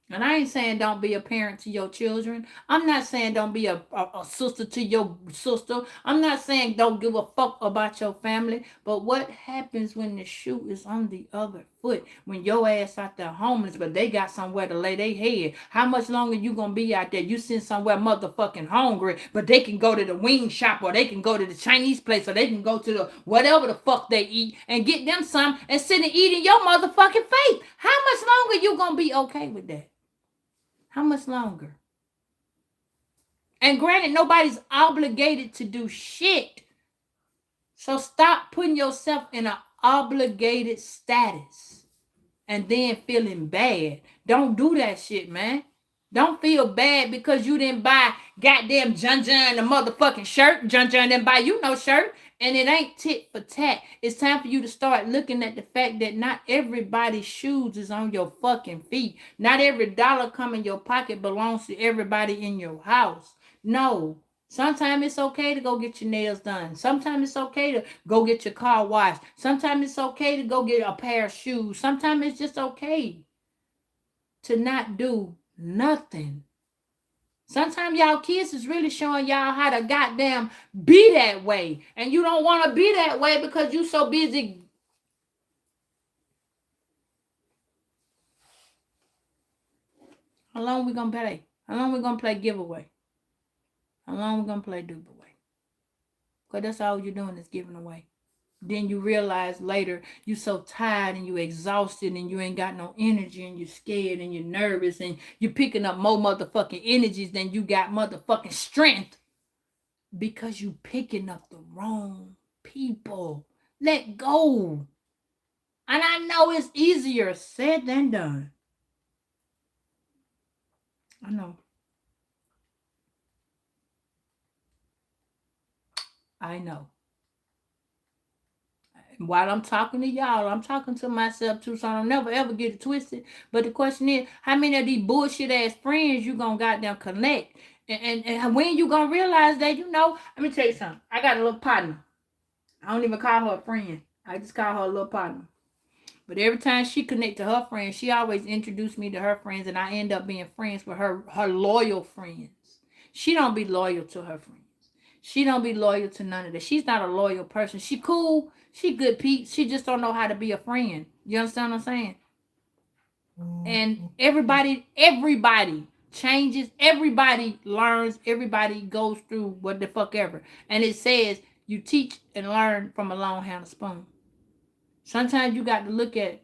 And I ain't saying don't be a parent to your children. I'm not saying don't be a sister to your sister. I'm not saying don't give a fuck about your family. But what happens when the shoe is on the other foot? When your ass out there homeless, but they got somewhere to lay their head. How much longer you gonna be out there? You sitting somewhere motherfucking hungry, but they can go to the wing shop, or they can go to the Chinese place, or they can go to the whatever the fuck they eat and get them some and sit and eat in your motherfucking face. How much longer you gonna be okay with that? How much longer? And granted, nobody's obligated to do shit. So stop putting yourself in an obligated status and then feeling bad. Don't do that shit, man. Don't feel bad because you didn't buy goddamn Jun Jun the motherfucking shirt. Jun Jun didn't buy you no shirt. And it ain't tit for tat. It's time for you to start looking at the fact that not everybody's shoes is on your fucking feet. Not every dollar come in your pocket belongs to everybody in your house. No. Sometimes it's okay to go get your nails done. Sometimes it's okay to go get your car washed. Sometimes it's okay to go get a pair of shoes. Sometimes it's just okay to not do nothing. Sometimes y'all kids is really showing y'all how to goddamn be that way. And you don't want to be that way because you so busy. How long we gonna play? How long we gonna play giveaway? How long we gonna play dupe away? Because that's all you're doing is giving away. Then you realize later you so tired and you exhausted and you ain't got no energy and you're scared and you're nervous and you're picking up more motherfucking energies than you got motherfucking strength because you picking up the wrong people. Let go. And I know it's easier said than done. I know. I know. While I'm talking to y'all, I'm talking to myself too, so I don't never ever get it twisted. But the question is, how many of these bullshit ass friends you gonna goddamn connect? And when you gonna realize that, let me tell you something. I got a little partner. I don't even call her a friend. I just call her a little partner. But every time she connect to her friends, she always introduced me to her friends, and I end up being friends with her loyal friends. She don't be loyal to her friends. She don't be loyal to none of that. She's not a loyal person. She cool. She good Pete. She just don't know how to be a friend. You understand what I'm saying? And everybody changes. Everybody learns. Everybody goes through what the fuck ever. And it says you teach and learn from a long handled spoon. Sometimes you got to look at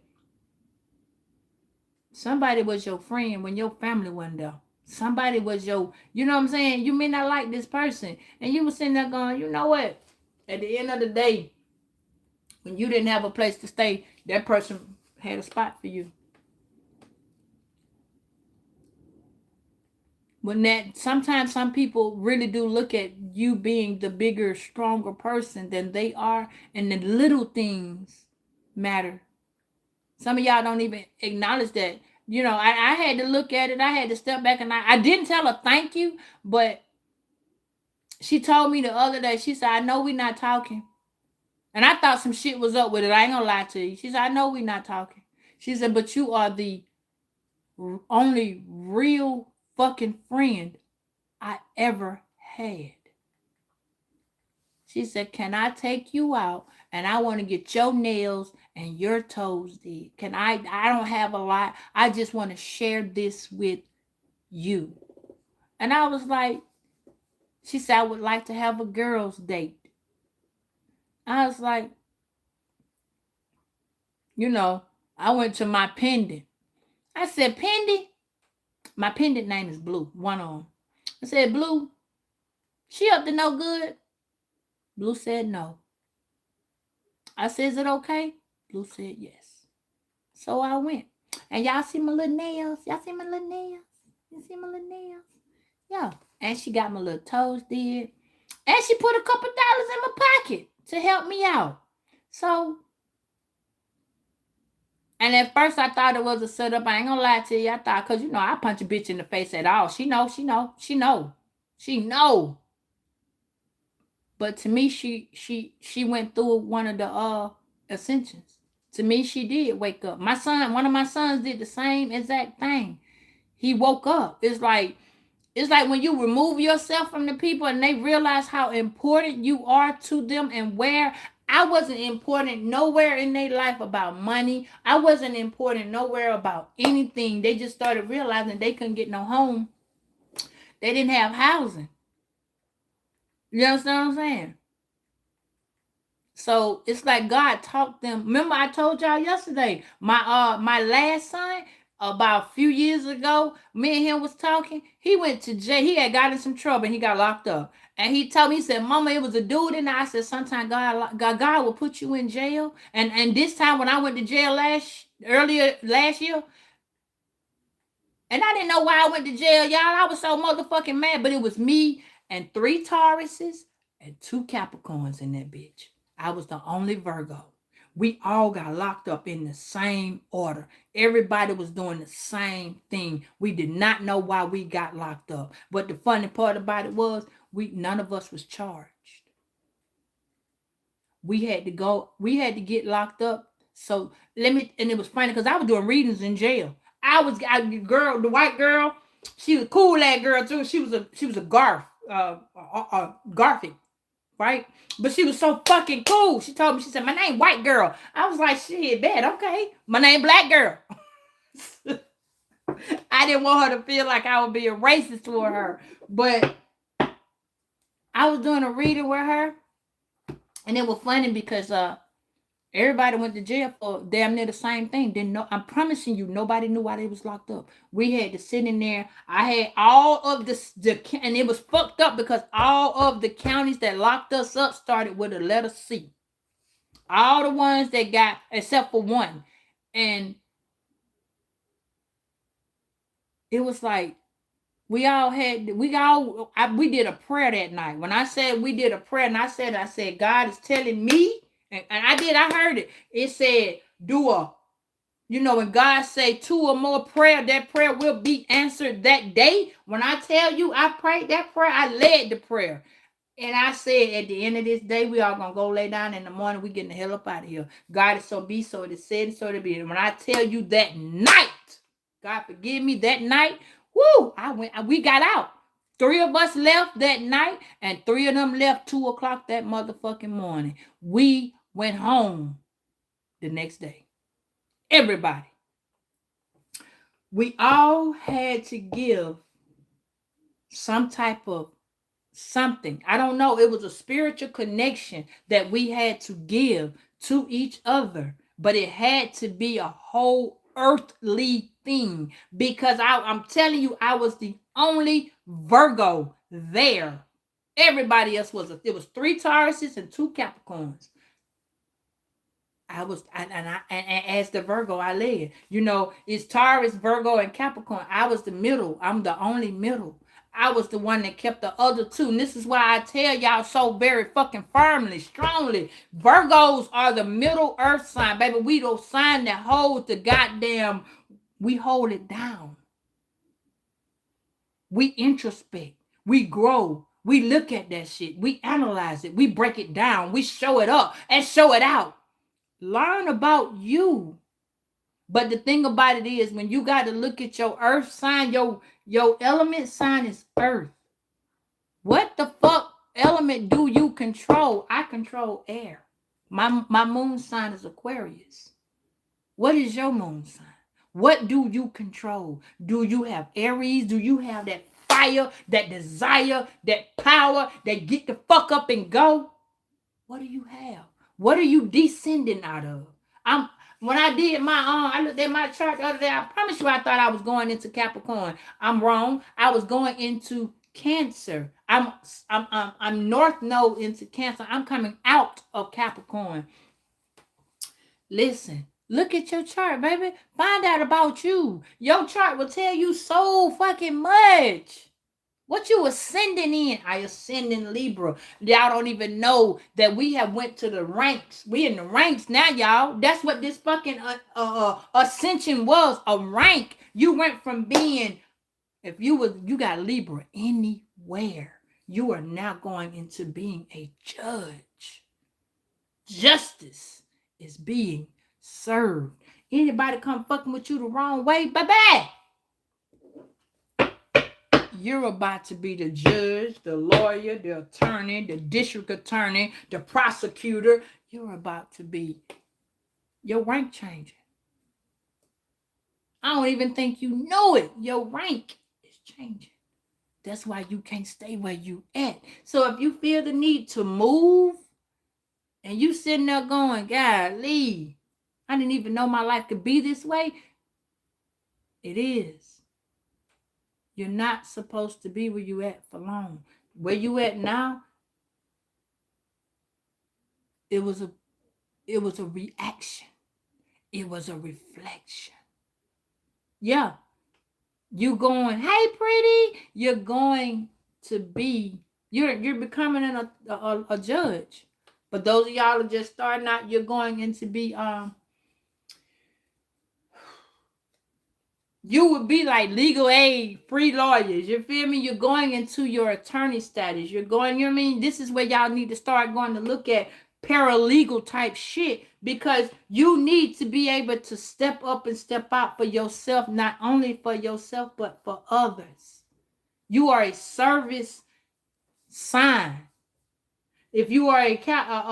somebody was your friend when your family wasn't there. Somebody was you know what I'm saying? You may not like this person. And you were sitting there going, you know what? At the end of the day, when you didn't have a place to stay, that person had a spot for you. When that sometimes some people really do look at you being the bigger, stronger person than they are, and the little things matter. Some of y'all don't even acknowledge that. I had to look at it. I had to step back, and I didn't tell her thank you, but she told me the other day, she said, I know we're not talking. And I thought some shit was up with it. I ain't gonna lie to you. She said, I know we're not talking. She said, but you are the only real fucking friend I ever had. She said, can I take you out and I want to get your nails and your toes did? I don't have a lot. I just want to share this with you. And I was like, she said, I would like to have a girl's date. I was like, I went to my pendant. I said, Pendant? My pendant name is Blue, one on. I said, Blue, she up to no good? Blue said no. I said, is it okay? Blue said yes. So I went. And y'all see my little nails? Y'all see my little nails? You see my little nails? Yeah. And she got my little toes did. And she put a couple dollars in my pocket to help me out. So, and at first I thought it was a setup. I ain't gonna lie to you. I thought, because I punch a bitch in the face at all. She know. But to me, she went through one of the ascensions. To me, she did wake up. One of my sons did the same exact thing. He woke up. It's like when you remove yourself from the people and they realize how important you are to them, and where I wasn't important nowhere in their life about money. I wasn't important nowhere about anything. They just started realizing they couldn't get no home. They didn't have housing. You understand what I'm saying? So it's like God taught them. Remember, I told y'all yesterday, my last son, about a few years ago, me and him was talking. He went to jail. He had got in some trouble and he got locked up. And he told me, he said, Mama, it was a dude in there. I said, sometimes God will put you in jail. And this time when I went to jail earlier last year, and I didn't know why I went to jail, y'all. I was so motherfucking mad. But it was me and 3 Tauruses and 2 Capricorns in that bitch. I was the only Virgo. We all got locked up in the same order. Everybody was doing the same thing. We did not know why we got locked up. But the funny part about it was, none of us was charged. We had to get locked up. So and it was funny because I was doing readings in jail. The white girl, she was a cool ass girl too. She was a Garth, Garthic, right? But she was so fucking cool. She told me, she said, my name white girl. I was like, shit, bad, okay. My name black girl. I didn't want her to feel like I would be a racist toward her. But I was doing a reading with her. And it was funny because everybody went to jail for damn near the same thing. Didn't know. I'm promising you, nobody knew why they was locked up. We had to sit in there. I had all of and it was fucked up because all of the counties that locked us up started with a letter C. All the ones that got, except for one. And it was like, We all had, we did a prayer that night. When I said we did a prayer, and I said, God is telling me, I heard it. It said, do a, when God say two or more prayer, that prayer will be answered that day. When I tell you I prayed that prayer, I led the prayer. And I said, at the end of this day, we all gonna go lay down. In the morning, we getting the hell up out of here. God is so be, so it is said, and so it be. And when I tell you that night, God forgive me, that night, woo, we got out. 3 of us left that night, and 3 of them left 2 o'clock that motherfucking morning. We went home the next day. Everybody. We all had to give some type of something. I don't know. It was a spiritual connection that we had to give to each other, but it had to be a whole earthly thing because I'm telling you, I was the only Virgo there. Everybody else it was 3 Tauruses and 2 Capricorns. And as the Virgo, I led. It's Taurus, Virgo, and Capricorn. I was the middle. I'm the only middle. I was the one that kept the other 2. And this is why I tell y'all so very fucking firmly, strongly. Virgos are the middle earth sign, baby. We don't sign that hold the goddamn, we hold it down. We introspect. We grow. We look at that shit. We analyze it. We break it down. We show it up and show it out. Learn about you. But the thing about it is, when you got to look at your earth sign, your element sign is earth. What the fuck element do you control? I control air. My moon sign is Aquarius. What is your moon sign? What do you control? Do you have Aries? Do you have that fire, that desire, that power, that get the fuck up and go? What do you have? What are you descending out of? When I did I looked at my chart the other day. I promise you, I thought I was going into Capricorn. I'm wrong. I was going into Cancer. I'm North Node into Cancer. I'm coming out of Capricorn. Listen, look at your chart, baby. Find out about you. Your chart will tell you so fucking much. What you ascending in? I ascend in Libra. Y'all don't even know that we have went to the ranks. We in the ranks now, y'all. That's what this fucking ascension was, a rank. You went from being, if you got Libra anywhere, you are now going into being a judge. Justice is being served. Anybody come fucking with you the wrong way, baby, you're about to be the judge, the lawyer, the attorney, the district attorney, the prosecutor. You're about to be your rank changing. I don't even think you know it. Your rank is changing. That's why you can't stay where you at. So if you feel the need to move and you sitting there going, golly, I didn't even know my life could be this way. It is. You're not supposed to be where you at for long. Where you at now, it was a reaction. It was a reflection. Yeah. You going, hey, pretty. You're going to be, you're becoming a judge. But those of y'all are just starting out, you're going into be you would be like legal aid, free lawyers. You feel me? You're going into your attorney status. You're going, you know what I mean? This is where y'all need to start going to look at paralegal type shit, because you need to be able to step up and step out for yourself, not only for yourself, but for others. You are a service sign. If you are a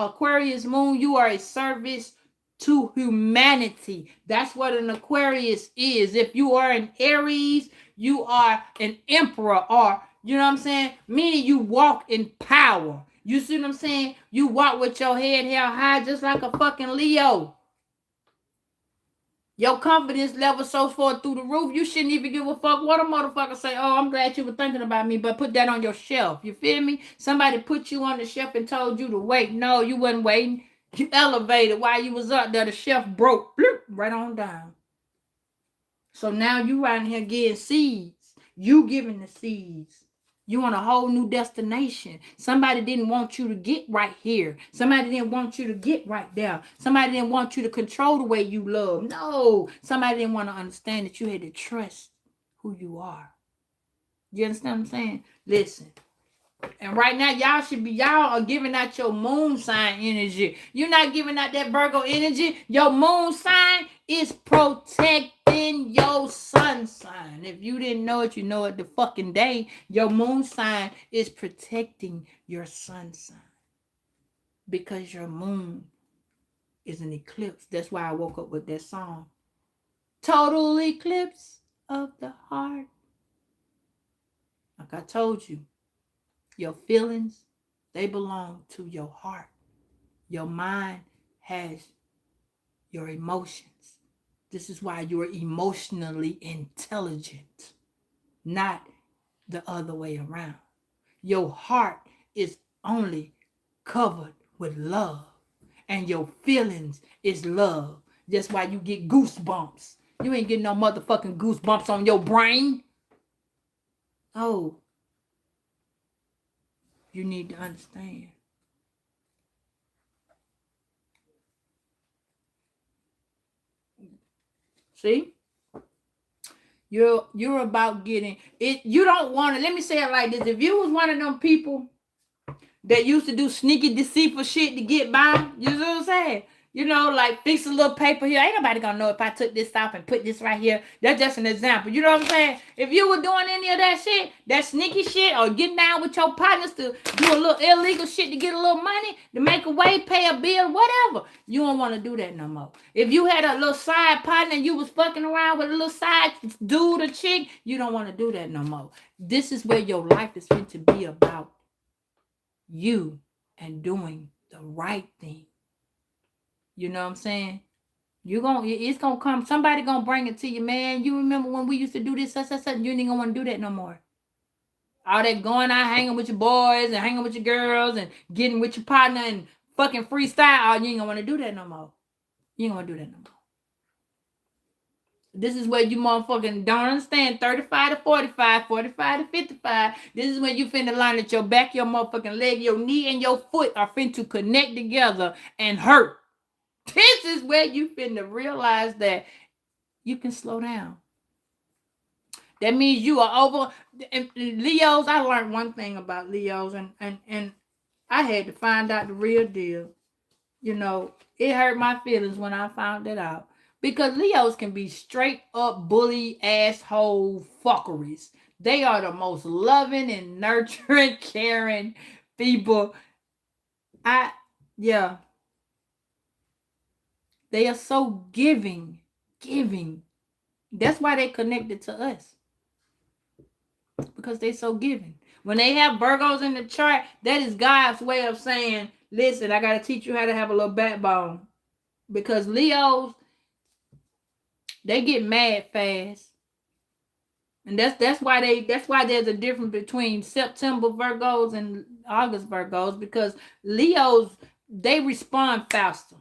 Aquarius moon, you are a service to humanity. That's what an Aquarius is. If you are an Aries, you are an emperor, or, you know what I'm saying? Meaning you walk in power. You see what I'm saying? You walk with your head held high just like a fucking Leo. Your confidence level so far through the roof, you shouldn't even give a fuck what a motherfucker say. Oh, I'm glad you were thinking about me, but put that on your shelf. You feel me? Somebody put you on the shelf and told you to wait. No, you wasn't waiting. You elevated while you was up there. The shelf broke. Bloop, right on down. So now you out here getting seeds. You giving the seeds. You on a whole new destination. Somebody didn't want you to get right here. Somebody didn't want you to get right there. Somebody didn't want you to control the way you love. No. Somebody didn't want to understand that you had to trust who you are. You understand what I'm saying? Listen. And right now, y'all are giving out your moon sign energy. You're not giving out that Virgo energy. Your moon sign is protecting your sun sign. If you didn't know it, you know it the fucking day. Your moon sign is protecting your sun sign. Because your moon is an eclipse. That's why I woke up with that song. Total eclipse of the heart. Like I told you. Your feelings, they belong to your heart. Your mind has your emotions. This is why you're emotionally intelligent, not the other way around. Your heart is only covered with love, and your feelings is love. That's why you get goosebumps. You ain't getting no motherfucking goosebumps on your brain. Oh, you need to understand. See? You're about getting it. You don't want to. Let me say it like this. If you was one of them people that used to do sneaky, deceitful shit to get by, you know what I'm saying? You know, like fix a little paper here. Ain't nobody gonna know if I took this off and put this right here. That's just an example. You know what I'm saying? If you were doing any of that shit, that sneaky shit, or getting down with your partners to do a little illegal shit to get a little money, to make a way, pay a bill, whatever, you don't want to do that no more. If you had a little side partner and you was fucking around with a little side dude or chick, you don't want to do that no more. This is where your life is meant to be about you and doing the right thing. You know what I'm saying? It's gonna come. Somebody gonna bring it to you, man. You remember when we used to do this, such. You ain't gonna want to do that no more. All that going out, hanging with your boys and hanging with your girls and getting with your partner and fucking freestyle. You ain't gonna want to do that no more. You ain't gonna do that no more. This is where you motherfucking don't understand 35 to 45, 45 to 55. This is when you finna learn that your back, your motherfucking leg, your knee, and your foot are finna connect together and hurt. This is where you finna realize that you can slow down. That means you are over. And Leos, I learned one thing about Leos, and I had to find out the real deal. You know, it hurt my feelings when I found it out. Because Leos can be straight up bully, asshole fuckeries. They are the most loving and nurturing, caring people. Yeah. They are so giving. That's why they connected to us. Because they so giving. When they have Virgos in the chart, that is God's way of saying, listen, I got to teach you how to have a little backbone. Because Leos, they get mad fast. And that's why there's a difference between September Virgos and August Virgos, because Leos, they respond faster.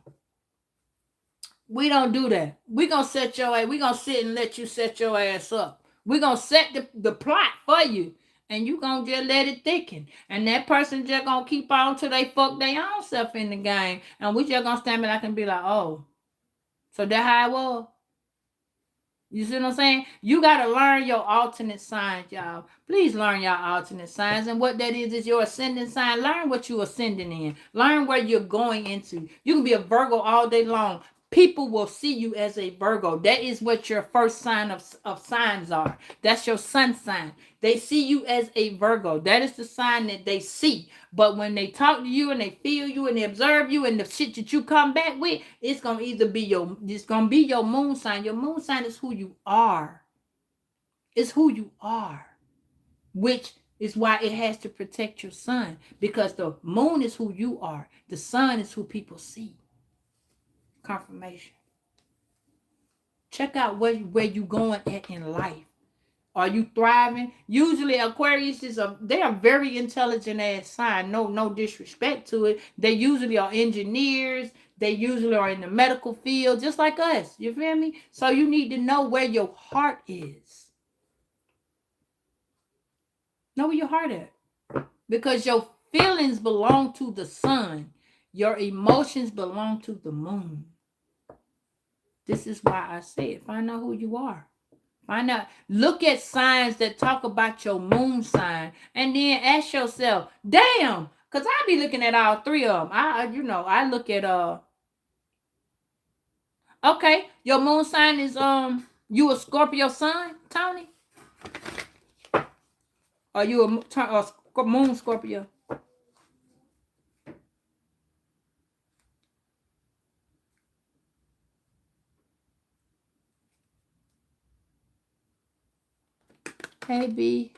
We don't do that. We're going to set your ass. We're going to sit and let you set your ass up. We're going to set the plot for you. And you going to just let it thicken. And that person just going to keep on till they fuck their own self in the game. And we just going to stand back and be like, oh, so that's how it was. You see what I'm saying? You got to learn your alternate signs, y'all. Please learn your alternate signs. And what that is your ascending sign. Learn what you're ascending in. Learn where you're going into. You can be a Virgo all day long. People will see you as a Virgo. That is what your first sign of signs are. That's your sun sign. They see you as a Virgo. That is the sign that they see. But when they talk to you and they feel you and they observe you and the shit that you come back with, it's gonna be your moon sign. Your moon sign is who you are. It's who you are. Which is why it has to protect your sun. Because the moon is who you are. The sun is who people see. Confirmation. Check out where you going at in life. Are you thriving? Usually Aquarius they are very intelligent ass sign. No disrespect to it. They usually are engineers. They usually are in the medical field, just like us. You feel me? So you need to know where your heart is. Know where your heart at. Because your feelings belong to the sun. Your emotions belong to the moon. This is why I said find out who you are. Find out. Look at signs that talk about your moon sign, and then ask yourself, "Damn," because I be looking at all three of them. I look at Okay, your moon sign is you a Scorpio sun, Tony, or you a moon Scorpio? Hey B.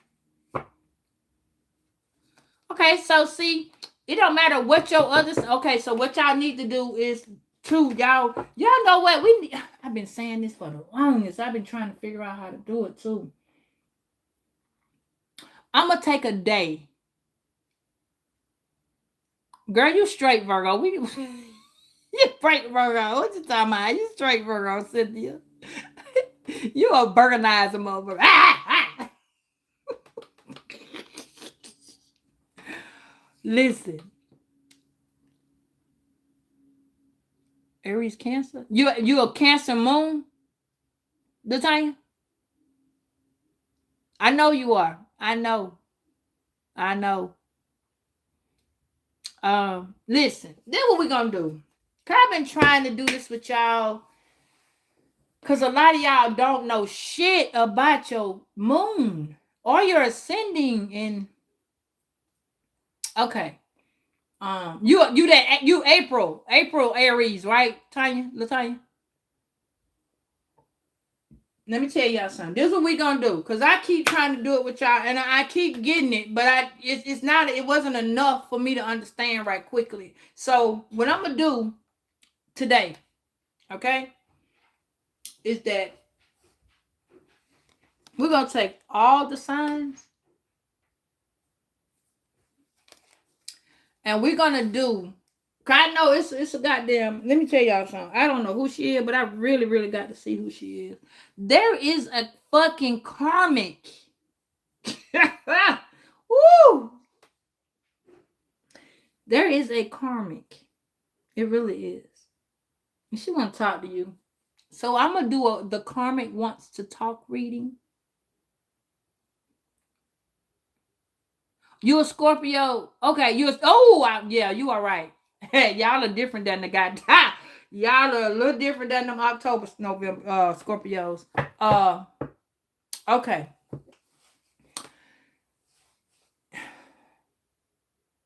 Okay, so see, it don't matter what your other. Okay, so what y'all need to do is true, y'all know what we need. I've been saying this for the longest. I've been trying to figure out how to do it too. I'm gonna take a day. Girl, you straight Virgo. We you straight Virgo. What you talking about? You straight Virgo, Cynthia. You a burgonizer motherfucker. Listen, Aries Cancer. You a Cancer moon? The time? I know you are. I know. I know. Listen, then what we gonna do? Cause I've been trying to do this with y'all. Cause a lot of y'all don't know shit about your moon or your ascending in. Okay. You April Aries, right, Tanya, Latanya? Let me tell y'all something. This is what we gonna do, cause I keep trying to do it with y'all, and I keep getting it, but it's not. It wasn't enough for me to understand right quickly. So what I'm gonna do today, okay, is that we're gonna take all the signs, and we're gonna do. Cause I know it's a goddamn. Let me tell y'all something. I don't know who she is, but I really got to see who she is. There is a fucking karmic. Woo! There is a karmic. It really is. And she want to talk to you. So I'm gonna do the karmic wants to talk reading. You a Scorpio? Okay, yeah, you are right. Y'all are different than the guy. Y'all are a little different than them October, November, Scorpios. Okay.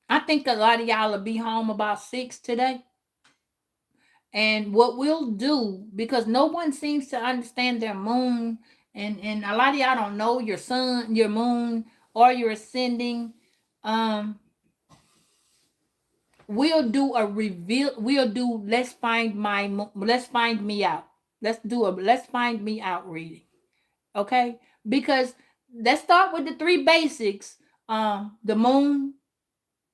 I think a lot of y'all will be home about 6 today. And what we'll do, because no one seems to understand their moon, and a lot of y'all don't know your sun, your moon, or your ascending. We'll do a reveal. We'll do let's find me out. Let's find me out reading. Okay, because let's start with the three basics. The moon,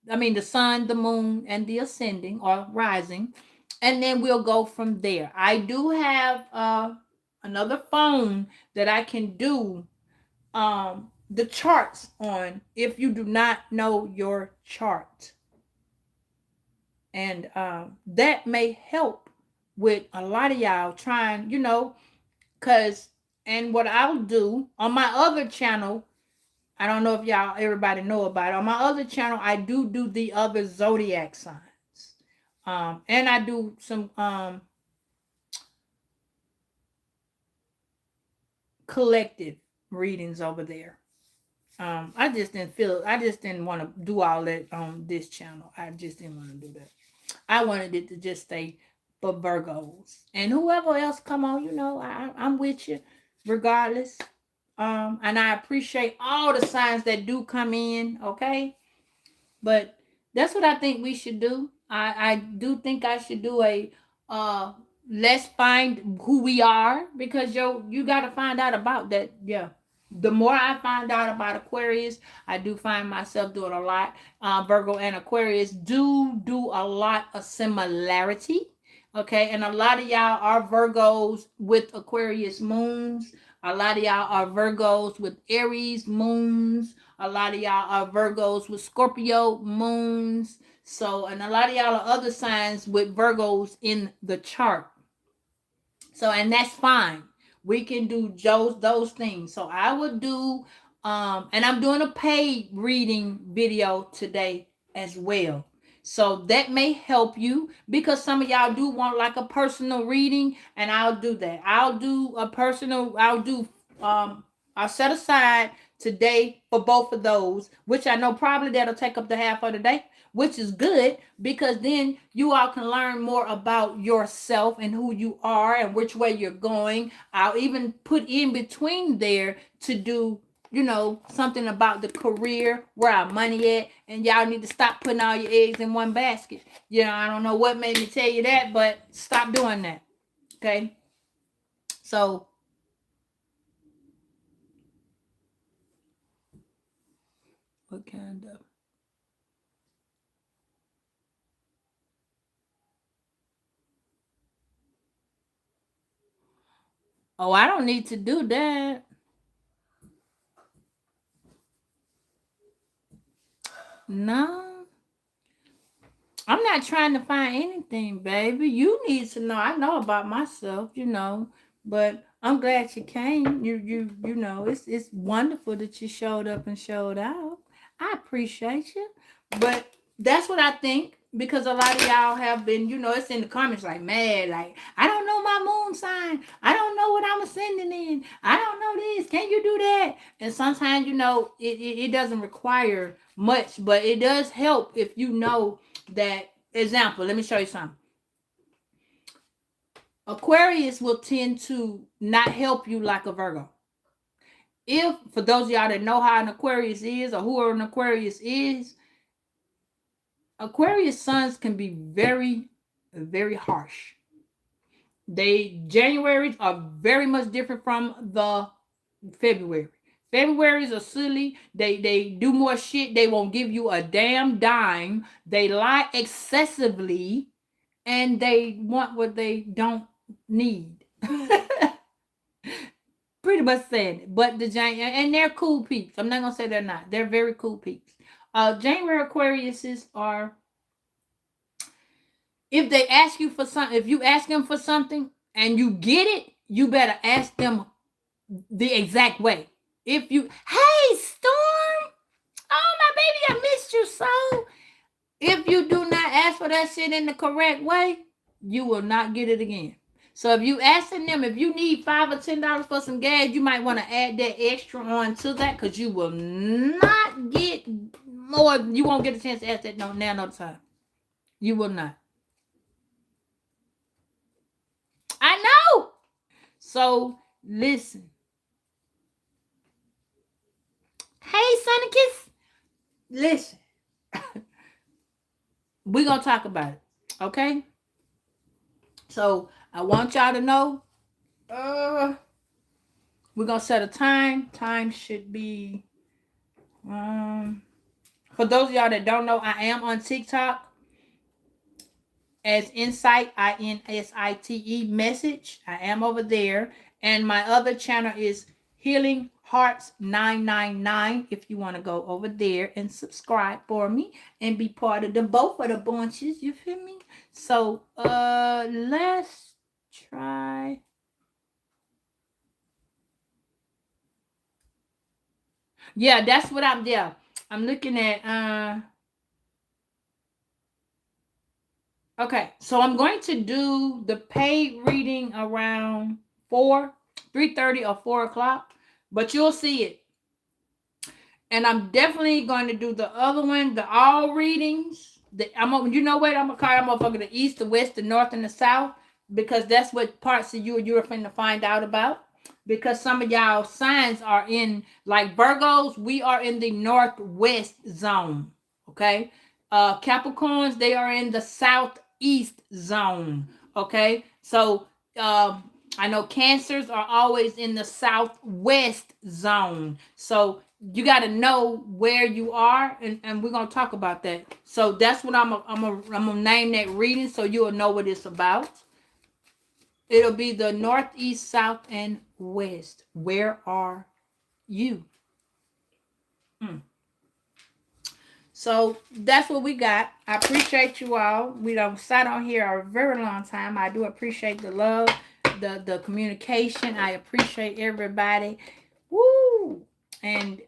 the sun, the moon, and the ascending or rising, and then we'll go from there. I do have another phone that I can do the charts on if you do not know your chart, and that may help with a lot of y'all trying, because and what I'll do on my other channel, I don't know if everybody know about it. On my other channel, I do the other zodiac signs. And I do some collective readings over there. I just didn't want to do all that on this channel. I just didn't want to do that. I wanted it to just stay for Virgos. And whoever else come on, I'm with you regardless. And I appreciate all the signs that do come in, okay? But that's what I think we should do. I do think I should do a let's find who we are, because you got to find out about that. Yeah. The more I find out about Aquarius, I do find myself doing a lot. Virgo and Aquarius do a lot of similarity. Okay, and a lot of y'all are Virgos with Aquarius moons. A lot of y'all are Virgos with Aries moons. A lot of y'all are Virgos with Scorpio moons. So, and a lot of y'all are other signs with Virgos in the chart. So, and that's fine. We can do those things. So I would do and I'm doing a paid reading video today as well. So that may help you because some of y'all do want like a personal reading, and I'll do that. I'll set aside today for both of those, which I know probably that'll take up the half of the day, which is good because then you all can learn more about yourself and who you are and which way you're going. I'll even put in between there to do, something about the career, where our money at, and y'all need to stop putting all your eggs in one basket. I don't know what made me tell you that, but stop doing that. Okay? So, what kind of? Oh, I don't need to do that. No. I'm not trying to find anything, baby. You need to know. I know about myself, but I'm glad you came. It's wonderful that you showed up and showed out. I appreciate you. But that's what I think, because a lot of y'all have been, it's in the comments like mad, like, I don't know my moon sign. I don't know what I'm ascending in. I don't know this. Can you do that? And sometimes, it doesn't require much, but it does help if you know that. Example, let me show you something. Aquarius will tend to not help you like a Virgo. If, for those of y'all that know how an Aquarius is or who an Aquarius is, Aquarius suns can be very, very harsh. Januaries are very much different from the February. Februaries are silly. They do more shit. They won't give you a damn dime. They lie excessively, and they want what they don't need. Pretty much saying it. But and they're cool peeps. I'm not gonna say they're not. They're very cool peeps. January Aquariuses are, if they ask you for something, if you ask them for something and you get it, you better ask them the exact way. If you, hey Storm, oh my baby, I missed you so. If you do not ask for that shit in the correct way, you will not get it again. So if you asking them, if you need $5 or $10 for some gas, you might want to add that extra on to that, because you will not get more. You won't get a chance to ask that no time. You will not. I know. So listen. Hey, Sonicus. Listen. We're going to talk about it. Okay? So I want y'all to know. We're going to set a time. Time should be. For those of y'all that don't know, I am on TikTok as Insight, INSITE message. I am over there. And my other channel is Healing Hearts 999. If you want to go over there and subscribe for me and be part of both of the bunches, you feel me? So let's try. Yeah, that's what I'm there. I'm looking at okay, so I'm going to do the paid reading around 3:30 or 4 o'clock, but you'll see it. And I'm definitely going to do the other one, the all readings. I'm gonna call them motherfucker the east, the west, the north, and the south, because that's what parts of you're finna find out about. Because some of y'all signs are in, like Virgos, we are in the northwest zone. Okay, Capricorns, they are in the southeast zone. Okay, so I know Cancers are always in the southwest zone. So you got to know where you are, and we're gonna talk about that. So that's what I'm gonna name that reading, so you'll know what it's about. It'll be the north, east, south, and west. Where are you? Mm. So that's what we got. I appreciate you all. We don't sat on here a very long time. I do appreciate the love, the communication. I appreciate everybody. Woo! And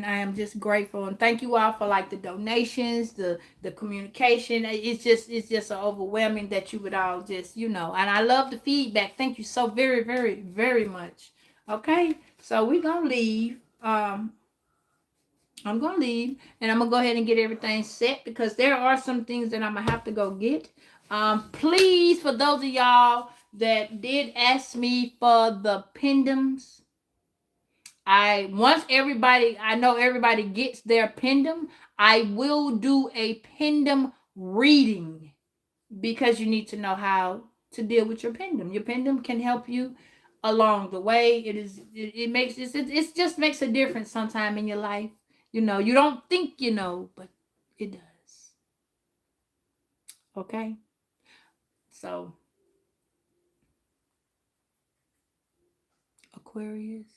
I am just grateful and thank you all for like the donations, the communication. It's just so overwhelming that you would all just and I love the feedback. Thank you so very very very much. Okay, so we're gonna leave. I'm gonna leave and I'm gonna go ahead and get everything set because there are some things that I'm gonna have to go get. Please, for those of y'all that did ask me for the pendants, I know everybody gets their pendant. I will do a pendant reading because you need to know how to deal with your pendant. Your pendant can help you along the way. It just makes a difference sometime in your life. You don't think but it does. Okay? So, Aquarius.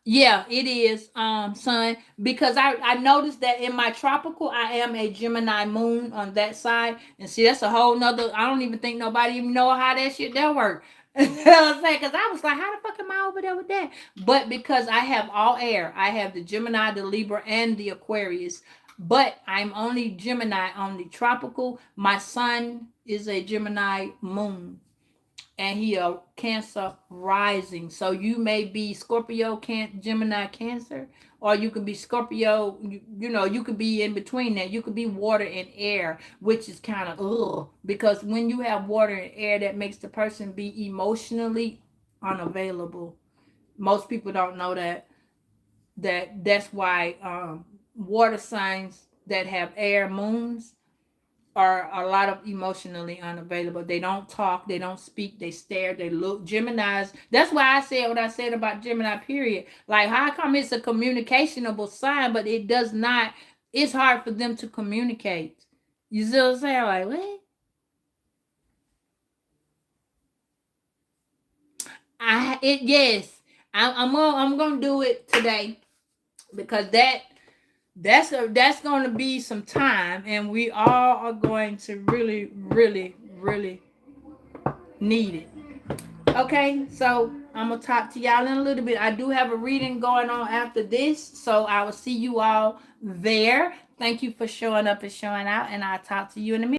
Yeah, it is, son. Because I noticed that in my tropical, I am a Gemini moon on that side, and see that's a whole nother. I don't even think nobody even know how that shit that work. You know what I'm saying? Because I was like, how the fuck am I over there with that? But because I have all air, I have the Gemini, the Libra, and the Aquarius. But I'm only Gemini on the tropical. My sun is a Gemini moon and he a Cancer rising. So you may be Scorpio, Gemini, Cancer, or you could be Scorpio. You could be in between that. You could be water and air, which is kind of because when you have water and air, that makes the person be emotionally unavailable. Most people don't know that. That's why water signs that have air moons are a lot of emotionally unavailable. They don't talk, they don't speak, they stare, they look. Geminis, that's why I said what I said about Gemini, period. Like, how come it's a communicationable sign, but it does not, it's hard for them to communicate. You see what I'm saying? Like, what? Yes. I'm gonna do it today because that's going to be some time and we all are going to really really really need it. Okay, so I'm gonna talk to y'all in a little bit. I do have a reading going on after this, so I will see you all there. Thank you for showing up and showing out, and I'll talk to you in a minute.